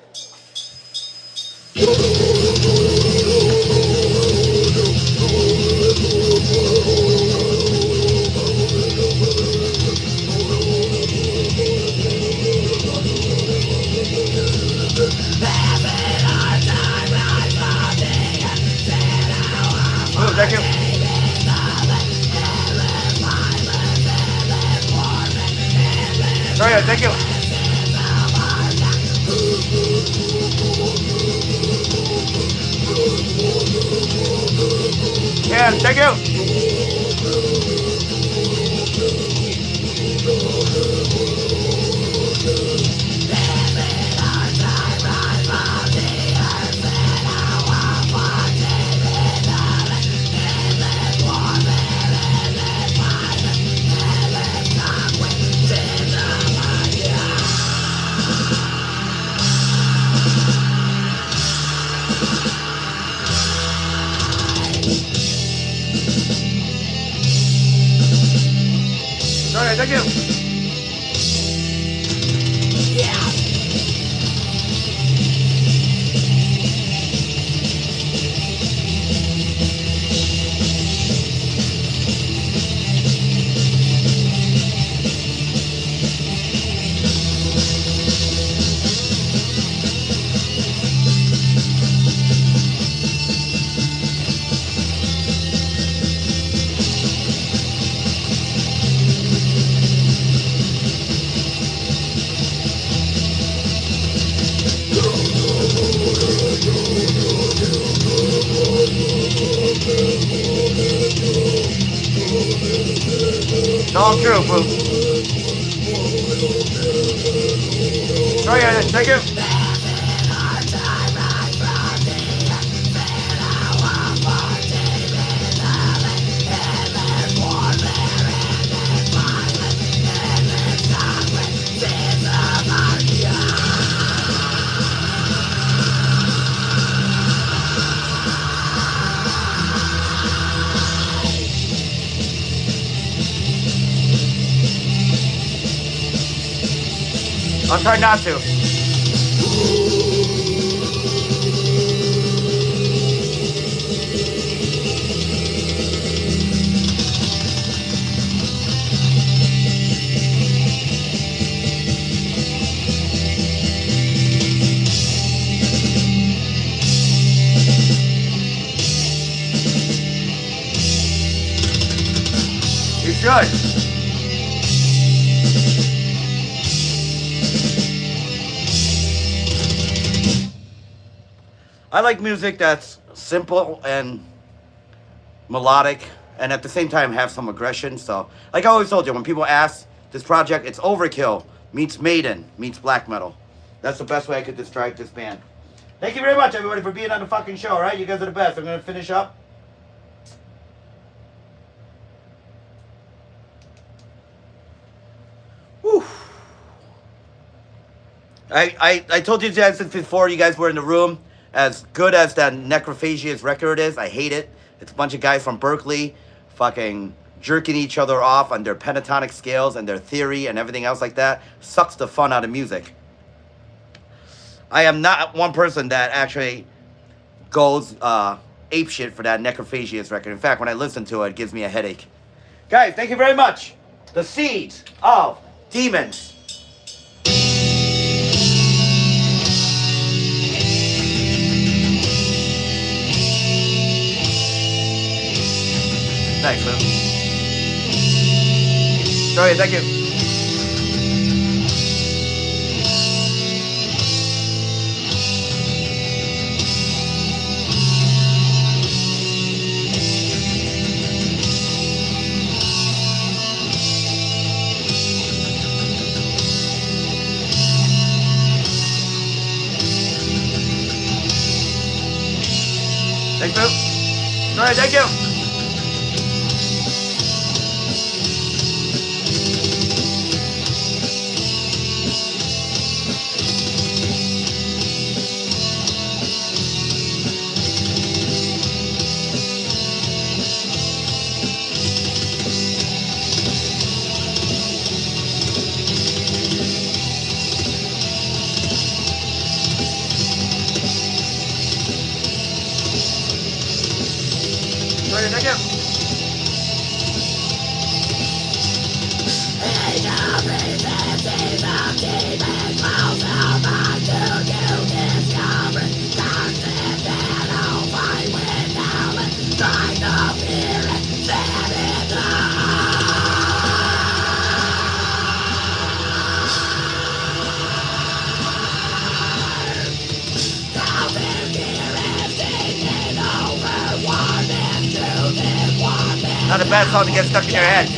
Oh, thank you. Oh yeah, thank you. Yeah, thank you. Sorry, thank you. It's all true, bro. Oh yeah, thank you. I'll try not to. You should. I like music that's simple and melodic, and at the same time have some aggression. So, like I always told you, when people ask this project, it's Overkill meets Maiden meets black metal. That's the best way I could describe this band. Thank you very much, everybody, for being on the fucking show, all right? You guys are the best. I'm going to finish up. I told you guys this before. You guys were in the room. As good as that Necrophagia's record is, I hate it. It's a bunch of guys from Berkeley, fucking jerking each other off on their pentatonic scales and their theory and everything else like that. Sucks the fun out of music. I am not one person that actually goes apeshit for that Necrophagia's record. In fact, when I listen to it, it gives me a headache. Guys, thank you very much. The Seeds of Demons. Thanks, Lou. Sorry, thank you. Thanks, Lou. Sorry, thank you. Sorry, thank you. Not a bad song to get stuck in your head.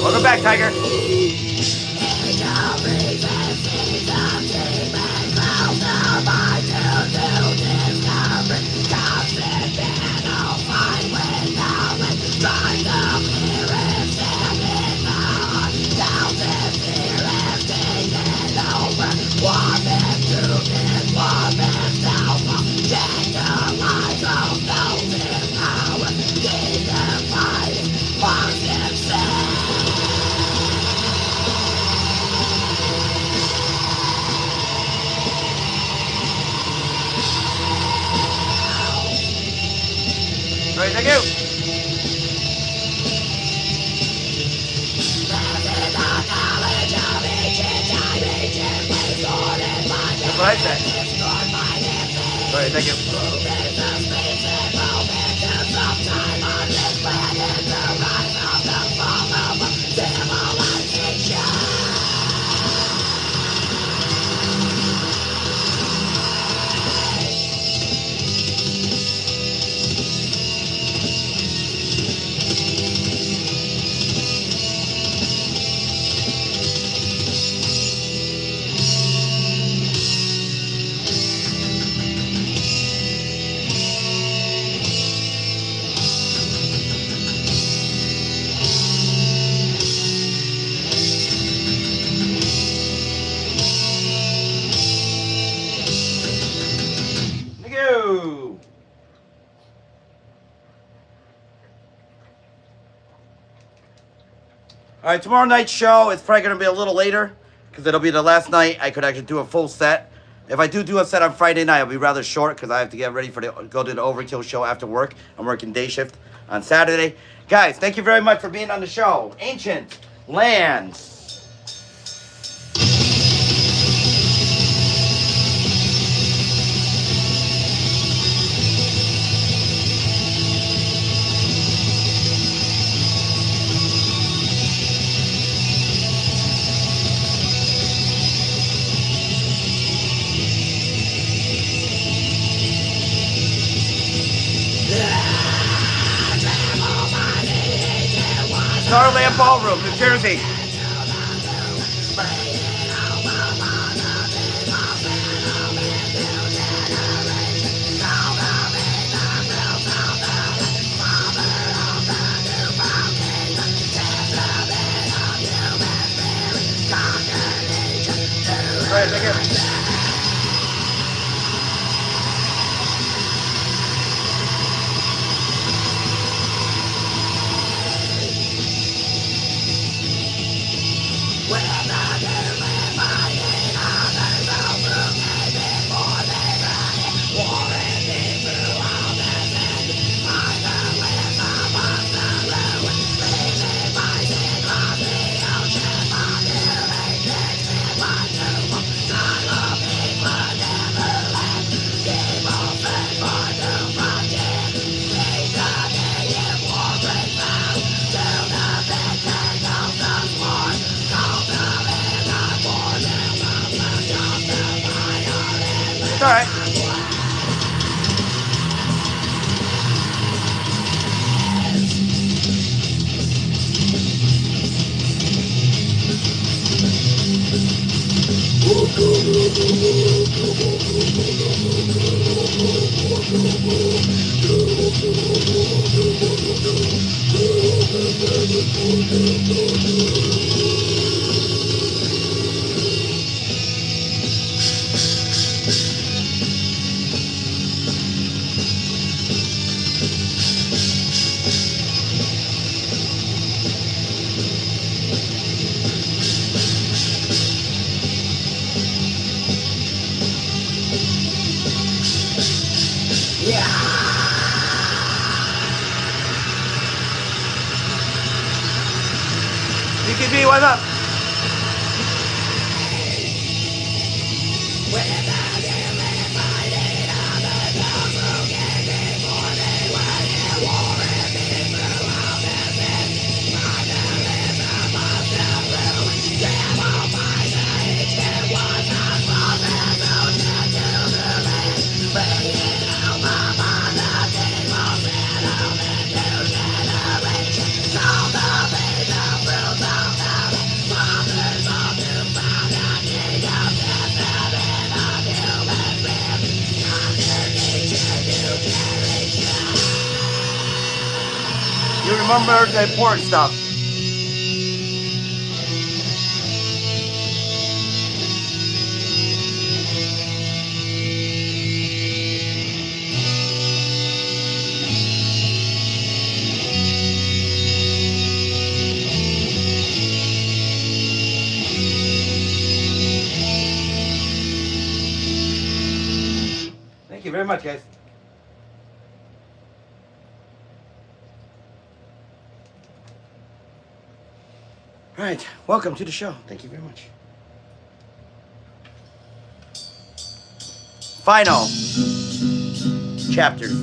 Welcome back, Tiger. Right, thank you. That's what I said. Sorry, thank you. All right, tomorrow night's show is probably going to be a little later because it'll be the last night I could actually do a full set. If I do a set on Friday night, it'll be rather short because I have to get ready for go to the Overkill show after work. I'm working day shift on Saturday. Guys, thank you very much for being on the show. Ancient Lands. Starland Ballroom, New Jersey. All right, thank you. It's all right. DKB, what's up? You remember the important stuff. Thank you very much, guys. All right, welcome to the show. Thank you very much. Final chapters.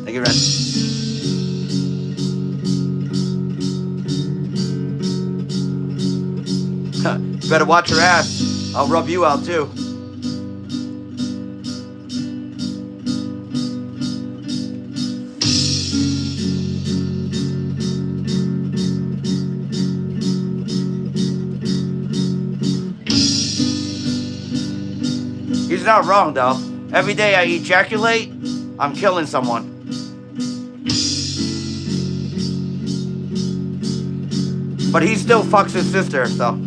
Thank you, Ren. You better watch your ass. I'll rub you out too. He's not wrong though. Every day I ejaculate, I'm killing someone. But he still fucks his sister, so.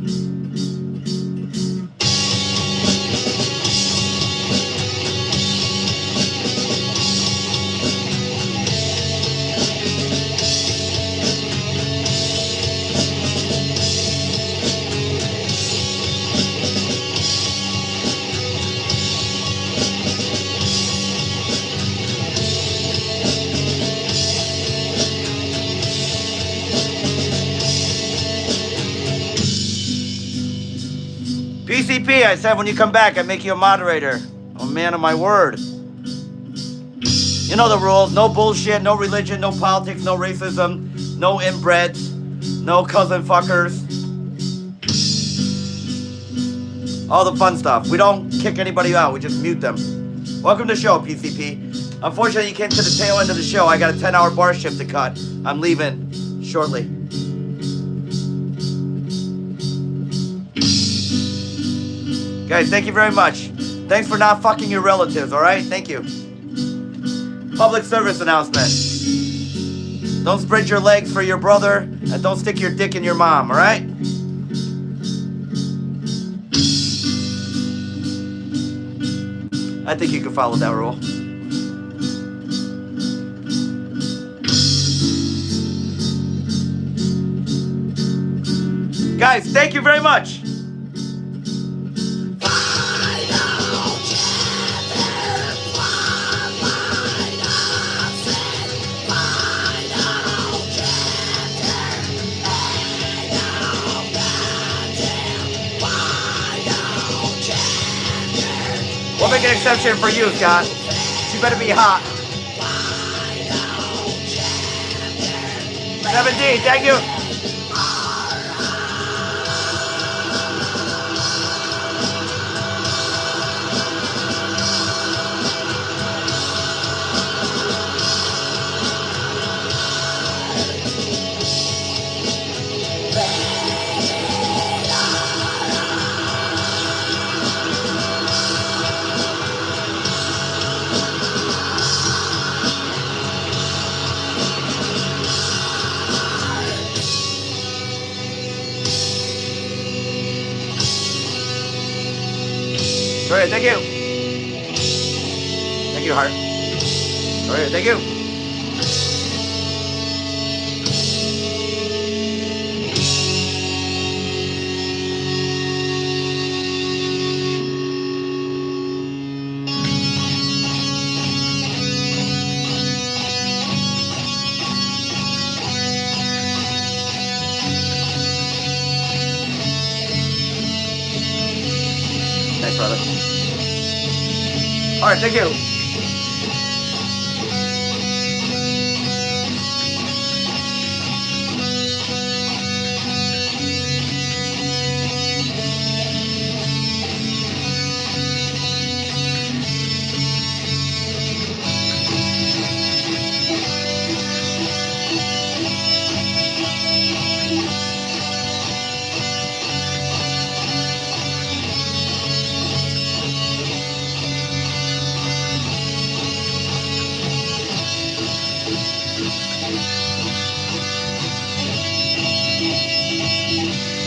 PCP, I said when you come back, I make you a moderator. I'm a man of my word. You know the rules. No bullshit, no religion, no politics, no racism, no inbreds, no cousin fuckers. All the fun stuff. We don't kick anybody out. We just mute them. Welcome to the show, PCP. Unfortunately, you came to the tail end of the show. I got a 10-hour bar shift to cut. I'm leaving shortly. Guys, thank you very much. Thanks for not fucking your relatives, alright? Thank you. Public service announcement. Don't spread your legs for your brother, and don't stick your dick in your mom, alright? I think you can follow that rule. Guys, thank you very much. We'll make an exception for you, Scott. She better be hot. 17, thank you. Sorry, thank you. Thank you, Heart. Sorry, thank you. Thanks, brother. All right, thank you.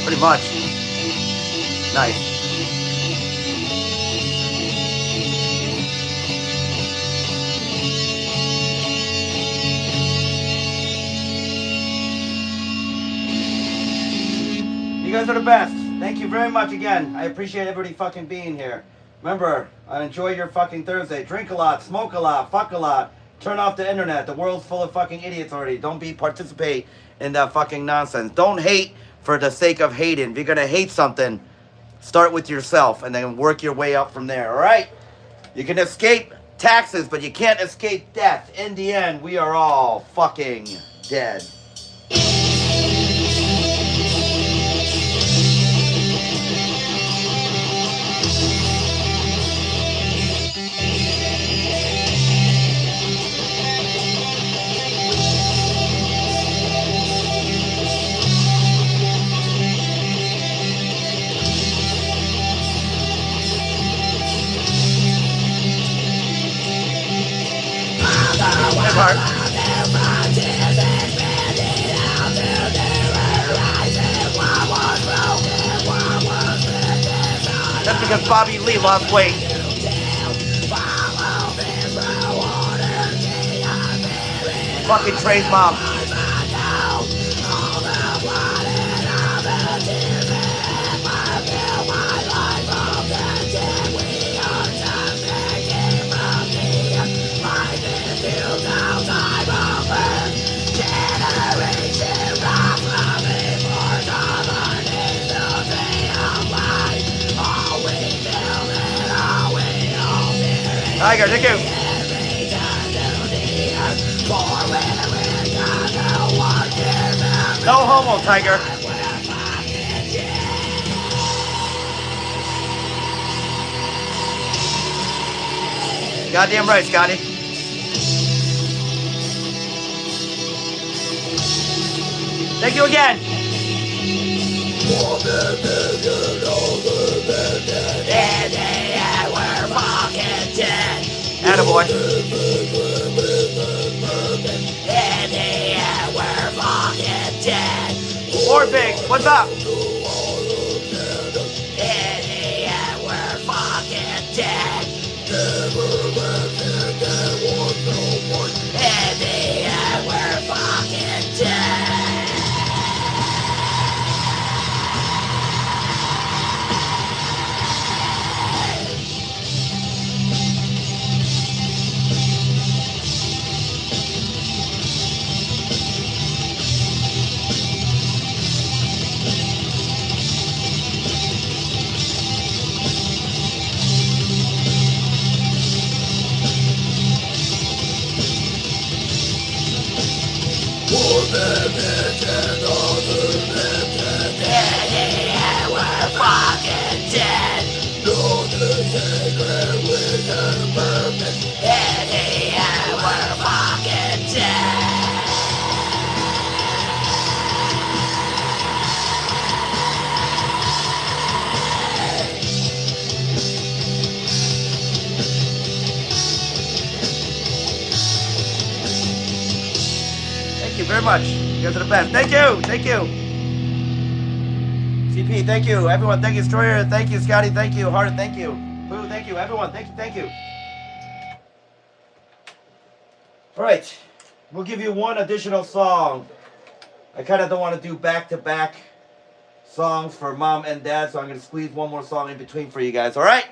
Pretty much. Nice. You guys are the best. Thank you very much again. I appreciate everybody fucking being here. Remember, enjoy your fucking Thursday. Drink a lot, smoke a lot, fuck a lot. Turn off the internet. The world's full of fucking idiots already. Don't participate in that fucking nonsense. Don't hate for the sake of hating. If you're gonna hate something, start with yourself and then work your way up from there, alright? You can escape taxes, but you can't escape death. In the end, we are all fucking dead. Part. That's because Bobby Lee lost weight. Fucking Trey's mom. Tiger, thank you. No homo, Tiger. Goddamn right, Scotty. Thank you again. We're fucking dead. Attaboy. We're fucking dead. Orbig, what's up? We're fucking dead. We're fucking dead. We're fucking dead. No secret with a purpose. We're fucking dead. Thank you very much. You guys are the best. Thank you. Thank you. CP, thank you. Everyone, thank you. Destroyer, thank you. Scotty, thank you. Hard, thank you. Boo, thank you. Everyone, thank you. Thank you. All right. We'll give you one additional song. I kind of don't want to do back-to-back songs for mom and dad, so I'm going to squeeze one more song in between for you guys. All right?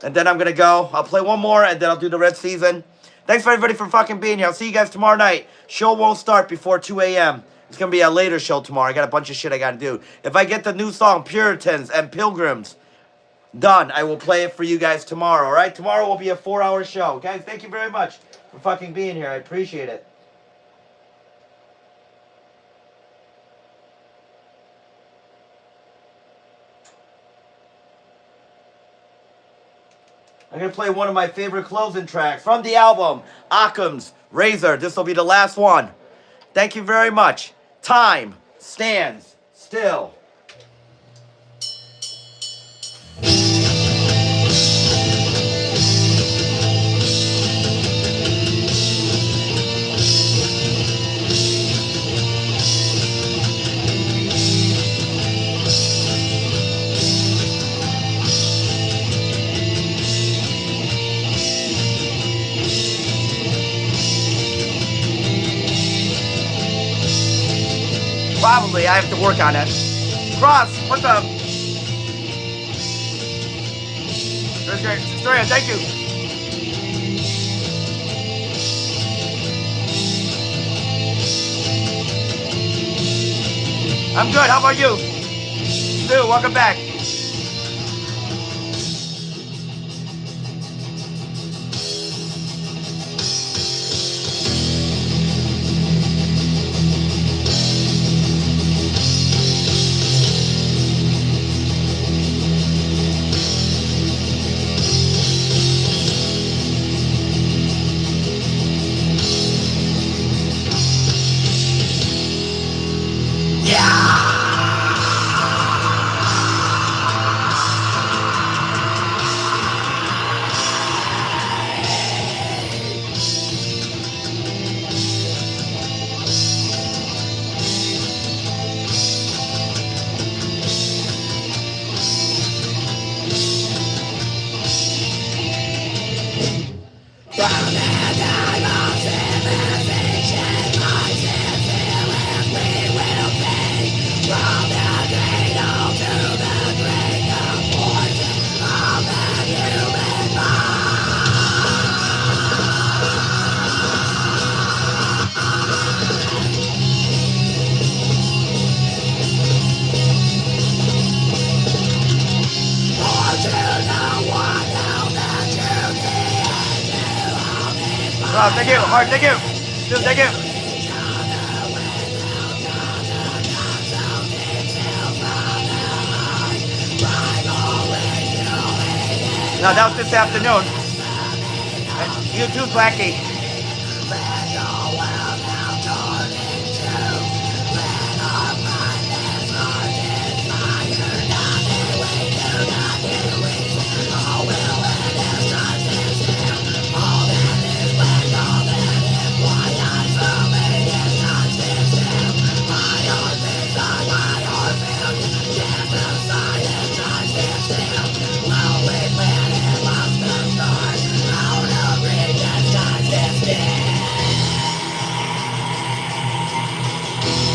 And then I'm going to go. I'll play one more, and then I'll do the red season. Thanks for everybody for fucking being here. I'll see you guys tomorrow night. Show won't start before 2 a.m. It's going to be a later show tomorrow. I got a bunch of shit I got to do. If I get the new song, Puritans and Pilgrims, done, I will play it for you guys tomorrow, all right? Tomorrow will be a 4-hour show. Guys, thank you very much for fucking being here. I appreciate it. I'm going to play one of my favorite closing tracks from the album, Occam's Razor. This will be the last one. Thank you very much. Time stands still. Probably, I have to work on it. Cross, what's up? Historia, thank you. I'm good, how about you? Stu, welcome back. Oh, thank you. All right, thank you. Dude, thank you. No, that was this afternoon. You too, Blackie.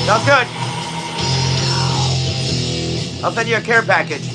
Sounds good. I'll send you a care package.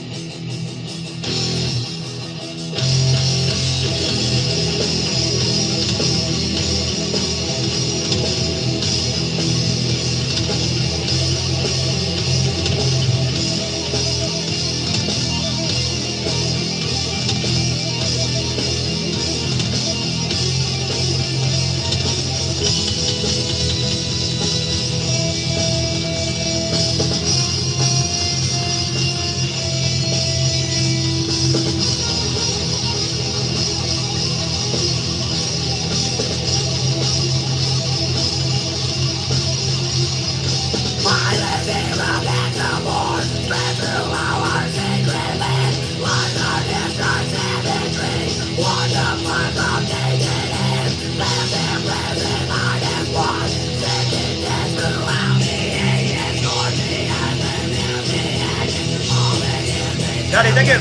Daddy, thank you.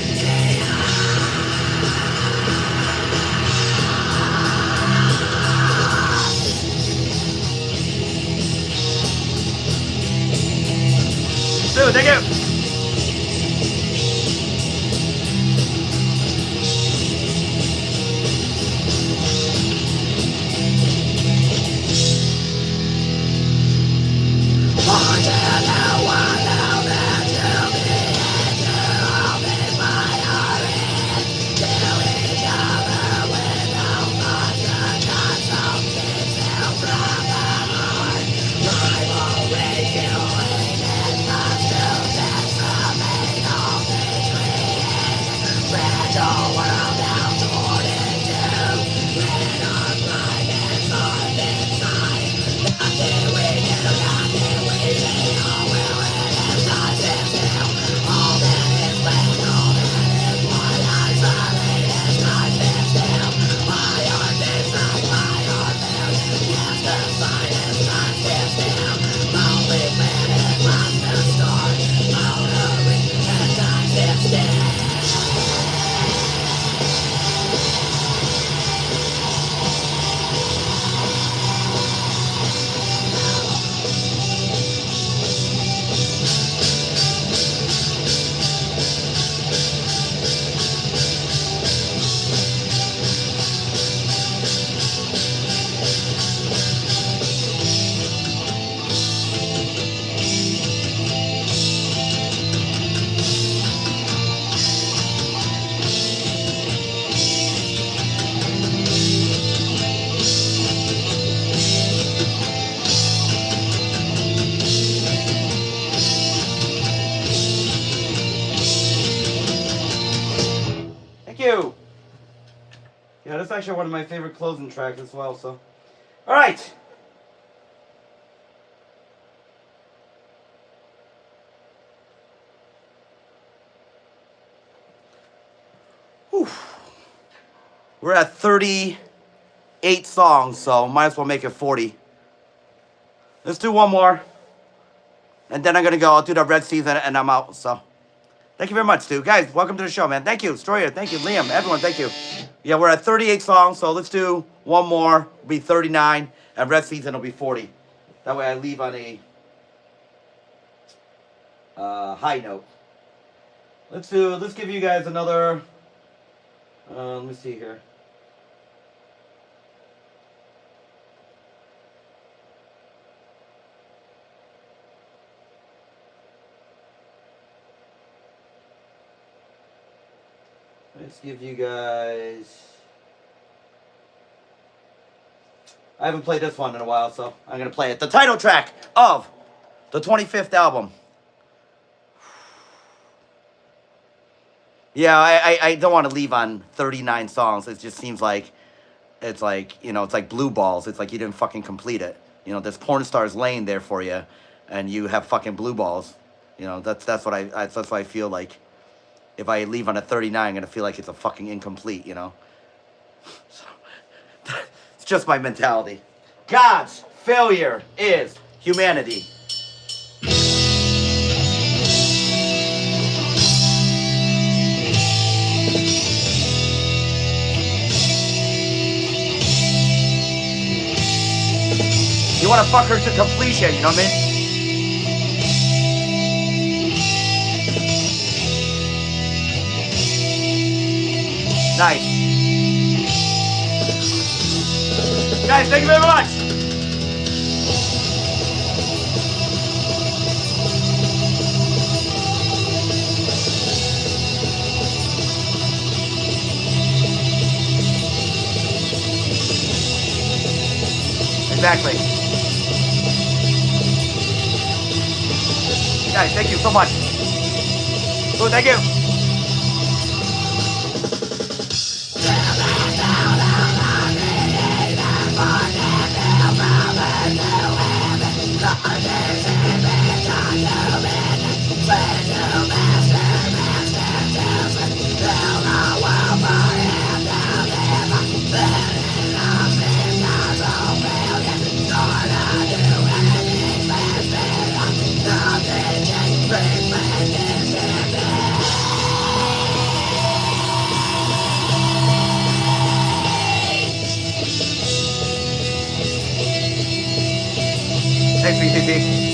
Dude, thank you. You. Yeah, that's actually one of my favorite closing tracks as well, so. Alright. We're at 38 songs, so might as well make it 40. Let's do one more. And then I'm going to go. I'll do the red season and I'm out, so. Thank you very much, dude. Guys, welcome to the show, man. Thank you. Stroyer, thank you. Liam, everyone, thank you. Yeah, we're at 38 songs, so let's do One more will be 39, and rest season will be 40. That way I leave on a high note. Let's give you guys another, let me see here. Let's give you guys, I haven't played this one in a while, so I'm going to play it. The title track of the 25th album. Yeah, I don't want to leave on 39 songs. It just seems like, it's like, you know, it's like blue balls. It's like you didn't fucking complete it. You know, there's porn stars laying there for you, and you have fucking blue balls. You know, that's what I feel like. If I leave on a 39, I'm going to feel like it's a fucking incomplete, you know? So, it's just my mentality. God's failure is humanity. You want to fuck her to completion, you know what I mean? Nice. Guys, thank you very much. Exactly. Guys, thank you so much. Oh, thank you. Thanks, BTP.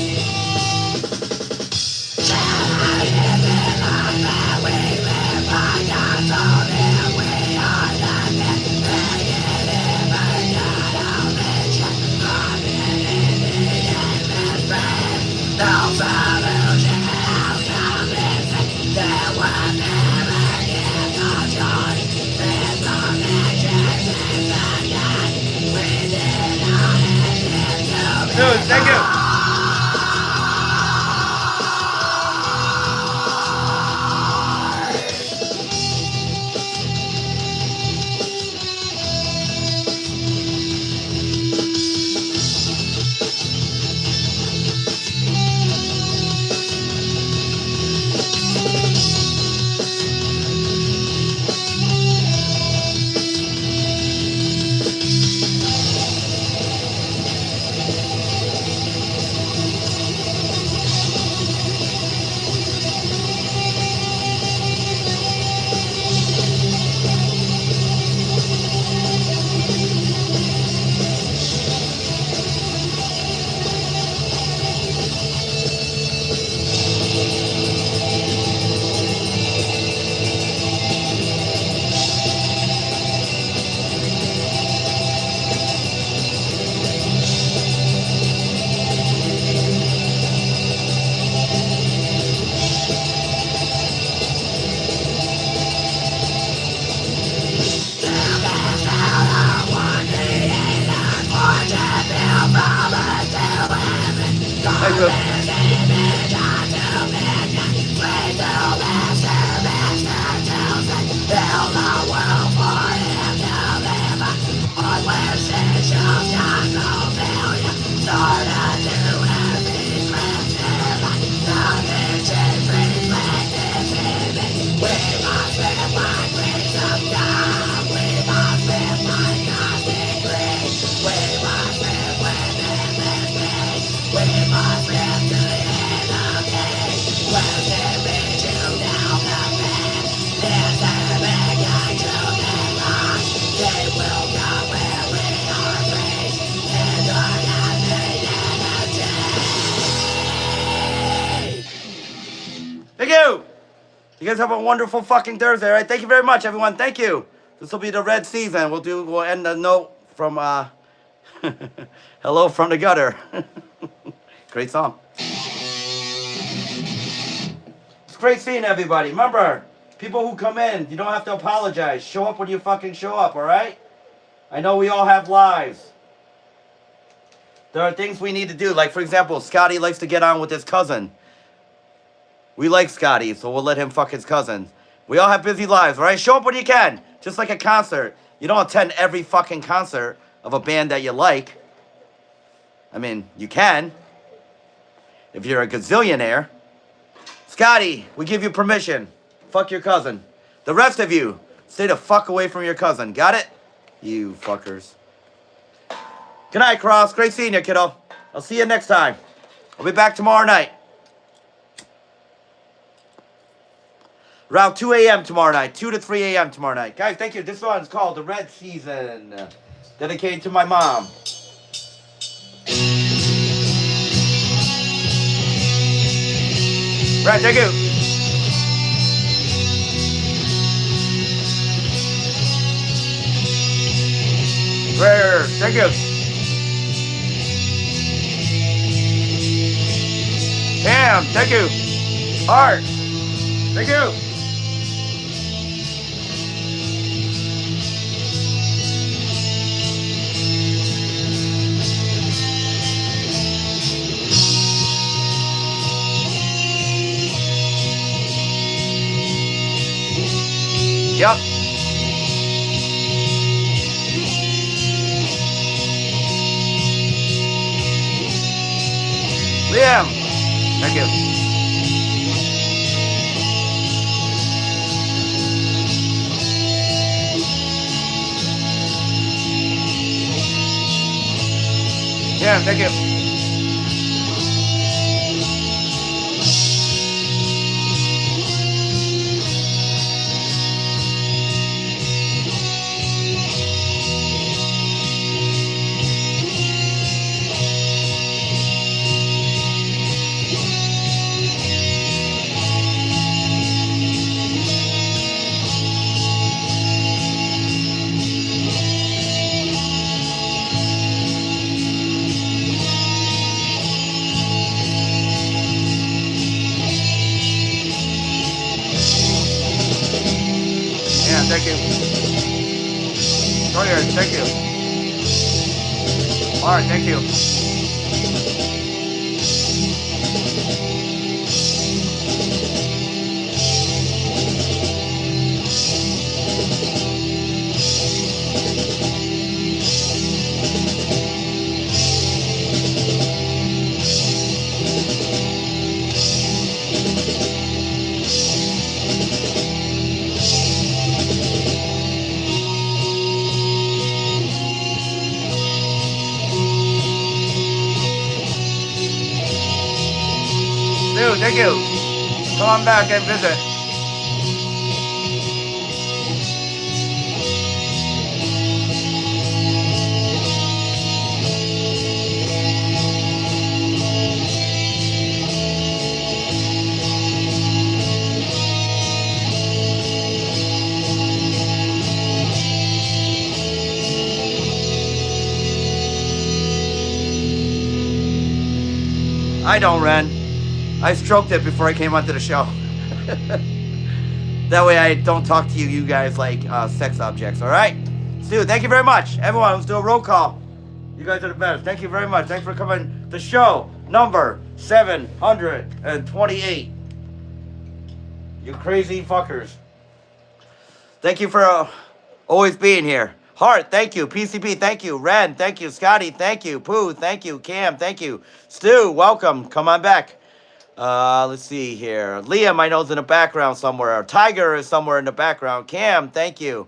Dude, thank you. Thank you. They will go where You guys have a wonderful fucking Thursday, all right? Thank you very much, everyone. Thank you. This will be the red season. We'll end the note from Hello from the Gutter. Great song. It's great seeing everybody. Remember, people who come in, you don't have to apologize. Show up when you fucking show up, all right? I know we all have lives. There are things we need to do. Like, for example, Scotty likes to get on with his cousin. We like Scotty, so we'll let him fuck his cousin. We all have busy lives, all right? Show up when you can. Just like a concert. You don't attend every fucking concert of a band that you like. I mean, you can. If you're a gazillionaire. Scotty, we give you permission. Fuck your cousin. The rest of you, stay the fuck away from your cousin. Got it? You fuckers. Good night, Cross. Great seeing you, kiddo. I'll see you next time. I'll be back tomorrow night. Around 2 a.m. tomorrow night. 2 to 3 a.m. tomorrow night. Guys, thank you. This one's called The Red Season. Dedicated to my mom. Right, thank you. Rare, thank you. Pam, thank you. Art, thank you. Yep. Liam, thank you. Yeah, thank you. Thank you. Sawyer, thank you. All right, thank you. Dude, thank you. Come on back and visit. I don't, Ren. I stroked it before I came onto the show. That way I don't talk to you guys like sex objects, all right? Stu, thank you very much. Everyone, let's do a roll call. You guys are the best. Thank you very much. Thanks for coming to show number 728. You crazy fuckers. Thank you for always being here. Hart, thank you. PCP, thank you. Ren, thank you. Scotty, thank you. Pooh, thank you. Cam, thank you. Stu, welcome. Come on back. Let's see here. Liam, I know, is in the background somewhere. Tiger is somewhere in the background. Cam, thank you.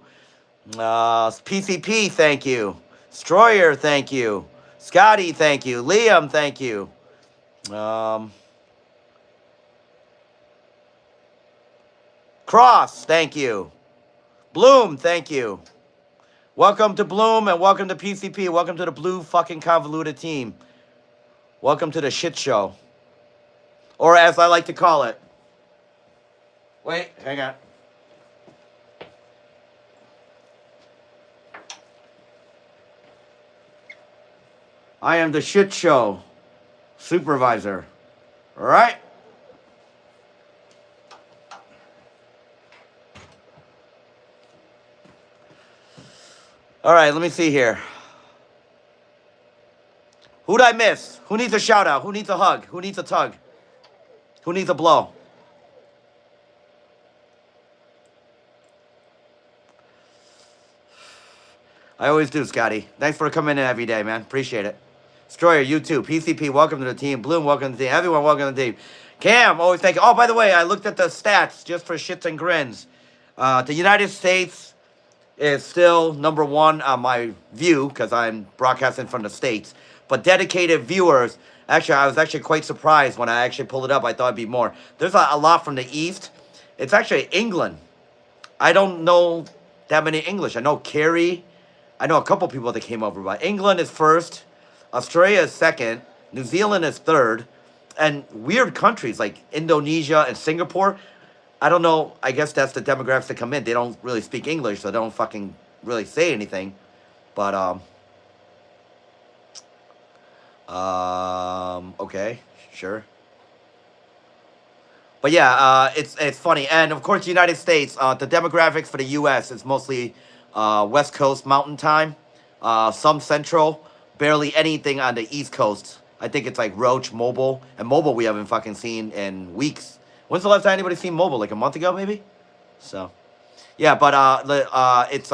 PCP, thank you. Stroyer, thank you. Scotty, thank you. Liam, thank you. Cross, thank you. Bloom, thank you. Welcome to Bloom and welcome to PCP. Welcome to the blue fucking convoluted team. Welcome to the shit show. Or as I like to call it, Wait, hang on. I am the shit show supervisor. All right? All right, let me see here. Who'd I miss? Who needs a shout out? Who needs a hug? Who needs a tug? Who needs a blow? I always do, Scotty. Thanks for coming in every day, man. Appreciate it. Destroyer, you too. PCP, welcome to the team. Bloom, welcome to the team. Everyone, welcome to the team. Cam, always thank you. Oh, by the way, I looked at the stats just for shits and grins. The United States is still number one on my view because I'm broadcasting from the States. But dedicated viewers, actually, I was actually quite surprised when I actually pulled it up. I thought it'd be more. There's a lot from the East. It's actually England. I don't know that many English. I know Kerry. I know a couple people that came over, but England is first. Australia is second. New Zealand is third. And weird countries like Indonesia and Singapore. I don't know. I guess that's the demographics that come in. They don't really speak English, so they don't fucking really say anything. But, okay, sure. But yeah, it's funny. And of course, the United States, the demographics for the U.S. is mostly West Coast Mountain Time, some Central, barely anything on the East Coast. I think it's like Roach, Mobile, and Mobile we haven't fucking seen in weeks. When's the last time anybody seen Mobile? Like a month ago, maybe? So, yeah, but it's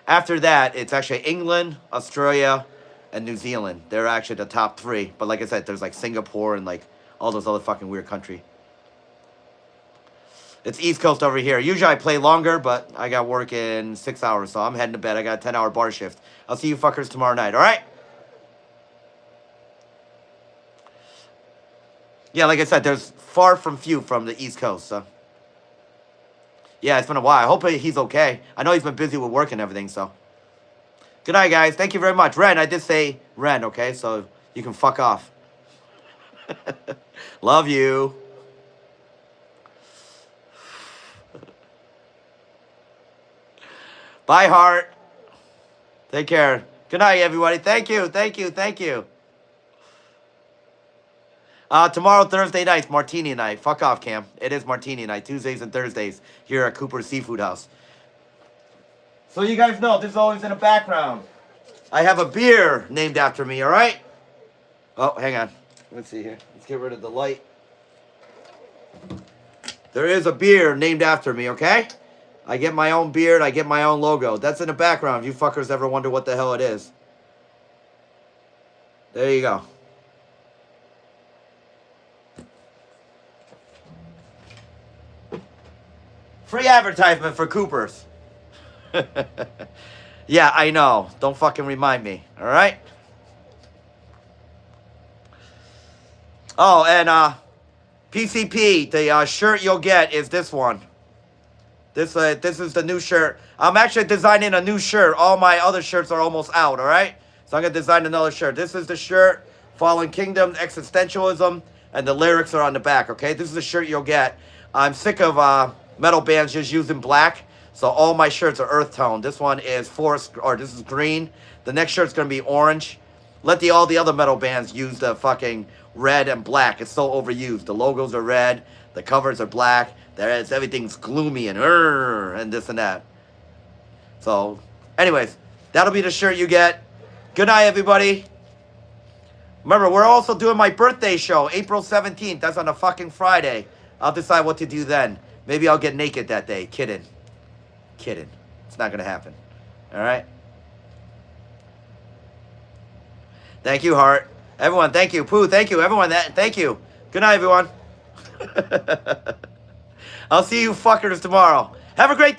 after that, it's actually England, Australia, and New Zealand. They're actually the top three. But like I said, there's like Singapore and like all those other fucking weird countries. It's East Coast over here. Usually I play longer, but I got work in 6 hours, so I'm heading to bed. I got a 10-hour bar shift. I'll see you fuckers tomorrow night, all right? Yeah, like I said, there's far from few from the East Coast, so. Yeah, it's been a while. I hope he's okay. I know he's been busy with work and everything, so. Good night, guys. Thank you very much. Ren, I did say Ren, okay? So you can fuck off. Love you. Bye, Heart. Take care. Good night, everybody. Thank you, thank you, thank you. Tomorrow, Thursday night, Martini night. Fuck off, Cam. It is Martini night, Tuesdays and Thursdays here at Cooper's Seafood House. So you guys know, this is always in the background. I have a beer named after me, all right? Oh, hang on. Let's see here. Let's get rid of the light. There is a beer named after me, okay? I get my own beard. I get my own logo. That's in the background. If you fuckers ever wonder what the hell it is. There you go. Free advertisement for Cooper's. Yeah, I know. Don't fucking remind me. All right? Oh, and PCP, the shirt you'll get is this one. This is the new shirt. I'm actually designing a new shirt. All my other shirts are almost out, all right? So I'm going to design another shirt. This is the shirt, Fallen Kingdom, Existentialism, and the lyrics are on the back, okay? This is the shirt you'll get. I'm sick of metal bands just using black, so all my shirts are earth tone. This one is this is green. The next shirt's going to be orange. Let all the other metal bands use the fucking red and black. It's so overused. The logos are red. The covers are black. Everything's gloomy and this and that. So, anyways, that'll be the shirt you get. Good night, everybody. Remember, we're also doing my birthday show, April 17th. That's on a fucking Friday. I'll decide what to do then. Maybe I'll get naked that day. Kidding. Kidding. It's not going to happen. All right? Thank you, Heart. Everyone, thank you. Pooh, thank you. Everyone, thank you. Good night, everyone. I'll see you fuckers tomorrow. Have a great day.